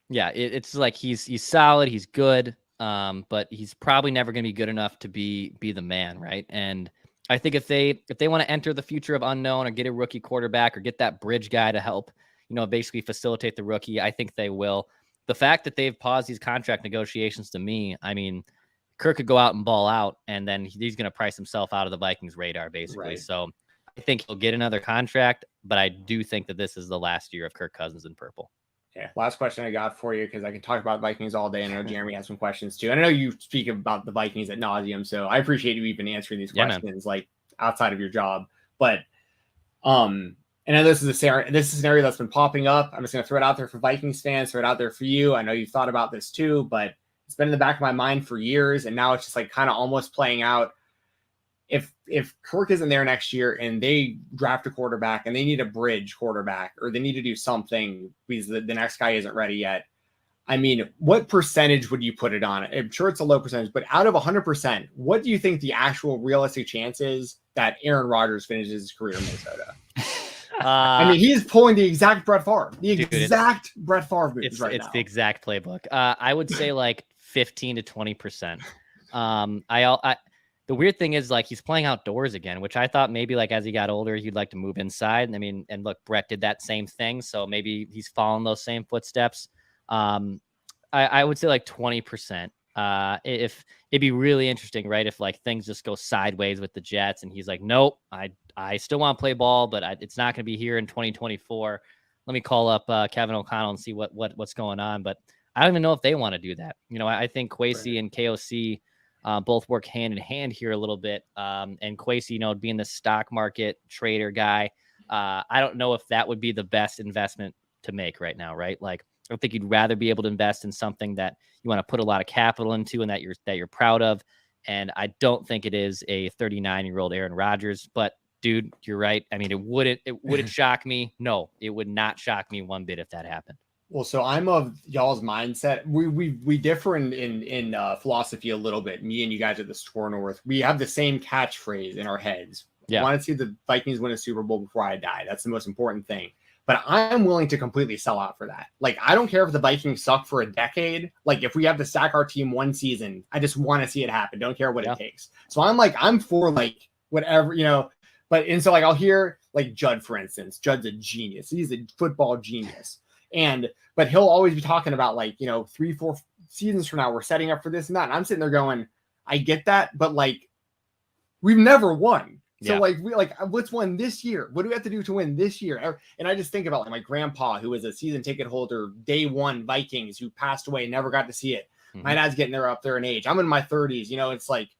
Yeah, it's like he's solid, he's good, but he's probably never going to be good enough to be the man, right? And I think if they want to enter the future of unknown or get a rookie quarterback or get that bridge guy to help, you know, basically facilitate the rookie, I think they will. The fact that they've paused these contract negotiations, to me, I mean, Kirk could go out and ball out, and then he's going to price himself out of the Vikings' radar, basically. Right. So I think he'll get another contract, but I do think that this is the last year of Kirk Cousins in purple. Yeah. Last question I got for you, because I can talk about Vikings all day. And I know Jeremy has some questions too. And I know you speak about the Vikings ad nauseum, so I appreciate you even answering these questions like outside of your job. But and I know this is a scenario that's been popping up. I'm just going to throw it out there for Vikings fans, throw it out there for you. I know you've thought about this too, but it's been in the back of my mind for years. And now it's just like kind of almost playing out. If Kirk isn't there next year and they draft a quarterback and they need a bridge quarterback, or they need to do something because the next guy isn't ready yet, I mean, what percentage would you put it on? I'm sure it's a low percentage, but out of 100%, what do you think the actual realistic chance is that Aaron Rodgers finishes his career in Minnesota? I mean, he is pulling the exact Brett Favre, Brett Favre moves right now. It's the exact playbook. I would say like 15 to 20%. The weird thing is, like, he's playing outdoors again, which I thought maybe like as he got older, he'd like to move inside. I mean, and look, Brett did that same thing, so maybe he's following those same footsteps. I would say like 20%. If it'd be really interesting, right? If like things just go sideways with the Jets and he's like, nope, I still want to play ball, but it's not going to be here in 2024. Let me call up Kevin O'Connell and see what's going on. But I don't even know if they want to do that. You know, I think Kwesi and KOC both work hand in hand here a little bit. And Kwesi, you know, being the stock market trader guy, I don't know if that would be the best investment to make right now, right? Like, I think you'd rather be able to invest in something that you want to put a lot of capital into and that you're proud of. And I don't think it is a 39-year-old Aaron Rodgers, but dude, you're right. I mean, it wouldn't shock me. No, it would not shock me one bit if that happened. Well, so I'm of y'all's mindset. We differ in philosophy a little bit. Me and you guys at the SKOR North, we have the same catchphrase in our heads. Yeah. I want to see the Vikings win a Super Bowl before I die. That's the most important thing. But I'm willing to completely sell out for that. Like, I don't care if the Vikings suck for a decade. Like, if we have to sack our team one season, I just want to see it happen. Don't care what it takes. So I'm for like whatever, you know. But and so like I'll hear like Judd, for instance. Judd's a genius. He's a football genius. But he'll always be talking about like, you know, 3-4 seasons from now, we're setting up for this and that. And I'm sitting there going, I get that, but like, we've never won. So let's win this year. What do we have to do to win this year? And I just think about like my grandpa, who was a season ticket holder, day one Vikings, who passed away, never got to see it. Mm-hmm. My dad's getting up there in age. I'm in my 30s. You know, it's like,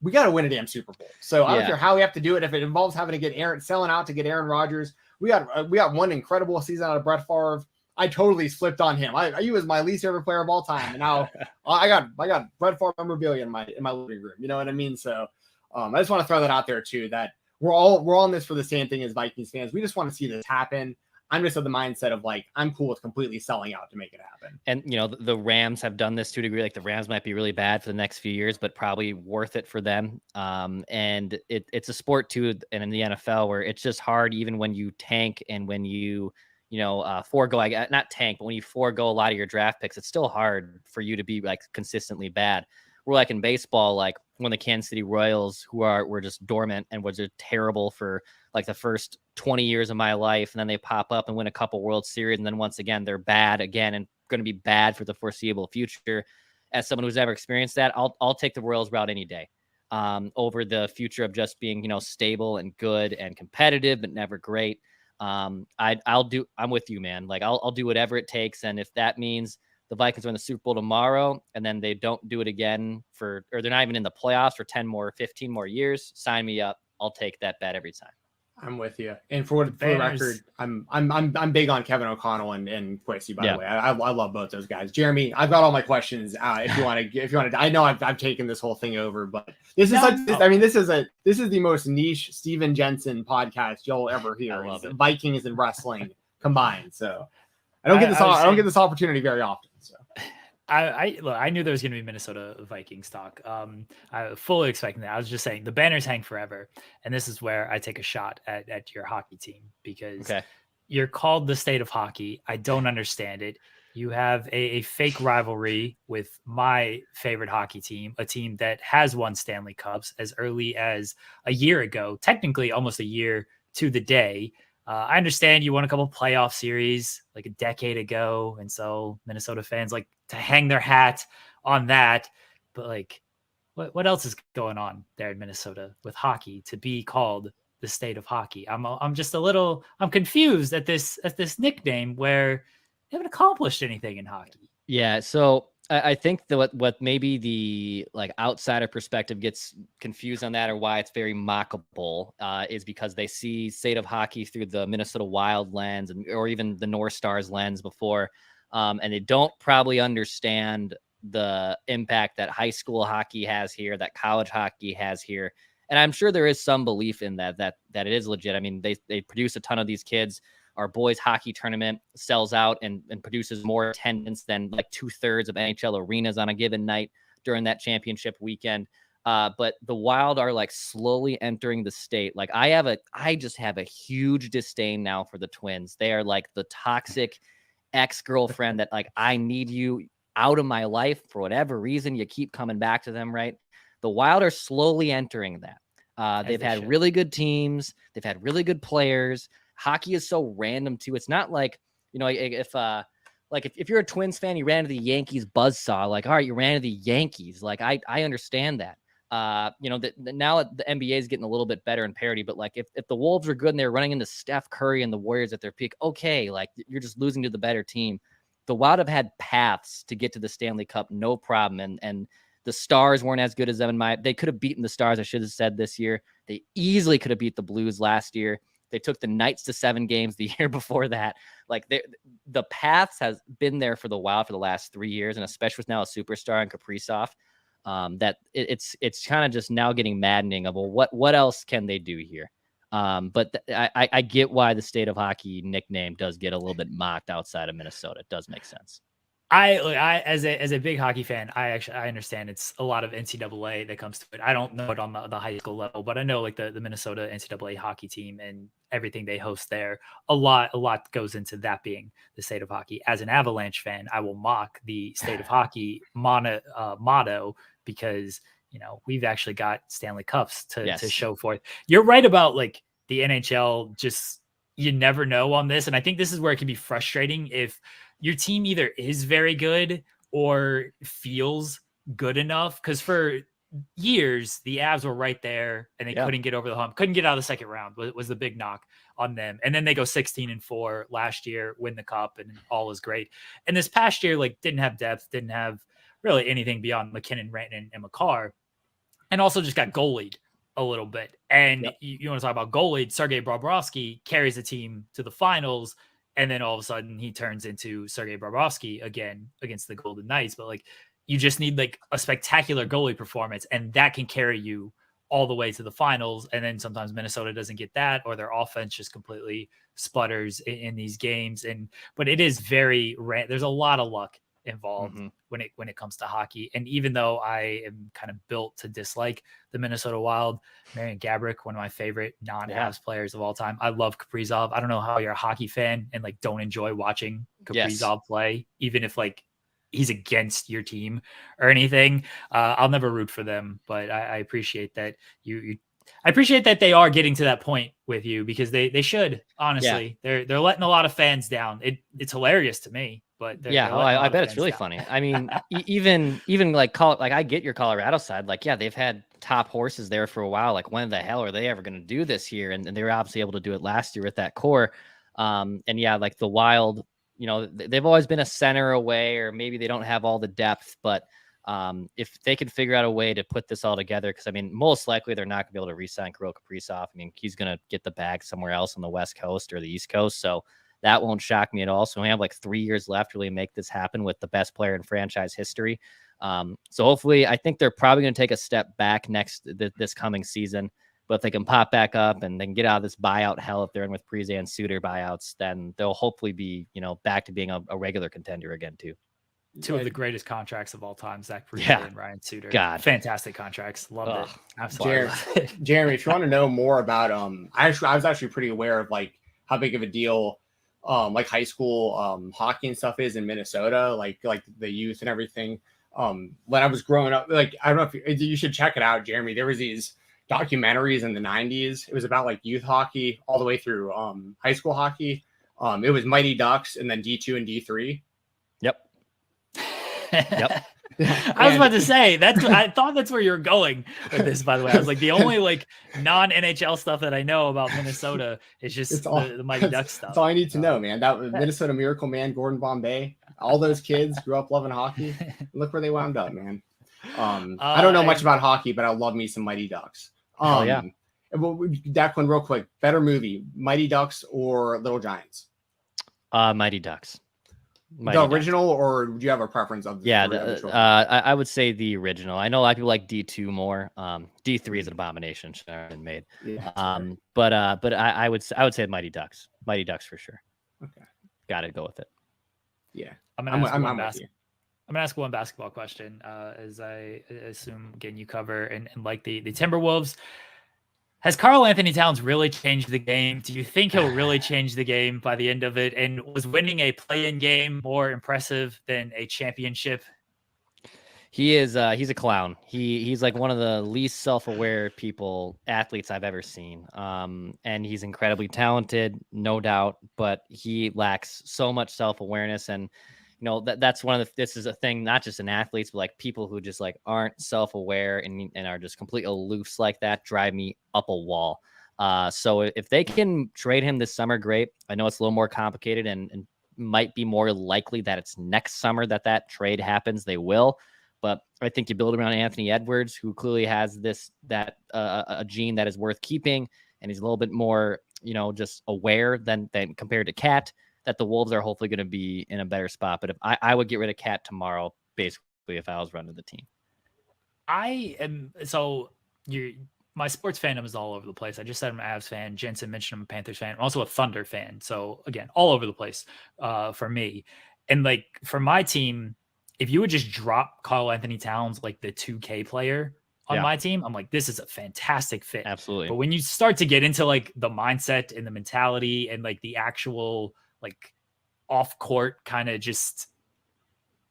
we got to win a damn Super Bowl. So I don't care how we have to do it. If it involves having to get selling out to get Aaron Rodgers, we got one incredible season out of Brett Favre. I totally flipped on him. He was my least favorite player of all time, and now I got Brett Favre memorabilia in my living room. You know what I mean? So I just want to throw that out there too. That we're all in this for the same thing as Vikings fans. We just want to see this happen. I'm just of the mindset of like, I'm cool with completely selling out to make it happen. And, you know, the Rams have done this to a degree. Like, the Rams might be really bad for the next few years, but probably worth it for them. And it's a sport too, and in the NFL, where it's just hard, even when you tank and when you forego, not tank, but when you forego a lot of your draft picks, it's still hard for you to be like consistently bad. We're like in baseball, like when the Kansas City Royals, were just dormant and was terrible for like the first 20 years of my life. And then they pop up and win a couple World Series. And then once again, they're bad again and going to be bad for the foreseeable future. As someone who's ever experienced that, I'll take the Royals route any day over the future of just being, you know, stable and good and competitive, but never great. I'm with you, man. Like, I'll do whatever it takes. And if that means the Vikings are in the Super Bowl tomorrow and then they don't do it again or they're not even in the playoffs for 15 more years, sign me up. I'll take that bet every time. I'm with you. And for the record, I'm big on Kevin O'Connell and Quincy, by the way. I love both those guys. Jeremy, I've got all my questions. If you want to, I know I've taken this whole thing over, but this is the most niche Stephen Jensen podcast you'll ever hear. Vikings and wrestling combined. So I don't get this opportunity very often. So I knew there was going to be Minnesota Vikings talk. I was fully expecting that. I was just saying the banners hang forever. And this is where I take a shot at your hockey team, because you're called the state of hockey. I don't understand it. You have a fake rivalry with my favorite hockey team, a team that has won Stanley Cups as early as a year ago, technically almost a year to the day. I understand you won a couple playoff series like a decade ago. And so Minnesota fans like to hang their hat on that. But like, what else is going on there in Minnesota with hockey to be called the state of hockey? I'm just I'm confused at this nickname where they haven't accomplished anything in hockey. Yeah. So I think that what maybe the like outsider perspective gets confused on that, or why it's very mockable, is because they see state of hockey through the Minnesota Wild lens or even the North Stars lens before, and they don't probably understand the impact that high school hockey has here, that college hockey has here. And I'm sure there is some belief in that it is legit. I mean, they produce a ton of these kids. Our boys hockey tournament sells out and produces more attendance than like 2/3 of NHL arenas on a given night during that championship weekend. But the Wild are like slowly entering the state. Like I just have a huge disdain now for the Twins. They are like the toxic ex-girlfriend that like, I need you out of my life for whatever reason. You keep coming back to them, right? The Wild are slowly entering that. They've had really good teams. They've had really good players. Hockey is so random too. It's not like, you know, if you're a Twins fan, you ran to the Yankees buzzsaw, like, all right, you ran to the Yankees. Like, I understand that. Now the NBA is getting a little bit better in parity, but like if the Wolves are good and they're running into Steph Curry and the Warriors at their peak, okay, like you're just losing to the better team. The Wild have had paths to get to the Stanley Cup, no problem. And the Stars weren't as good as them. They could have beaten the Stars, I should have said, this year. They easily could have beat the Blues last year. They took the Knights to 7 games the year before that. Like the paths has been there for the Wild for the last 3 years, and especially with now a superstar in Kaprizov, that it's kind of just now getting maddening of, well, what else can they do here? But I get why the State of Hockey nickname does get a little bit mocked outside of Minnesota. It does make sense. I as a big hockey fan, I understand it's a lot of NCAA that comes to it. I don't know it on the high school level, but I know like the Minnesota NCAA hockey team and everything they host there. A lot goes into that being the State of Hockey. As an Avalanche fan, I will mock the State of Hockey motto because we've actually got Stanley Cups to show forth. You're right about like the NHL. Just you never know on this, and I think this is where it can be frustrating if your team either is very good or feels good enough. Because for years, the Avs were right there and they couldn't get over the hump, couldn't get out of the second round was the big knock on them. And then they go 16-4 last year, win the cup, and all is great. And this past year, like didn't have depth, didn't have really anything beyond McKinnon, Rantanen, and Makar, and also just got goalied a little bit. And you want to talk about goalied, Sergei Bobrovsky carries the team to the finals. And then all of a sudden he turns into Sergei Bobrovsky again against the Golden Knights. But like, you just need like a spectacular goalie performance, and that can carry you all the way to the finals. And then sometimes Minnesota doesn't get that, or their offense just completely sputters in these games. But it is there's a lot of luck involved when it comes to hockey. And even though I am kind of built to dislike the Minnesota Wild, Marian Gaborik, one of my favorite non-Habs players of all time. I love Kaprizov. I don't know how you're a hockey fan and like don't enjoy watching Kaprizov play, even if like he's against your team or anything. I'll never root for them, but I appreciate that I appreciate that they are getting to that point with you, because they should, honestly. They're letting a lot of fans down. It's hilarious to me, but I bet it's really funny. I mean, even like I get your Colorado side. Like, they've had top horses there for a while. Like, when the hell are they ever going to do this here? And they were obviously able to do it last year with that core. Like the Wild, they've always been a center away, or maybe they don't have all the depth, but if they can figure out a way to put this all together, because I mean, most likely they're not gonna be able to re-sign Kirill Kaprizov. I mean, he's gonna get the bag somewhere else on the West Coast or the East Coast, so that won't shock me at all. So we have like 3 years left to really make this happen with the best player in franchise history. So hopefully, I think they're probably gonna take a step back this coming season. But if they can pop back up and they can get out of this buyout hell, if they're in with Parise and Suter buyouts, then they'll hopefully be, back to being a regular contender again too. Two of the greatest contracts of all time, Zach Parise and Ryan Suter. God, fantastic contracts. Love it. Absolutely. Jeremy, if you want to know more about I was actually pretty aware of like how big of a deal like high school hockey and stuff is in Minnesota, like the youth and everything. When I was growing up, like I don't know if you should check it out, Jeremy. There was these documentaries in the 90s. It was about like youth hockey all the way through high school hockey. It was Mighty Ducks and then D2 and D3. Yep. I was about to say I thought that's where you're going with this, by the way. I was like, the only like non-NHL stuff that I know about Minnesota is just the Mighty Ducks stuff. That's all I need to know, man. That was Minnesota Miracle Man, Gordon Bombay. All those kids grew up loving hockey. Look where they wound up, man. I don't know much about hockey, but I love me some Mighty Ducks. Well, Declan, real quick, better movie, Mighty Ducks or Little Giants? Mighty Ducks. The original, or do you have a preference of the I would say the original. I know a lot of people like D2 more. D3 is an abomination. Should have been made. But I would say Mighty Ducks. Mighty Ducks for sure. Okay, got to go with it. Yeah, I'm gonna ask one basketball question, as I assume again you cover and like the Timberwolves. Has Karl Anthony Towns really changed the game? Do you think he'll really change the game by the end of it? And was winning a play-in game more impressive than a championship? He is. He's a clown. He's like one of the least self-aware athletes I've ever seen. And he's incredibly talented, no doubt, but he lacks so much self-awareness. And that's one of this is a thing, not just in athletes, but like people who just like aren't self-aware and are just complete aloofs like that drive me up a wall. So if they can trade him this summer, great. I know it's a little more complicated and might be more likely that it's next summer that trade happens. They will, but I think you build around Anthony Edwards, who clearly has a gene that is worth keeping. And he's a little bit more, just aware than compared to Cat, that the Wolves are hopefully going to be in a better spot. But if I would get rid of Cat tomorrow, basically, if I was running the team. my sports fandom is all over the place. I just said I'm an Avs fan. Jensen mentioned I'm a Panthers fan. I'm also a Thunder fan. So again, all over the place for me. And like for my team, if you would just drop Karl Anthony Towns, like the 2K player on my team, I'm like, this is a fantastic fit. Absolutely. But when you start to get into like the mindset and the mentality and like the actual like off court kind of just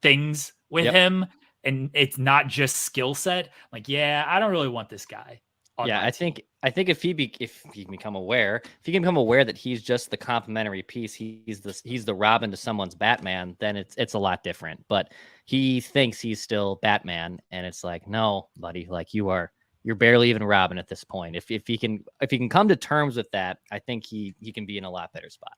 things with him, and it's not just skill set, like, yeah, I don't really want this guy. I think if he can become aware that he's just the complementary piece, he's the Robin to someone's Batman, then it's a lot different. But he thinks he's still Batman, and it's like, no, buddy, like you're barely even Robin at this point. If he can come to terms with that, I think he can be in a lot better spot.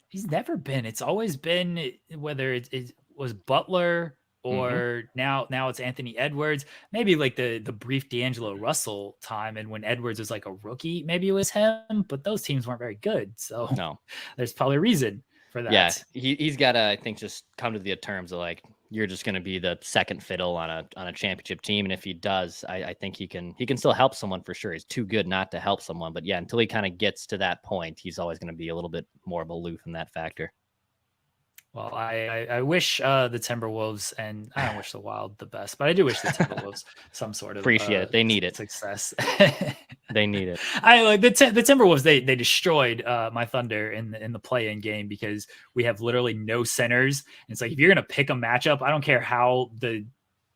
He's never been. It's always been, whether it was Butler or now it's Anthony Edwards, maybe like the brief D'Angelo Russell time. And when Edwards was like a rookie, maybe it was him, but those teams weren't very good. So no, there's probably a reason for that. Yeah. He's got to, I think, just come to the terms of like, you're just going to be the second fiddle on a championship team. And if he does, I think he can still help someone for sure. He's too good not to help someone, but yeah, until he kind of gets to that point, he's always going to be a little bit more of aloof in that factor. Well, I wish the Timberwolves, and I don't wish the Wild the best, but I do wish the Timberwolves some sort of appreciate it. They need it. Success. They need it. I like the Timberwolves. They destroyed my Thunder in the play-in game because we have literally no centers. And it's like if you're gonna pick a matchup, I don't care how the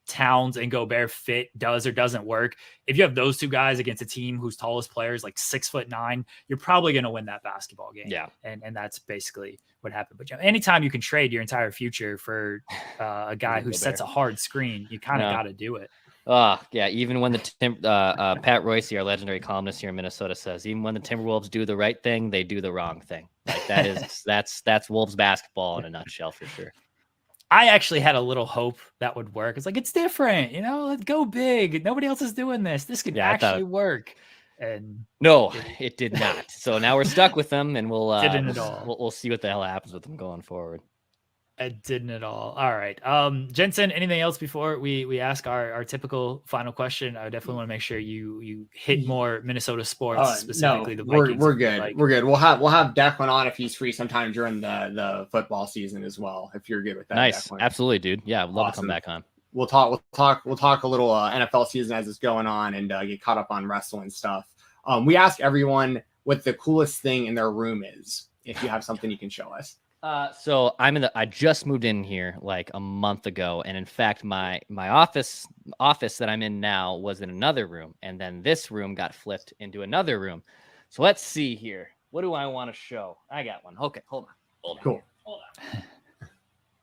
Towns and Gobert fit does or doesn't work. If you have those two guys against a team whose tallest player is like 6'9", you're probably going to win that basketball game. Yeah. And that's basically what happened. But anytime you can trade your entire future for a guy who sets a hard screen, you kind of got to do it. Yeah. Even when Pat Royce, our legendary columnist here in Minnesota, says, even when the Timberwolves do the right thing, they do the wrong thing. Like that is that's Wolves basketball in a nutshell for sure. I actually had a little hope that would work. It's like, it's different, let's go big. Nobody else is doing this. This could actually work. And no, it did not. So now we're stuck with them, and we'll see what the hell happens with them going forward. It didn't at all. All right. Jensen, anything else before we ask our typical final question? I definitely want to make sure you hit more Minnesota sports, specifically the Vikings. We're good. We're good. We'll have Declan on if he's free sometime during the football season as well, if you're good with that. Nice. Declan. Absolutely, dude. Yeah, I'd love to come back on. We'll talk a little NFL season as it's going on and get caught up on wrestling stuff. We ask everyone what the coolest thing in their room is. If you have something you can show us. So I just moved in here like a month ago. And in fact, my office that I'm in now was in another room. And then this room got flipped into another room. So let's see here. What do I want to show? I got one. Okay. Hold on. Cool. Hold on.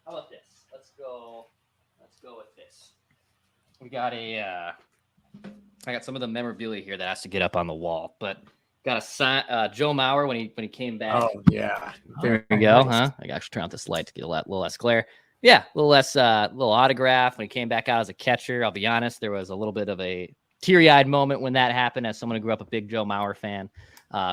How about this? Let's go with this. We got I got some of the memorabilia here that has to get up on the wall, but got a sign, Joe Mauer when he came back. Oh yeah, there we go. Huh? I got to turn out this light to get a little less glare. Yeah, a little less, little autograph when he came back out as a catcher. I'll be honest, there was a little bit of a teary-eyed moment when that happened, as someone who grew up a big Joe Mauer fan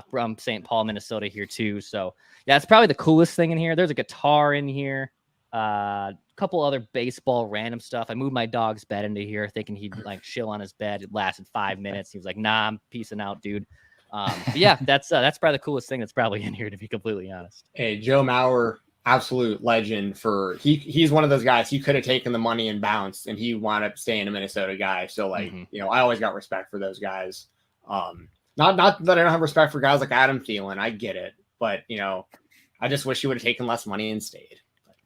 from St. Paul, Minnesota, here too. So yeah, it's probably the coolest thing in here. There's a guitar in here. A couple other baseball random stuff. I moved my dog's bed into here thinking he'd like chill on his bed. It lasted 5 minutes. He was like, "Nah, I'm peacing out, dude." But yeah, that's probably the coolest thing that's probably in here, to be completely honest. Hey, Joe Mauer, absolute legend. He's one of those guys. He could have taken the money and bounced, and he wound up staying a Minnesota guy. So I always got respect for those guys. Not that I don't have respect for guys like Adam Thielen. I get it, but I just wish he would have taken less money and stayed.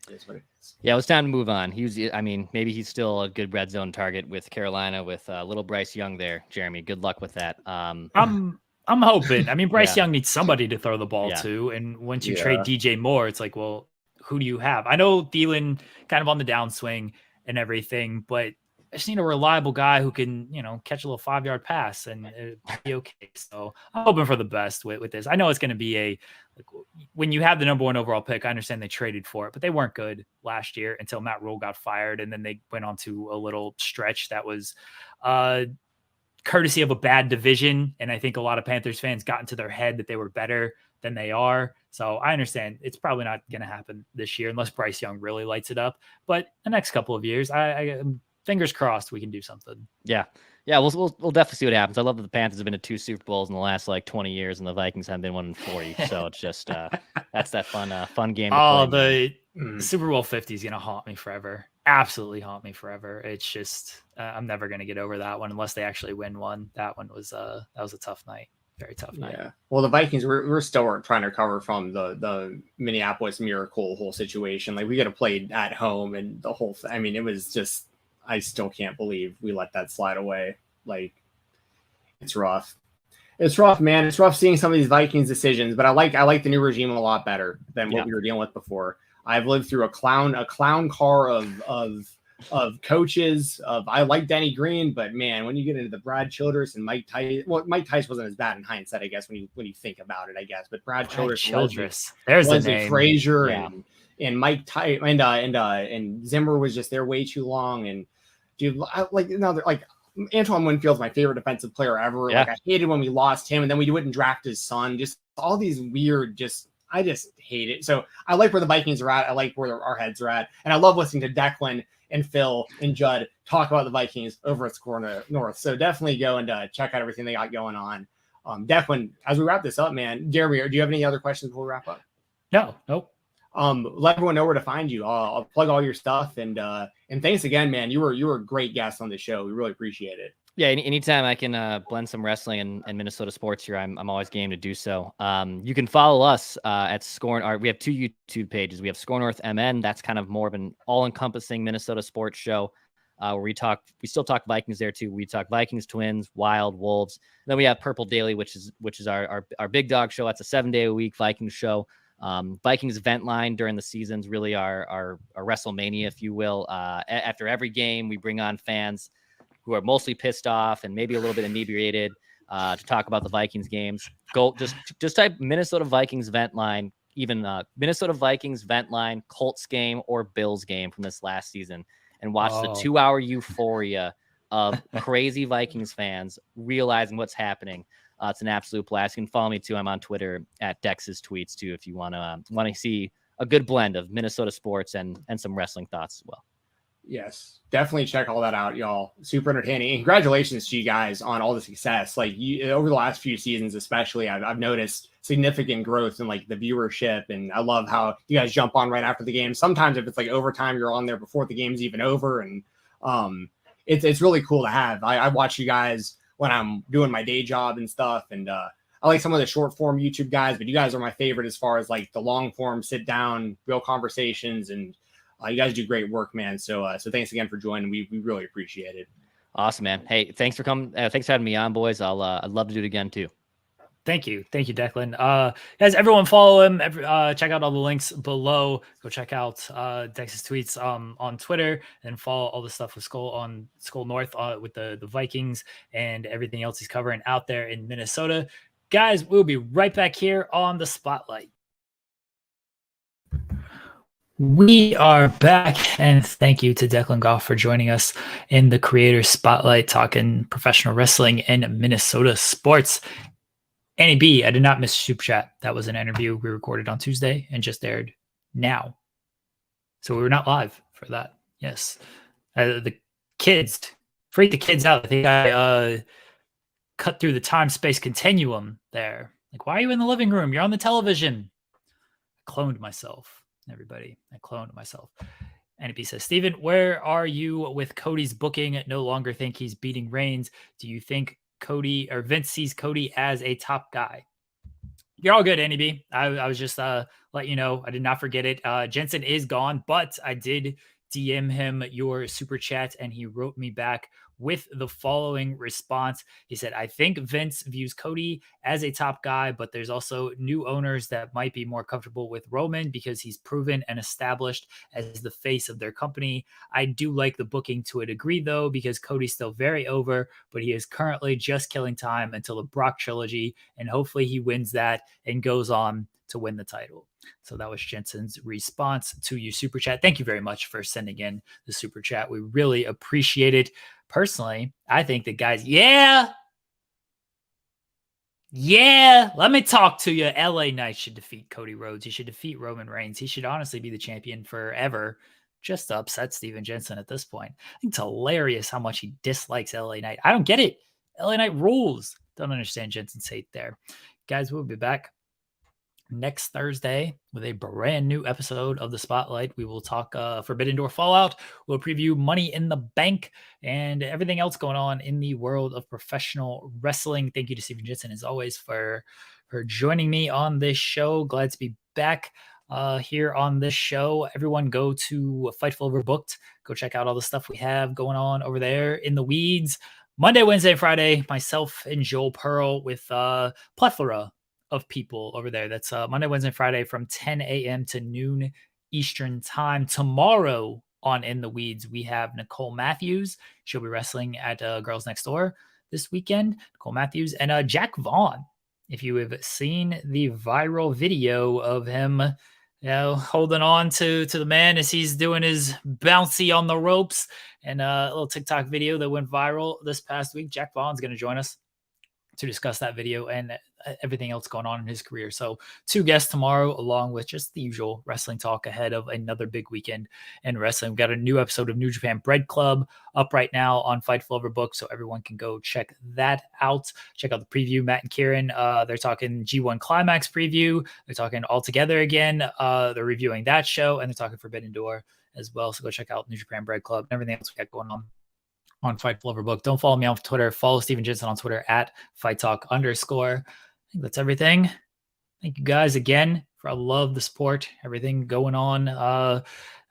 But it is what it is. Yeah, it was time to move on. Maybe he's still a good red zone target with Carolina with little Bryce Young there. Jeremy, good luck with that. I'm hoping. Bryce Young needs somebody to throw the ball to. And once you trade DJ Moore, it's like, well, who do you have? I know Thielen kind of on the downswing and everything, but I just need a reliable guy who can, catch a little 5-yard pass and it'd be okay. So I'm hoping for the best with this. I know it's going to be when you have the number 1 overall pick, I understand they traded for it, but they weren't good last year until Matt Rule got fired. And then they went on to a little stretch that was, courtesy of a bad division. And I think a lot of Panthers fans got into their head that they were better than they are. So I understand it's probably not going to happen this year unless Bryce Young really lights it up. But the next couple of years, I fingers crossed we can do something. Yeah. Yeah, we'll definitely see what happens. I love that the Panthers have been to 2 Super Bowls in the last like 20 years, and the Vikings haven't been 1 in 40. So it's just that's that fun game to Oh, play. the Super Bowl 50 is gonna haunt me forever. Absolutely haunt me forever. It's just I'm never gonna get over that one unless they actually win one. That one was a tough night. Very tough night. Yeah. Well, the Vikings, we're still trying to recover from the Minneapolis Miracle whole situation. Like we got to play at home and the whole I mean, it was just, I still can't believe we let that slide away. Like it's rough. It's rough, man. It's rough seeing some of these Vikings decisions, but I like the new regime a lot better than what we were dealing with before. I've lived through a clown car of coaches. I like Denny Green, but man, when you get into the Brad Childress and Mike Tice, well, Mike Tice wasn't as bad in hindsight, I guess, when you think about it, I guess. But Brad Childress, there's the Leslie name. Frazier, and Mike Tice, and Zimmer was just there way too long. And dude, Antoine Winfield's my favorite defensive player ever. Yeah. Like I hated when we lost him, and then we wouldn't draft his son. Just all these weird, I just hate it. So I like where the Vikings are at. I like where our heads are at, and I love listening to Declan and Phil and Judd talk about the Vikings over at SKOR North. So definitely go and check out everything they got going on. Declan, as we wrap this up, man, Jeremy, do you have any other questions before we wrap up? No, nope. Let everyone know where to find you. I'll plug all your stuff, and thanks again, man. You were a great guest on the show. We really appreciate it. Yeah, anytime I can blend some wrestling and Minnesota sports here, I'm always game to do so. You can follow us at SKOR. We have 2 YouTube pages. We have SKOR North MN. That's kind of more of an all-encompassing Minnesota sports show where we still talk Vikings there too. We talk Vikings, Twins, Wild, Wolves. Then we have Purple Daily, which is our big dog show. That's a 7-day-a-week Vikings show. Vikings event line during the seasons, really our WrestleMania, if you will. After every game, we bring on fans who are mostly pissed off and maybe a little bit inebriated to talk about the Vikings games. Go just type Minnesota Vikings vent line, even Minnesota Vikings vent line, Colts game or Bills game from this last season, and watch the 2-hour euphoria of crazy Vikings fans realizing what's happening. It's an absolute blast. You can follow me too. I'm on Twitter at Dex's Tweets too, if you want to see a good blend of Minnesota sports and some wrestling thoughts as well. Yes, definitely check all that out, y'all. Super entertaining. And congratulations to you guys on all the success. Like over the last few seasons, especially, I've noticed significant growth in like the viewership, and I love how you guys jump on right after the game. Sometimes if it's like overtime, you're on there before the game's even over, and it's really cool to have. I watch you guys when I'm doing my day job and stuff, and I like some of the short form YouTube guys, but you guys are my favorite as far as like the long form, sit down, real conversations, and you guys do great work, man. So thanks again for joining. We really appreciate it. Awesome, man. Hey, thanks for coming. Thanks for having me on, boys. I'd love to do it again too. Thank you, Declan. Guys, everyone follow him. Check out all the links below. Go check out Dex's tweets on Twitter, and follow all the stuff with SKOR North with the Vikings and everything else he's covering out there in Minnesota. Guys, we'll be right back here on the Spotlight. We are back, and thank you to Declan Goff for joining us in the Creator Spotlight, talking professional wrestling and Minnesota sports. Annie B, I did not miss Super Chat. That was an interview we recorded on Tuesday and just aired now. So we were not live for that. Yes. The kids, freak the kids out. I think I cut through the time-space continuum there. Like, why are you in the living room? You're on the television. I cloned myself. Everybody, I cloned myself. NP says, Stephen, where are you with Cody's booking? No longer think he's beating Reigns. Do you think Cody or Vince sees Cody as a top guy? You're all good, NB. I was just let you know. I did not forget it. Jensen is gone, but I did DM him your super chat, and he wrote me back with the following response. He said, I think Vince views Cody as a top guy, but there's also new owners that might be more comfortable with Roman because he's proven and established as the face of their company. I do like the booking to a degree, though, because Cody's still very over, but he is currently just killing time until the Brock trilogy, and hopefully he wins that and goes on to win the title. So that was Jensen's response to your super chat. Thank you very much for sending in the super chat. We really appreciate it. Personally, I think that guys, yeah, let me talk to you. LA Knight should defeat Cody Rhodes. He should defeat Roman Reigns. He should honestly be the champion forever. just to upset Stephen Jensen at this point. I think it's hilarious how much he dislikes LA Knight. I don't get it. LA Knight rules. Don't understand Jensen's hate there. Guys, we'll be back next Thursday with a brand new episode of The Spotlight. We will talk Forbidden Door Fallout. We'll preview Money in the Bank and everything else going on in the world of professional wrestling. Thank you to Stephen Jensen, as always, for joining me on this show. Glad to be back here on this show. Everyone go to Fightful Overbooked. Go check out all the stuff we have going on over there in the weeds. Monday, Wednesday, Friday, myself and Joel Pearl with plethora of people over there. That's Monday, Wednesday, Friday from 10 a.m. to noon Eastern time. Tomorrow on In the Weeds, we have Nicole Matthews. She'll be wrestling at Girls Next Door this weekend. Nicole Matthews and Jack Vaughn. If you have seen the viral video of him, holding on to the man as he's doing his bouncy on the ropes, and a little TikTok video that went viral this past week, Jack Vaughn's going to join us to discuss that video and everything else going on in his career. So 2 guests tomorrow, along with just the usual wrestling talk ahead of another big weekend in wrestling. We've got a new episode of New Japan Bread Club up right now on Fightful Overbooked, so everyone can go check that out. Check out the preview. Matt and Kieran, they're talking G1 Climax preview. They're talking All Together again. They're reviewing that show, and they're talking Forbidden Door as well. So go check out New Japan Bread Club and everything else we got going on Fightful Overbooked. Don't follow me on Twitter. Follow Stephen Jensen on Twitter at @FightTalk_. I think that's everything. Thank you guys again for I love the sport, everything going on,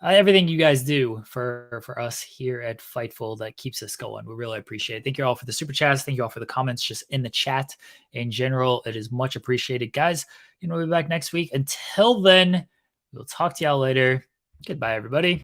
everything you guys do for us here at Fightful that keeps us going. We really appreciate it. Thank you all for the super chats. Thank you all for the comments just in the chat in general. It is much appreciated. Guys, we'll be back next week. Until then, we'll talk to y'all later. Goodbye, everybody.